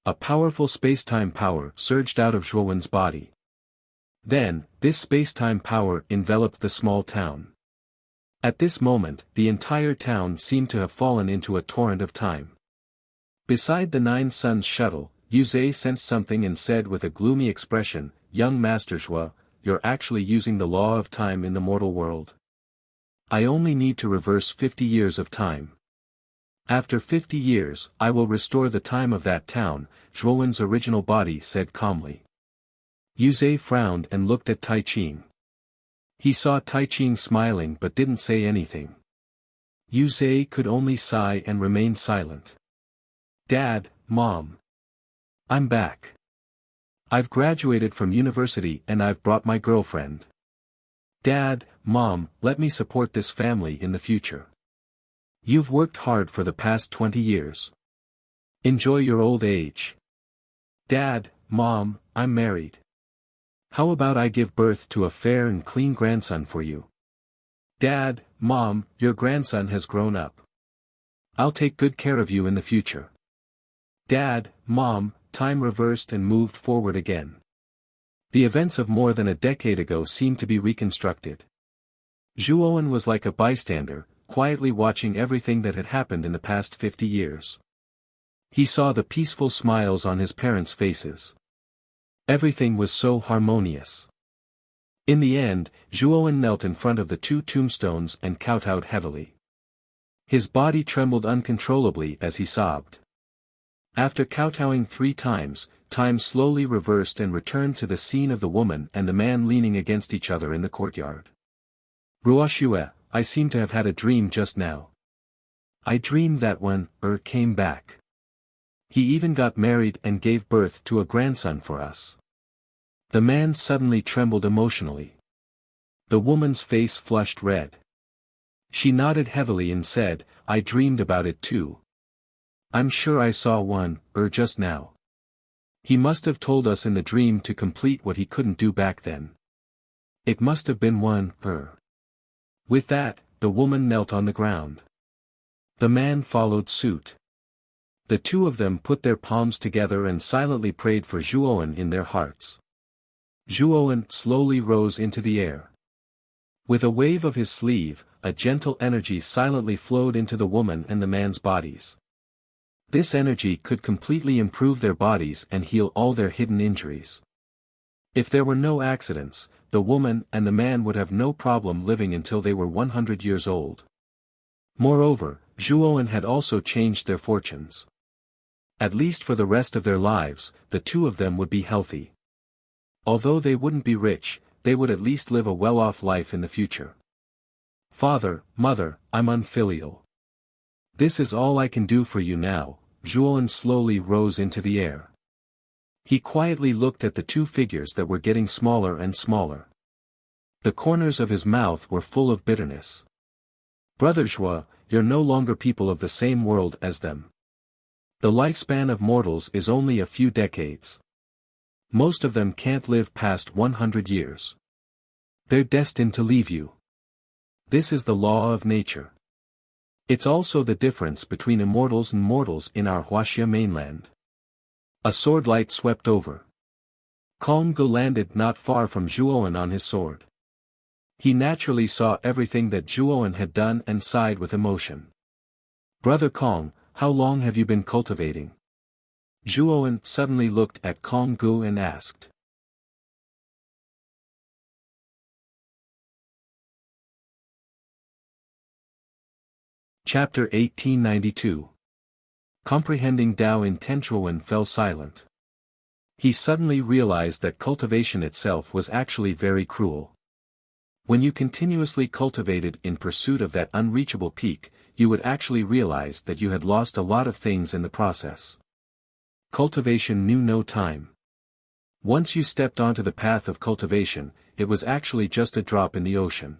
A powerful space-time power surged out of Zhuowen's body. Then, this space-time power enveloped the small town. At this moment, the entire town seemed to have fallen into a torrent of time. Beside the Nine Suns shuttle, Yuzhe sensed something and said with a gloomy expression, "Young Master Zhuo, you're actually using the law of time in the mortal world. I only need to reverse 50 years of time. After 50 years, I will restore the time of that town," Zhuowen's original body said calmly. Yuzhe frowned and looked at Tai Ching. He saw Tai Ching smiling but didn't say anything. Yuzhe could only sigh and remain silent. "Dad, Mom. I'm back. I've graduated from university and I've brought my girlfriend. Dad, Mom, let me support this family in the future. You've worked hard for the past 20 years. Enjoy your old age. Dad, Mom, I'm married. How about I give birth to a fair and clean grandson for you? Dad, Mom, your grandson has grown up. I'll take good care of you in the future. Dad, Mom," time reversed and moved forward again. The events of more than a decade ago seemed to be reconstructed. Zhuowen was like a bystander, quietly watching everything that had happened in the past 50 years. He saw the peaceful smiles on his parents' faces. Everything was so harmonious. In the end, Zhuowen knelt in front of the two tombstones and kowtowed heavily. His body trembled uncontrollably as he sobbed. After kowtowing 3 times, time slowly reversed and returned to the scene of the woman and the man leaning against each other in the courtyard. "Ruoxue, I seem to have had a dream just now. I dreamed that when came back. He even got married and gave birth to a grandson for us." The man suddenly trembled emotionally. The woman's face flushed red. She nodded heavily and said, "I dreamed about it too. I'm sure I saw one, just now. He must have told us in the dream to complete what he couldn't do back then. It must have been one, With that, the woman knelt on the ground. The man followed suit. The two of them put their palms together and silently prayed for Zhuowen in their hearts. Zhuowen slowly rose into the air. With a wave of his sleeve, a gentle energy silently flowed into the woman and the man's bodies. This energy could completely improve their bodies and heal all their hidden injuries. If there were no accidents, the woman and the man would have no problem living until they were 100 years old. Moreover, Zhuowen had also changed their fortunes. At least for the rest of their lives, the two of them would be healthy. Although they wouldn't be rich, they would at least live a well-off life in the future. "Father, Mother, I'm unfilial. This is all I can do for you now." Zhuowen slowly rose into the air. He quietly looked at the two figures that were getting smaller and smaller. The corners of his mouth were full of bitterness. "Brother Zhuo, you're no longer people of the same world as them. The lifespan of mortals is only a few decades. Most of them can't live past 100 years. They're destined to leave you. This is the law of nature. It's also the difference between immortals and mortals in our Wuxia mainland." A sword light swept over. Kong Gu landed not far from Zhuowen on his sword. He naturally saw everything that Zhuowen had done and sighed with emotion. "Brother Kong, how long have you been cultivating?" Zhuowen suddenly looked at Kong Gu and asked. Chapter 1892. Comprehending Tao in Zhuowen fell silent. He suddenly realized that cultivation itself was actually very cruel. When you continuously cultivated in pursuit of that unreachable peak, you would actually realize that you had lost a lot of things in the process. Cultivation knew no time. Once you stepped onto the path of cultivation, it was actually just a drop in the ocean.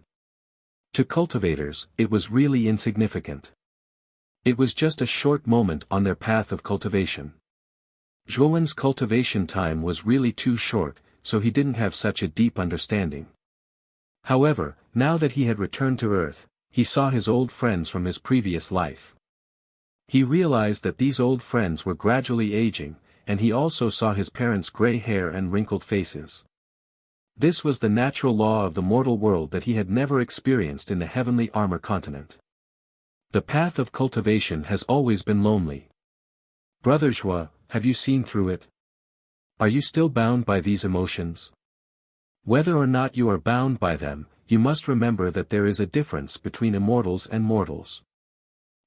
To cultivators, it was really insignificant. It was just a short moment on their path of cultivation. Zhuowen's cultivation time was really too short, so he didn't have such a deep understanding. However, now that he had returned to Earth, he saw his old friends from his previous life. He realized that these old friends were gradually aging, and he also saw his parents' gray hair and wrinkled faces. This was the natural law of the mortal world that he had never experienced in the heavenly armor continent. The path of cultivation has always been lonely. Brother Zhua, have you seen through it? Are you still bound by these emotions? Whether or not you are bound by them, you must remember that there is a difference between immortals and mortals.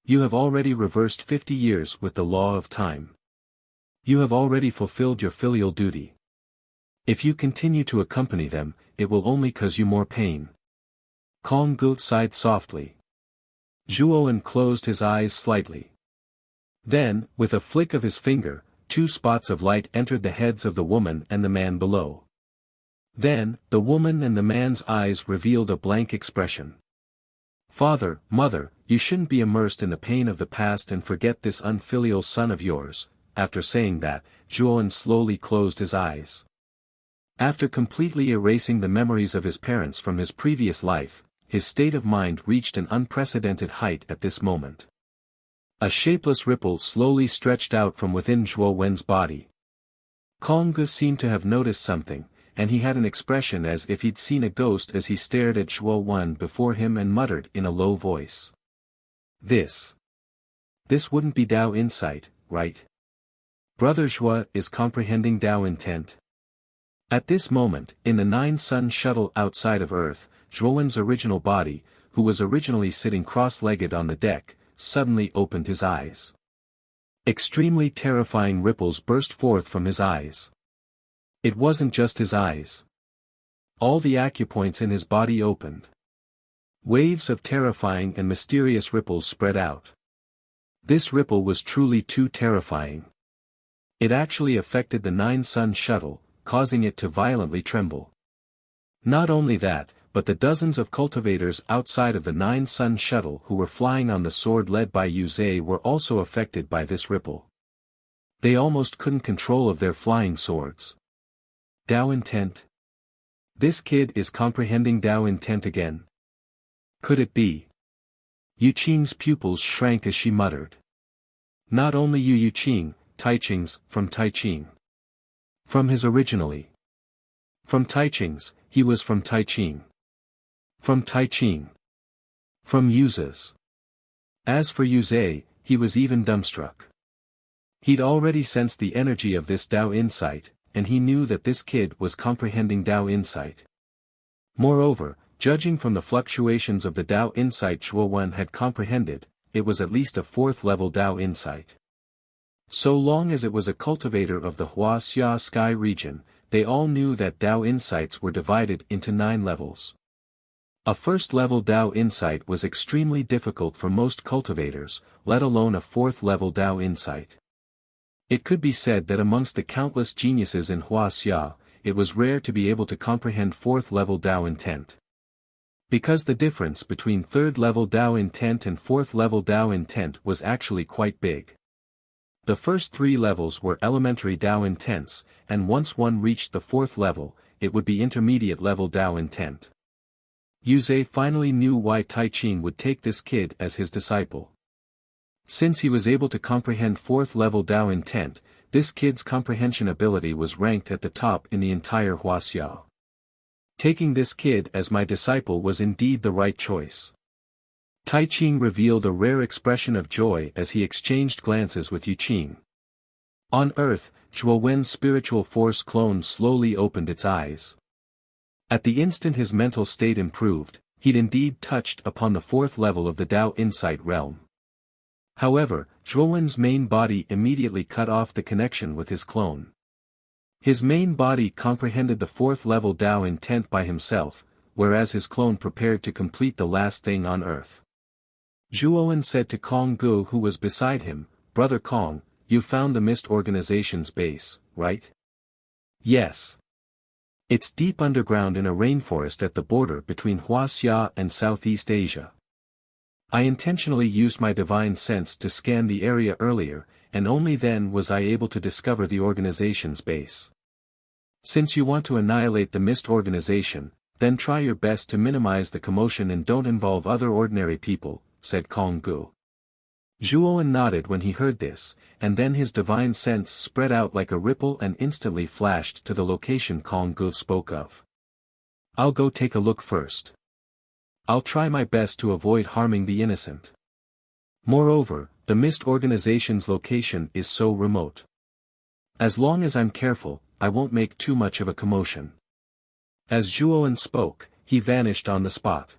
You have already reversed 50 years with the law of time. You have already fulfilled your filial duty. If you continue to accompany them, it will only cause you more pain. Kong Gu sighed softly. Zhuowen closed his eyes slightly. Then, with a flick of his finger, 2 spots of light entered the heads of the woman and the man below. Then, the woman and the man's eyes revealed a blank expression. Father, mother, you shouldn't be immersed in the pain of the past and forget this unfilial son of yours. After saying that, Zhuowen slowly closed his eyes. After completely erasing the memories of his parents from his previous life, his state of mind reached an unprecedented height at this moment. A shapeless ripple slowly stretched out from within Zhuo Wen's body. Kong Gu seemed to have noticed something, and he had an expression as if he'd seen a ghost as he stared at Zhuo Wen before him and muttered in a low voice. This wouldn't be Dao insight, right? Brother Zhua is comprehending Dao intent. At this moment, in the 9-Sun shuttle outside of Earth, Zhuowen's original body, who was originally sitting cross-legged on the deck, suddenly opened his eyes. Extremely terrifying ripples burst forth from his eyes. It wasn't just his eyes. All the acupoints in his body opened. Waves of terrifying and mysterious ripples spread out. This ripple was truly too terrifying. It actually affected the 9-Sun shuttle, causing it to violently tremble. Not only that, but the dozens of cultivators outside of the 9-Sun shuttle who were flying on the sword led by Yu Zhe were also affected by this ripple. They almost couldn't control of their flying swords. Dao intent? This kid is comprehending Dao intent again. Could it be? Yu Qing's pupils shrank as she muttered. Not only Yu Qing, Tai Ching's, from Tai Ching. From his originally. From Tai Ching's, he was from Tai Ching. From Tai Ching. From Yu's. As for Yu Zhe, he was even dumbstruck. He'd already sensed the energy of this Dao insight, and he knew that this kid was comprehending Dao insight. Moreover, judging from the fluctuations of the Dao insight Zhuo Wen had comprehended, it was at least a 4th-level Dao insight. So long as it was a cultivator of the Wuxia sky region, they all knew that Dao insights were divided into 9 levels. A 1st-level Dao insight was extremely difficult for most cultivators, let alone a 4th-level Dao insight. It could be said that amongst the countless geniuses in Wuxia, it was rare to be able to comprehend 4th-level Dao intent. Because the difference between 3rd-level Dao intent and 4th-level Dao intent was actually quite big. The first 3 levels were elementary Dao intents, and once one reached the 4th level, it would be intermediate level Dao intent. Yu Zhe finally knew why Tai Ching would take this kid as his disciple. Since he was able to comprehend 4th-level Dao intent, this kid's comprehension ability was ranked at the top in the entire Wuxia. Taking this kid as my disciple was indeed the right choice. Tai Ching revealed a rare expression of joy as he exchanged glances with Yu Qing. On Earth, Zhuo Wen's spiritual force clone slowly opened its eyes. At the instant his mental state improved, he'd indeed touched upon the 4th level of the Dao insight realm. However, Zhuo Wen's main body immediately cut off the connection with his clone. His main body comprehended the 4th-level Dao intent by himself, whereas his clone prepared to complete the last thing on Earth. Zhuowen said to Kong Gu who was beside him, "Brother Kong, you found the Mist Organization's base, right?" "Yes. It's deep underground in a rainforest at the border between Wuxia and Southeast Asia. I intentionally used my divine sense to scan the area earlier, and only then was I able to discover the organization's base. Since you want to annihilate the Mist Organization, then try your best to minimize the commotion and don't involve other ordinary people," said Kong Gu. Zhuowen nodded when he heard this, and then his divine sense spread out like a ripple and instantly flashed to the location Kong Gu spoke of. I'll go take a look first. I'll try my best to avoid harming the innocent. Moreover, the mist organization's location is so remote. As long as I'm careful, I won't make too much of a commotion. As Zhuoan spoke, he vanished on the spot.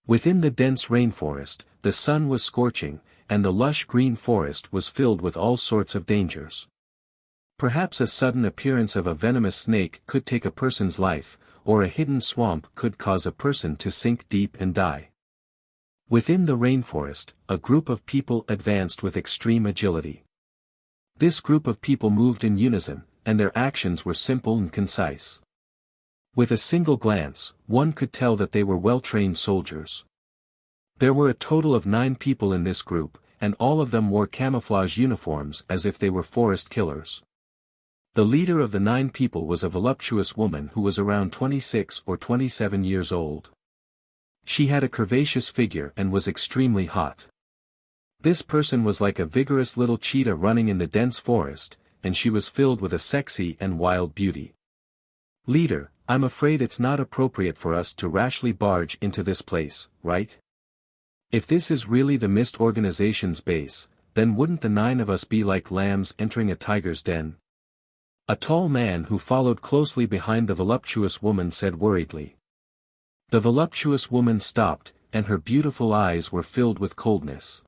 Within the dense rainforest, the sun was scorching, and the lush green forest was filled with all sorts of dangers. Perhaps a sudden appearance of a venomous snake could take a person's life, or a hidden swamp could cause a person to sink deep and die. Within the rainforest, a group of people advanced with extreme agility. This group of people moved in unison, and their actions were simple and concise. With a single glance, one could tell that they were well-trained soldiers. There were a total of 9 people in this group, and all of them wore camouflage uniforms as if they were forest killers. The leader of the 9 people was a voluptuous woman who was around 26 or 27 years old. She had a curvaceous figure and was extremely hot. This person was like a vigorous little cheetah running in the dense forest, and she was filled with a sexy and wild beauty. "Leader, I'm afraid it's not appropriate for us to rashly barge into this place, right? If this is really the Mist Organization's base, then wouldn't the 9 of us be like lambs entering a tiger's den?" A tall man who followed closely behind the voluptuous woman said worriedly. The voluptuous woman stopped, and her beautiful eyes were filled with coldness.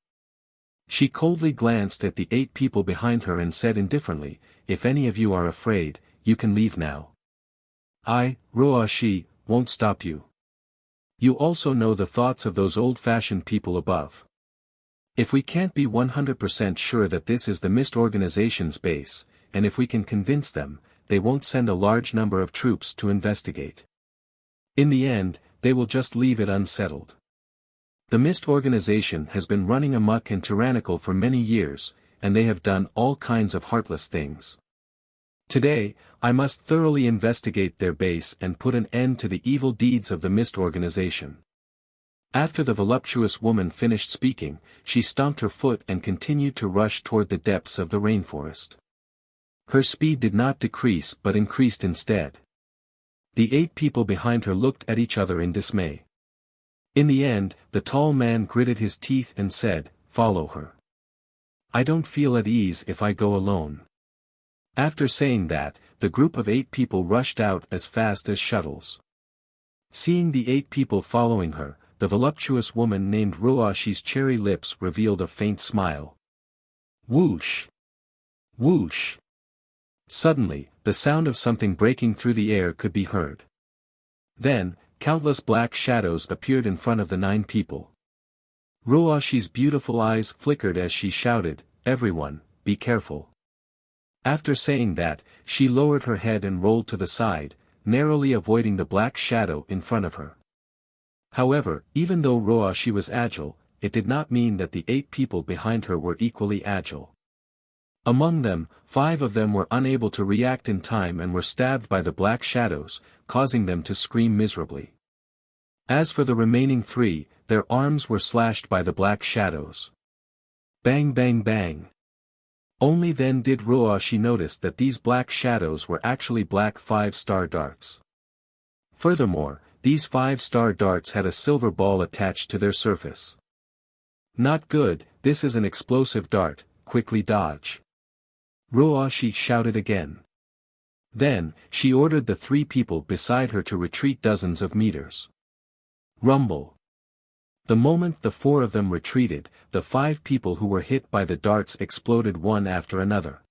She coldly glanced at the 8 people behind her and said indifferently, "If any of you are afraid, you can leave now. I, Ruoshi, won't stop you. You also know the thoughts of those old-fashioned people above. If we can't be 100% sure that this is the Mist Organization's base, and if we can convince them, they won't send a large number of troops to investigate. In the end, they will just leave it unsettled. The Mist Organization has been running amok and tyrannical for many years, and they have done all kinds of heartless things. Today, I must thoroughly investigate their base and put an end to the evil deeds of the Mist Organization." After the voluptuous woman finished speaking, she stomped her foot and continued to rush toward the depths of the rainforest. Her speed did not decrease but increased instead. The 8 people behind her looked at each other in dismay. In the end, the tall man gritted his teeth and said, "Follow her. I don't feel at ease if I go alone." After saying that, the group of 8 people rushed out as fast as shuttles. Seeing the 8 people following her, the voluptuous woman named Ruoshi's cherry lips revealed a faint smile. Whoosh! Whoosh! Suddenly, the sound of something breaking through the air could be heard. Then, countless black shadows appeared in front of the 9 people. Ruoshi's beautiful eyes flickered as she shouted, "Everyone, be careful." After saying that, she lowered her head and rolled to the side, narrowly avoiding the black shadow in front of her. However, even though Ruoshi was agile, it did not mean that the 8 people behind her were equally agile. Among them, 5 of them were unable to react in time and were stabbed by the black shadows, causing them to scream miserably. As for the remaining 3, their arms were slashed by the black shadows. Bang bang bang. Only then did Ruoshi notice that these black shadows were actually black 5-star darts. Furthermore, these 5-star darts had a silver ball attached to their surface. "Not good, this is an explosive dart, quickly dodge." Ruoshi shouted again. Then, she ordered the 3 people beside her to retreat dozens of meters. Rumble. The moment the 4 of them retreated, the 5 people who were hit by the darts exploded one after another.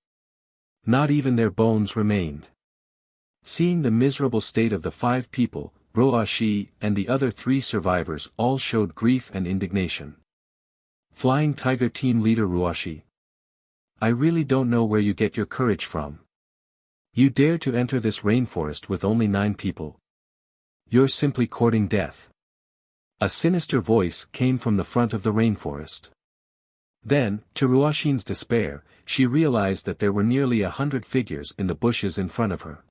Not even their bones remained. Seeing the miserable state of the 5 people, Ruoshi and the other 3 survivors all showed grief and indignation. Flying Tiger Team Leader Ruoshi. I really don't know where you get your courage from. You dare to enter this rainforest with only 9 people. You're simply courting death. A sinister voice came from the front of the rainforest. Then, to Ruoshin's despair, she realized that there were nearly 100 figures in the bushes in front of her.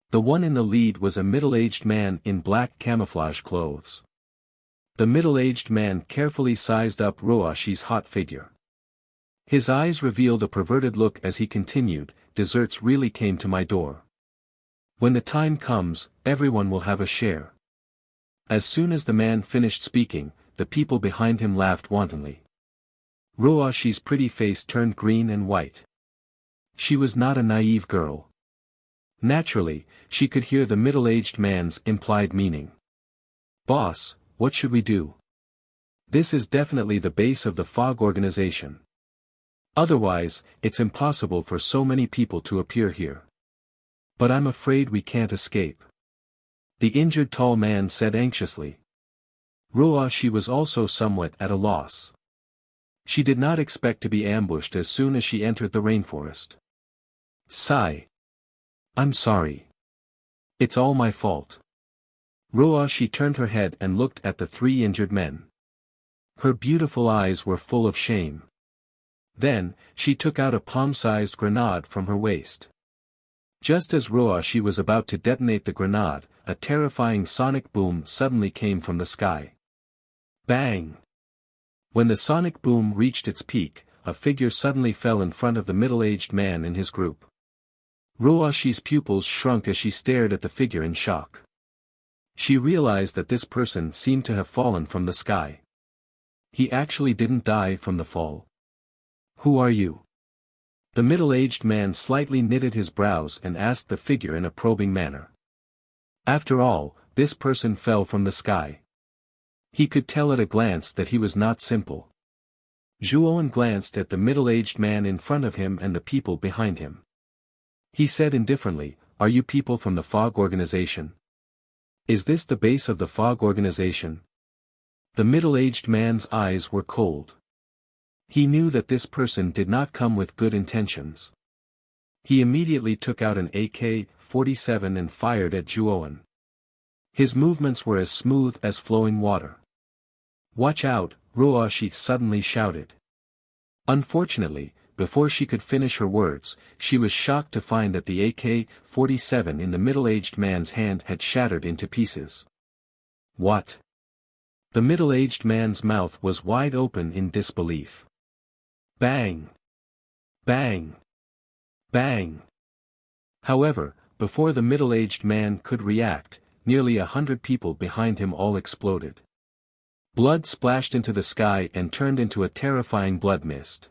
The one in the lead was a middle-aged man in black camouflage clothes. The middle-aged man carefully sized up Ruoshi's hot figure. His eyes revealed a perverted look as he continued, "Desserts really came to my door. When the time comes, everyone will have a share. As soon as the man finished speaking, the people behind him laughed wantonly. Ruoshi's pretty face turned green and white. She was not a naive girl. Naturally, she could hear the middle-aged man's implied meaning. "Boss, what should we do? This is definitely the base of the fog organization. Otherwise, it's impossible for so many people to appear here. But I'm afraid we can't escape," the injured tall man said anxiously. Ruoshi was also somewhat at a loss. She did not expect to be ambushed as soon as she entered the rainforest. Sigh. "I'm sorry. It's all my fault." Ruoshi turned her head and looked at the three injured men. Her beautiful eyes were full of shame. Then, she took out a palm-sized grenade from her waist. Just as Ruoshi was about to detonate the grenade, a terrifying sonic boom suddenly came from the sky. Bang! When the sonic boom reached its peak, a figure suddenly fell in front of the middle-aged man in his group. Ruoshi's pupils shrunk as she stared at the figure in shock. She realized that this person seemed to have fallen from the sky. He actually didn't die from the fall. "Who are you?" The middle-aged man slightly knitted his brows and asked the figure in a probing manner. After all, this person fell from the sky. He could tell at a glance that he was not simple. Zhuowen glanced at the middle-aged man in front of him and the people behind him. He said indifferently, "Are you people from the Fog Organization? Is this the base of the Fog Organization?" The middle-aged man's eyes were cold. He knew that this person did not come with good intentions. He immediately took out an AK-47 and fired at Zhuowen. His movements were as smooth as flowing water. "Watch out," Ruoshi suddenly shouted. Unfortunately, before she could finish her words, she was shocked to find that the AK-47 in the middle-aged man's hand had shattered into pieces. "What?" The middle-aged man's mouth was wide open in disbelief. Bang! Bang! Bang! However, before the middle-aged man could react, nearly 100 people behind him all exploded. Blood splashed into the sky and turned into a terrifying blood mist.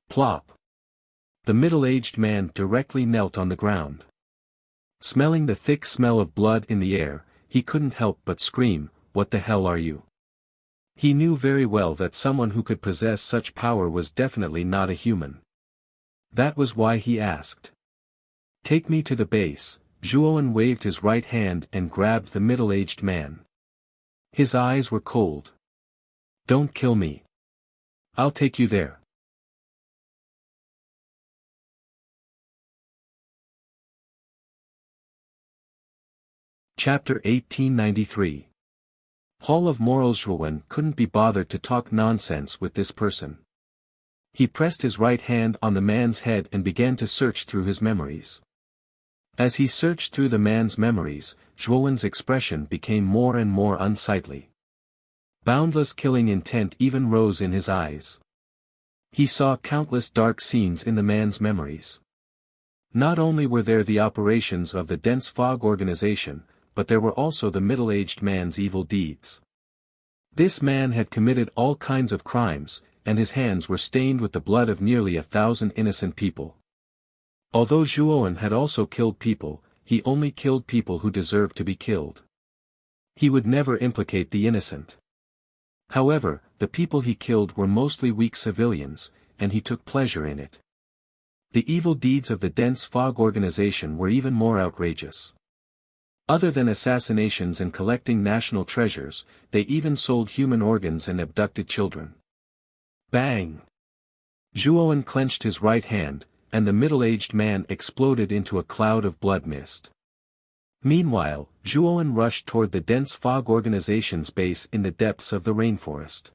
Plop! The middle-aged man directly knelt on the ground. Smelling the thick smell of blood in the air, he couldn't help but scream, "What the hell are you?" He knew very well that someone who could possess such power was definitely not a human. That was why he asked. "Take me to the base." Zhuowen waved his right hand and grabbed the middle-aged man. His eyes were cold. "Don't kill me. I'll take you there." Chapter 1893. Hall of Morals. Zhuowen couldn't be bothered to talk nonsense with this person. He pressed his right hand on the man's head and began to search through his memories. As he searched through the man's memories, Zhuowen's expression became more and more unsightly. Boundless killing intent even rose in his eyes. He saw countless dark scenes in the man's memories. Not only were there the operations of the dense fog organization, but there were also the middle-aged man's evil deeds. This man had committed all kinds of crimes, and his hands were stained with the blood of nearly 1,000 innocent people. Although Zhuowen had also killed people, he only killed people who deserved to be killed. He would never implicate the innocent. However, the people he killed were mostly weak civilians, and he took pleasure in it. The evil deeds of the dense fog organization were even more outrageous. Other than assassinations and collecting national treasures, they even sold human organs and abducted children. Bang! Zhuowen clenched his right hand, and the middle-aged man exploded into a cloud of blood mist. Meanwhile, Zhuowen rushed toward the dense fog organization's base in the depths of the rainforest.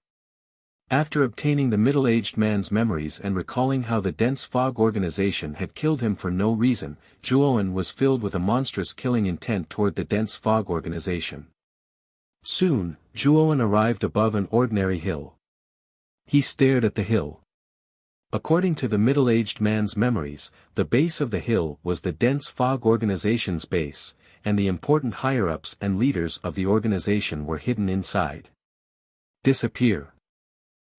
After obtaining the middle-aged man's memories and recalling how the dense fog organization had killed him for no reason, Zhuowen was filled with a monstrous killing intent toward the dense fog organization. Soon, Zhuowen arrived above an ordinary hill. He stared at the hill. According to the middle-aged man's memories, the base of the hill was the dense fog organization's base, and the important higher-ups and leaders of the organization were hidden inside. Disappear.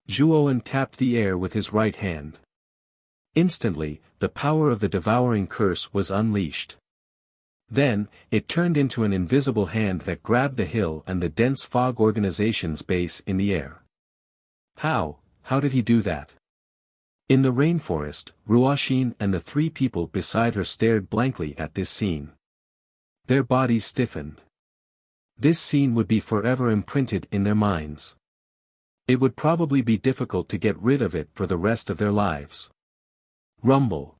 Zhuowen tapped the air with his right hand. Instantly, the power of the devouring curse was unleashed. Then, it turned into an invisible hand that grabbed the hill and the dense fog organization's base in the air. How did he do that? In the rainforest, Ruoxin and the three people beside her stared blankly at this scene. Their bodies stiffened. This scene would be forever imprinted in their minds. It would probably be difficult to get rid of it for the rest of their lives. Rumble.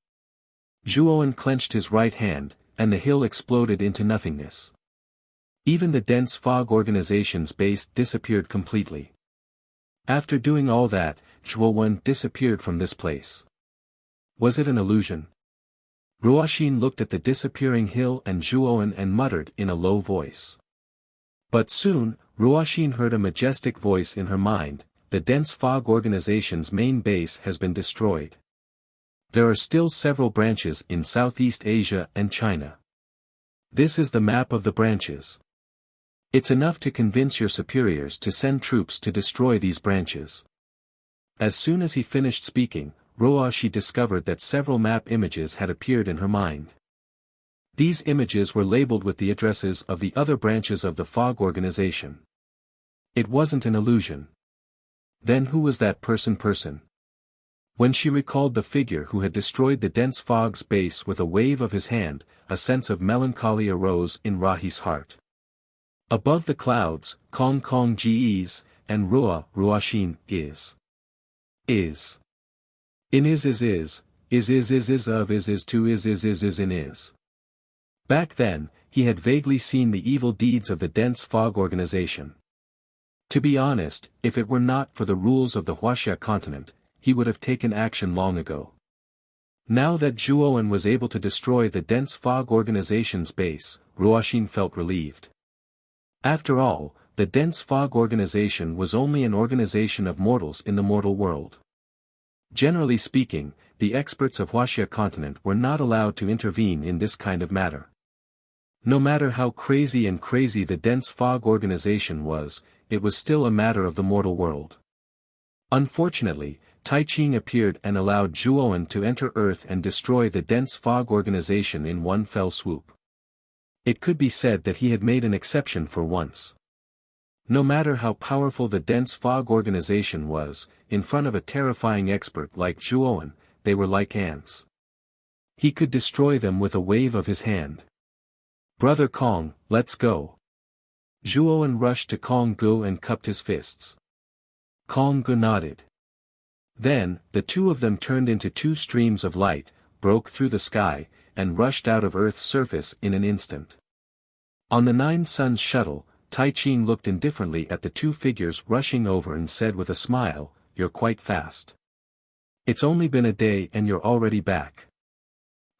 Zhuowen clenched his right hand, and the hill exploded into nothingness. Even the dense fog organization's base disappeared completely. After doing all that, Zhuowen disappeared from this place. Was it an illusion? Ruoxin looked at the disappearing hill and Zhuowen and muttered in a low voice. But soon, Ruoxin heard a majestic voice in her mind, the dense fog organization's main base has been destroyed. There are still several branches in Southeast Asia and China. This is the map of the branches. It's enough to convince your superiors to send troops to destroy these branches. As soon as he finished speaking, Ruoxi discovered that several map images had appeared in her mind. These images were labeled with the addresses of the other branches of the fog organization. It wasn't an illusion. Then who was that person? When she recalled the figure who had destroyed the dense fog's base with a wave of his hand, a sense of melancholy arose in Rahi's heart. Above the clouds, Kong Ges, and Ruoxin is. In is of is to is in is. Back then, he had vaguely seen the evil deeds of the dense fog organization. To be honest, if it were not for the rules of the Wuxia continent, he would have taken action long ago. Now that Zhuowen was able to destroy the dense fog organization's base, Ruoxin felt relieved. After all, the dense fog organization was only an organization of mortals in the mortal world. Generally speaking, the experts of Wuxia continent were not allowed to intervene in this kind of matter. No matter how crazy the dense fog organization was, it was still a matter of the mortal world. Unfortunately, Tai Ching appeared and allowed Zhuowen to enter Earth and destroy the dense fog organization in one fell swoop. It could be said that he had made an exception for once. No matter how powerful the dense fog organization was, in front of a terrifying expert like Zhuowen, they were like ants. He could destroy them with a wave of his hand. Brother Kong, let's go. Zhuowen rushed to Kong Gu and cupped his fists. Kong Gu nodded. Then, the two of them turned into two streams of light, broke through the sky, and rushed out of Earth's surface in an instant. On the Nine Suns shuttle, Tai Ching looked indifferently at the two figures rushing over and said with a smile, "You're quite fast. It's only been a day and you're already back."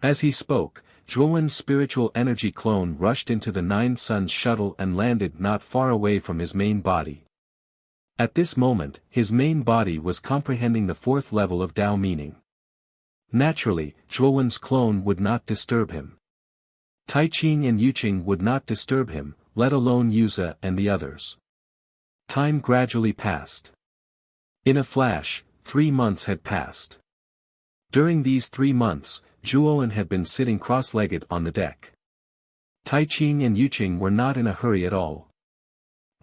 As he spoke, Zhuowen's spiritual energy clone rushed into the Nine Suns shuttle and landed not far away from his main body. At this moment, his main body was comprehending the fourth level of Tao meaning. Naturally, Zhuowen's clone would not disturb him. Tai Ching and Yuqing would not disturb him, let alone Yuza and the others. Time gradually passed. In a flash, 3 months had passed. During these 3 months, Zhuowen had been sitting cross-legged on the deck. Tai Ching and Yuqing were not in a hurry at all.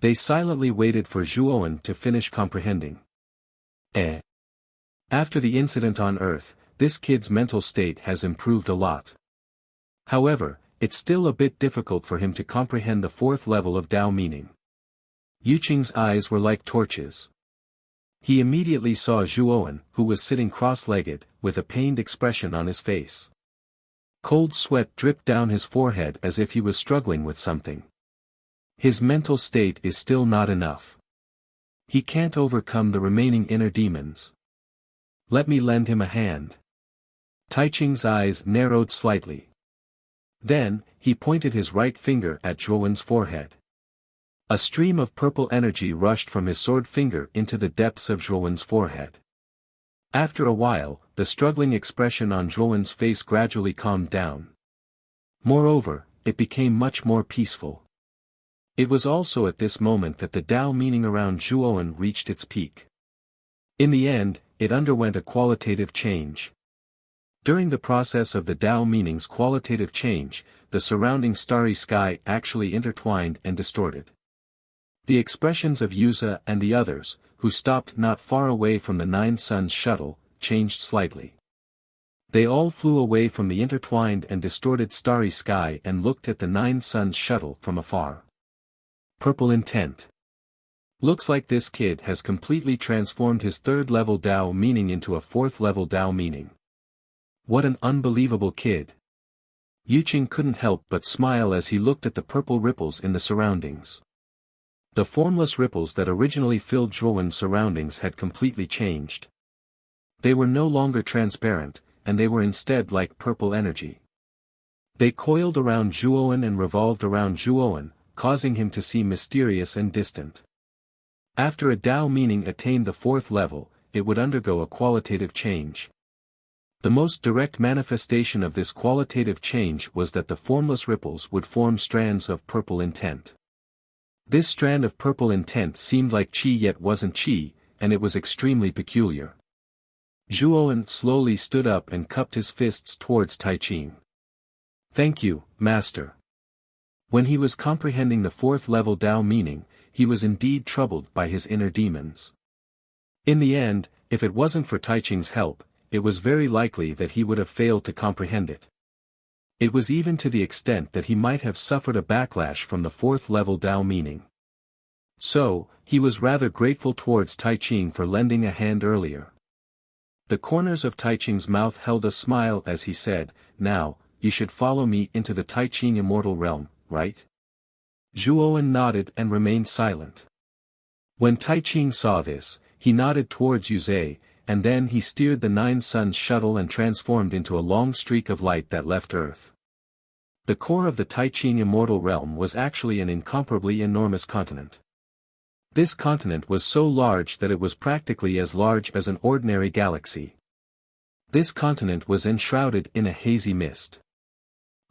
They silently waited for Zhuowen to finish comprehending. After the incident on Earth, this kid's mental state has improved a lot. However, it's still a bit difficult for him to comprehend the fourth level of Tao meaning. Yuqing's eyes were like torches. He immediately saw Zhuowen, who was sitting cross-legged, with a pained expression on his face. Cold sweat dripped down his forehead as if he was struggling with something. His mental state is still not enough. He can't overcome the remaining inner demons. Let me lend him a hand. Tai Ching's eyes narrowed slightly. Then, he pointed his right finger at Zhuowen's forehead. A stream of purple energy rushed from his sword finger into the depths of Zhuowen's forehead. After a while, the struggling expression on Zhuowen's face gradually calmed down. Moreover, it became much more peaceful. It was also at this moment that the Tao meaning around Zhuowen reached its peak. In the end, it underwent a qualitative change. During the process of the Tao meaning's qualitative change, the surrounding starry sky actually intertwined and distorted. The expressions of Yuza and the others, who stopped not far away from the Nine Suns shuttle, changed slightly. They all flew away from the intertwined and distorted starry sky and looked at the Nine Suns shuttle from afar. Purple intent. Looks like this kid has completely transformed his third-level Tao meaning into a fourth-level Tao meaning. What an unbelievable kid. Yuqing couldn't help but smile as he looked at the purple ripples in the surroundings. The formless ripples that originally filled Zhuowen's surroundings had completely changed. They were no longer transparent, and they were instead like purple energy. They coiled around Zhuowen and revolved around Zhuowen, causing him to seem mysterious and distant. After a Tao meaning attained the fourth level, it would undergo a qualitative change. The most direct manifestation of this qualitative change was that the formless ripples would form strands of purple intent. This strand of purple intent seemed like qi yet wasn't qi, and it was extremely peculiar. Zhuowen slowly stood up and cupped his fists towards Taiqing. "Thank you, Master." When he was comprehending the fourth-level Tao meaning, he was indeed troubled by his inner demons. In the end, if it wasn't for Taiqing's help, it was very likely that he would have failed to comprehend it. It was even to the extent that he might have suffered a backlash from the fourth-level Tao meaning. So, he was rather grateful towards Taiqing for lending a hand earlier. The corners of Taiqing's mouth held a smile as he said, "Now, you should follow me into the Taiqing immortal realm, right?" Zhuowen nodded and remained silent. When Taiqing saw this, he nodded towards Yuze, and then he steered the Nine Suns shuttle and transformed into a long streak of light that left Earth. The core of the Taiqing immortal realm was actually an incomparably enormous continent. This continent was so large that it was practically as large as an ordinary galaxy. This continent was enshrouded in a hazy mist.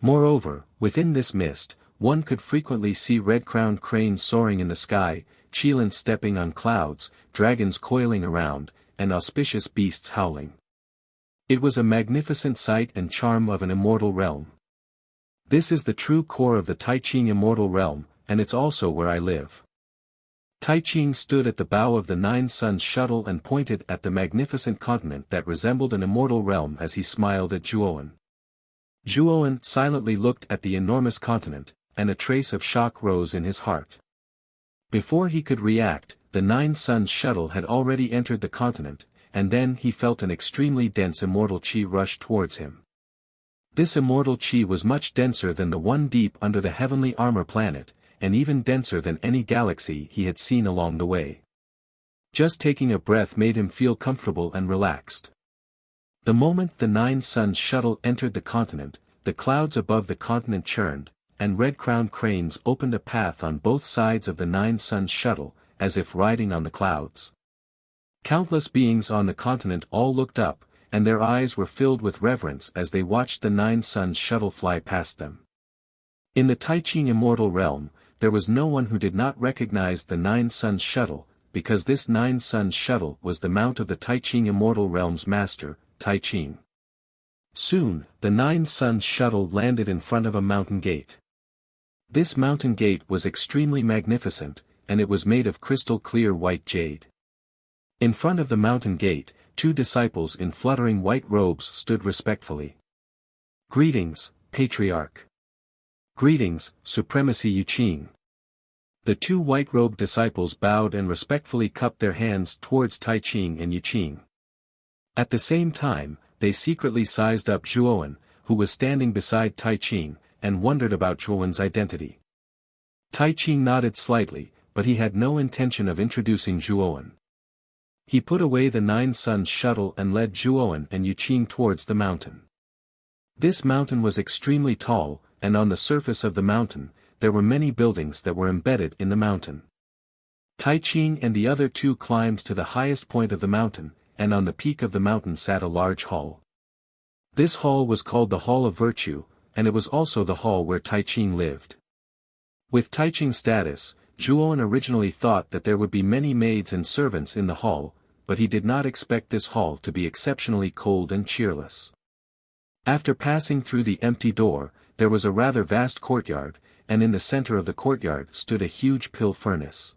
Moreover, within this mist, one could frequently see red-crowned cranes soaring in the sky, qilins stepping on clouds, dragons coiling around, and auspicious beasts howling. It was a magnificent sight and charm of an immortal realm. This is the true core of the Taiqing immortal realm, and it's also where I live. Taiqing stood at the bow of the Nine Suns shuttle and pointed at the magnificent continent that resembled an immortal realm as he smiled at Zhuowen. Zhuowen silently looked at the enormous continent, and a trace of shock rose in his heart. Before he could react, the Nine Suns shuttle had already entered the continent, and then he felt an extremely dense immortal qi rush towards him. This immortal qi was much denser than the one deep under the heavenly armor planet, and even denser than any galaxy he had seen along the way. Just taking a breath made him feel comfortable and relaxed. The moment the Nine Suns shuttle entered the continent, the clouds above the continent churned, and red-crowned cranes opened a path on both sides of the Nine Suns shuttle, as if riding on the clouds. Countless beings on the continent all looked up, and their eyes were filled with reverence as they watched the Nine Suns shuttle fly past them. In the Taiqing immortal realm, there was no one who did not recognize the Nine Suns shuttle, because this Nine Suns shuttle was the mount of the Taiqing immortal realm's master, Taiqing. Soon, the Nine Suns shuttle landed in front of a mountain gate. This mountain gate was extremely magnificent, and it was made of crystal-clear white jade. In front of the mountain gate, two disciples in fluttering white robes stood respectfully. "Greetings, Patriarch." "Greetings, Supremacy Yuqing." The two white-robed disciples bowed and respectfully cupped their hands towards Taiqing and Yuqing. At the same time, they secretly sized up Zhuowen, who was standing beside Taiqing, and wondered about Zhuowen's identity. Taiqing nodded slightly, but he had no intention of introducing Zhuowen. He put away the Nine Suns shuttle and led Zhuowen and Yuqing towards the mountain. This mountain was extremely tall, and on the surface of the mountain, there were many buildings that were embedded in the mountain. Taiqing and the other two climbed to the highest point of the mountain, and on the peak of the mountain sat a large hall. This hall was called the Hall of Virtue, and it was also the hall where Taiqing lived. With Taiqing's status, Zhuowen originally thought that there would be many maids and servants in the hall, but he did not expect this hall to be exceptionally cold and cheerless. After passing through the empty door, there was a rather vast courtyard, and in the center of the courtyard stood a huge pill furnace.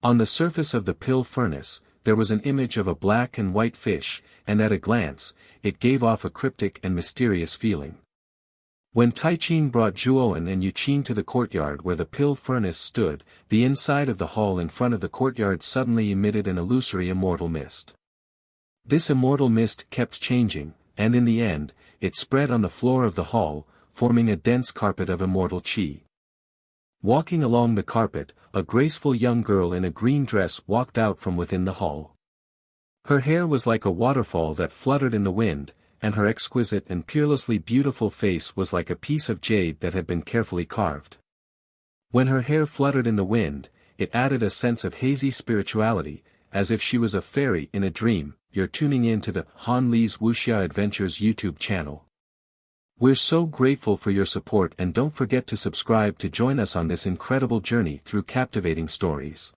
On the surface of the pill furnace, there was an image of a black and white fish, and at a glance, it gave off a cryptic and mysterious feeling. When Taiqing brought Zhuowen and Yuqin to the courtyard where the pill furnace stood, the inside of the hall in front of the courtyard suddenly emitted an illusory immortal mist. This immortal mist kept changing, and in the end, it spread on the floor of the hall, forming a dense carpet of immortal qi. Walking along the carpet, a graceful young girl in a green dress walked out from within the hall. Her hair was like a waterfall that fluttered in the wind, and her exquisite and peerlessly beautiful face was like a piece of jade that had been carefully carved. When her hair fluttered in the wind, it added a sense of hazy spirituality, as if she was a fairy in a dream. You're tuning in to the Han Li's Wuxia Adventures YouTube channel. We're so grateful for your support, and don't forget to subscribe to join us on this incredible journey through captivating stories.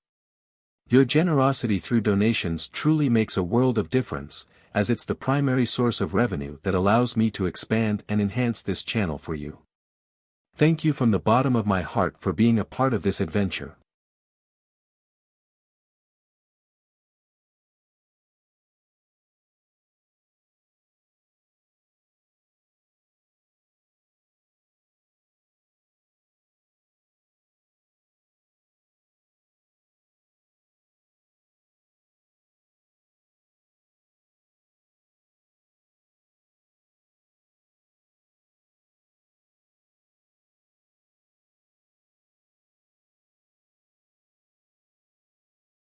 Your generosity through donations truly makes a world of difference, as it's the primary source of revenue that allows me to expand and enhance this channel for you. Thank you from the bottom of my heart for being a part of this adventure.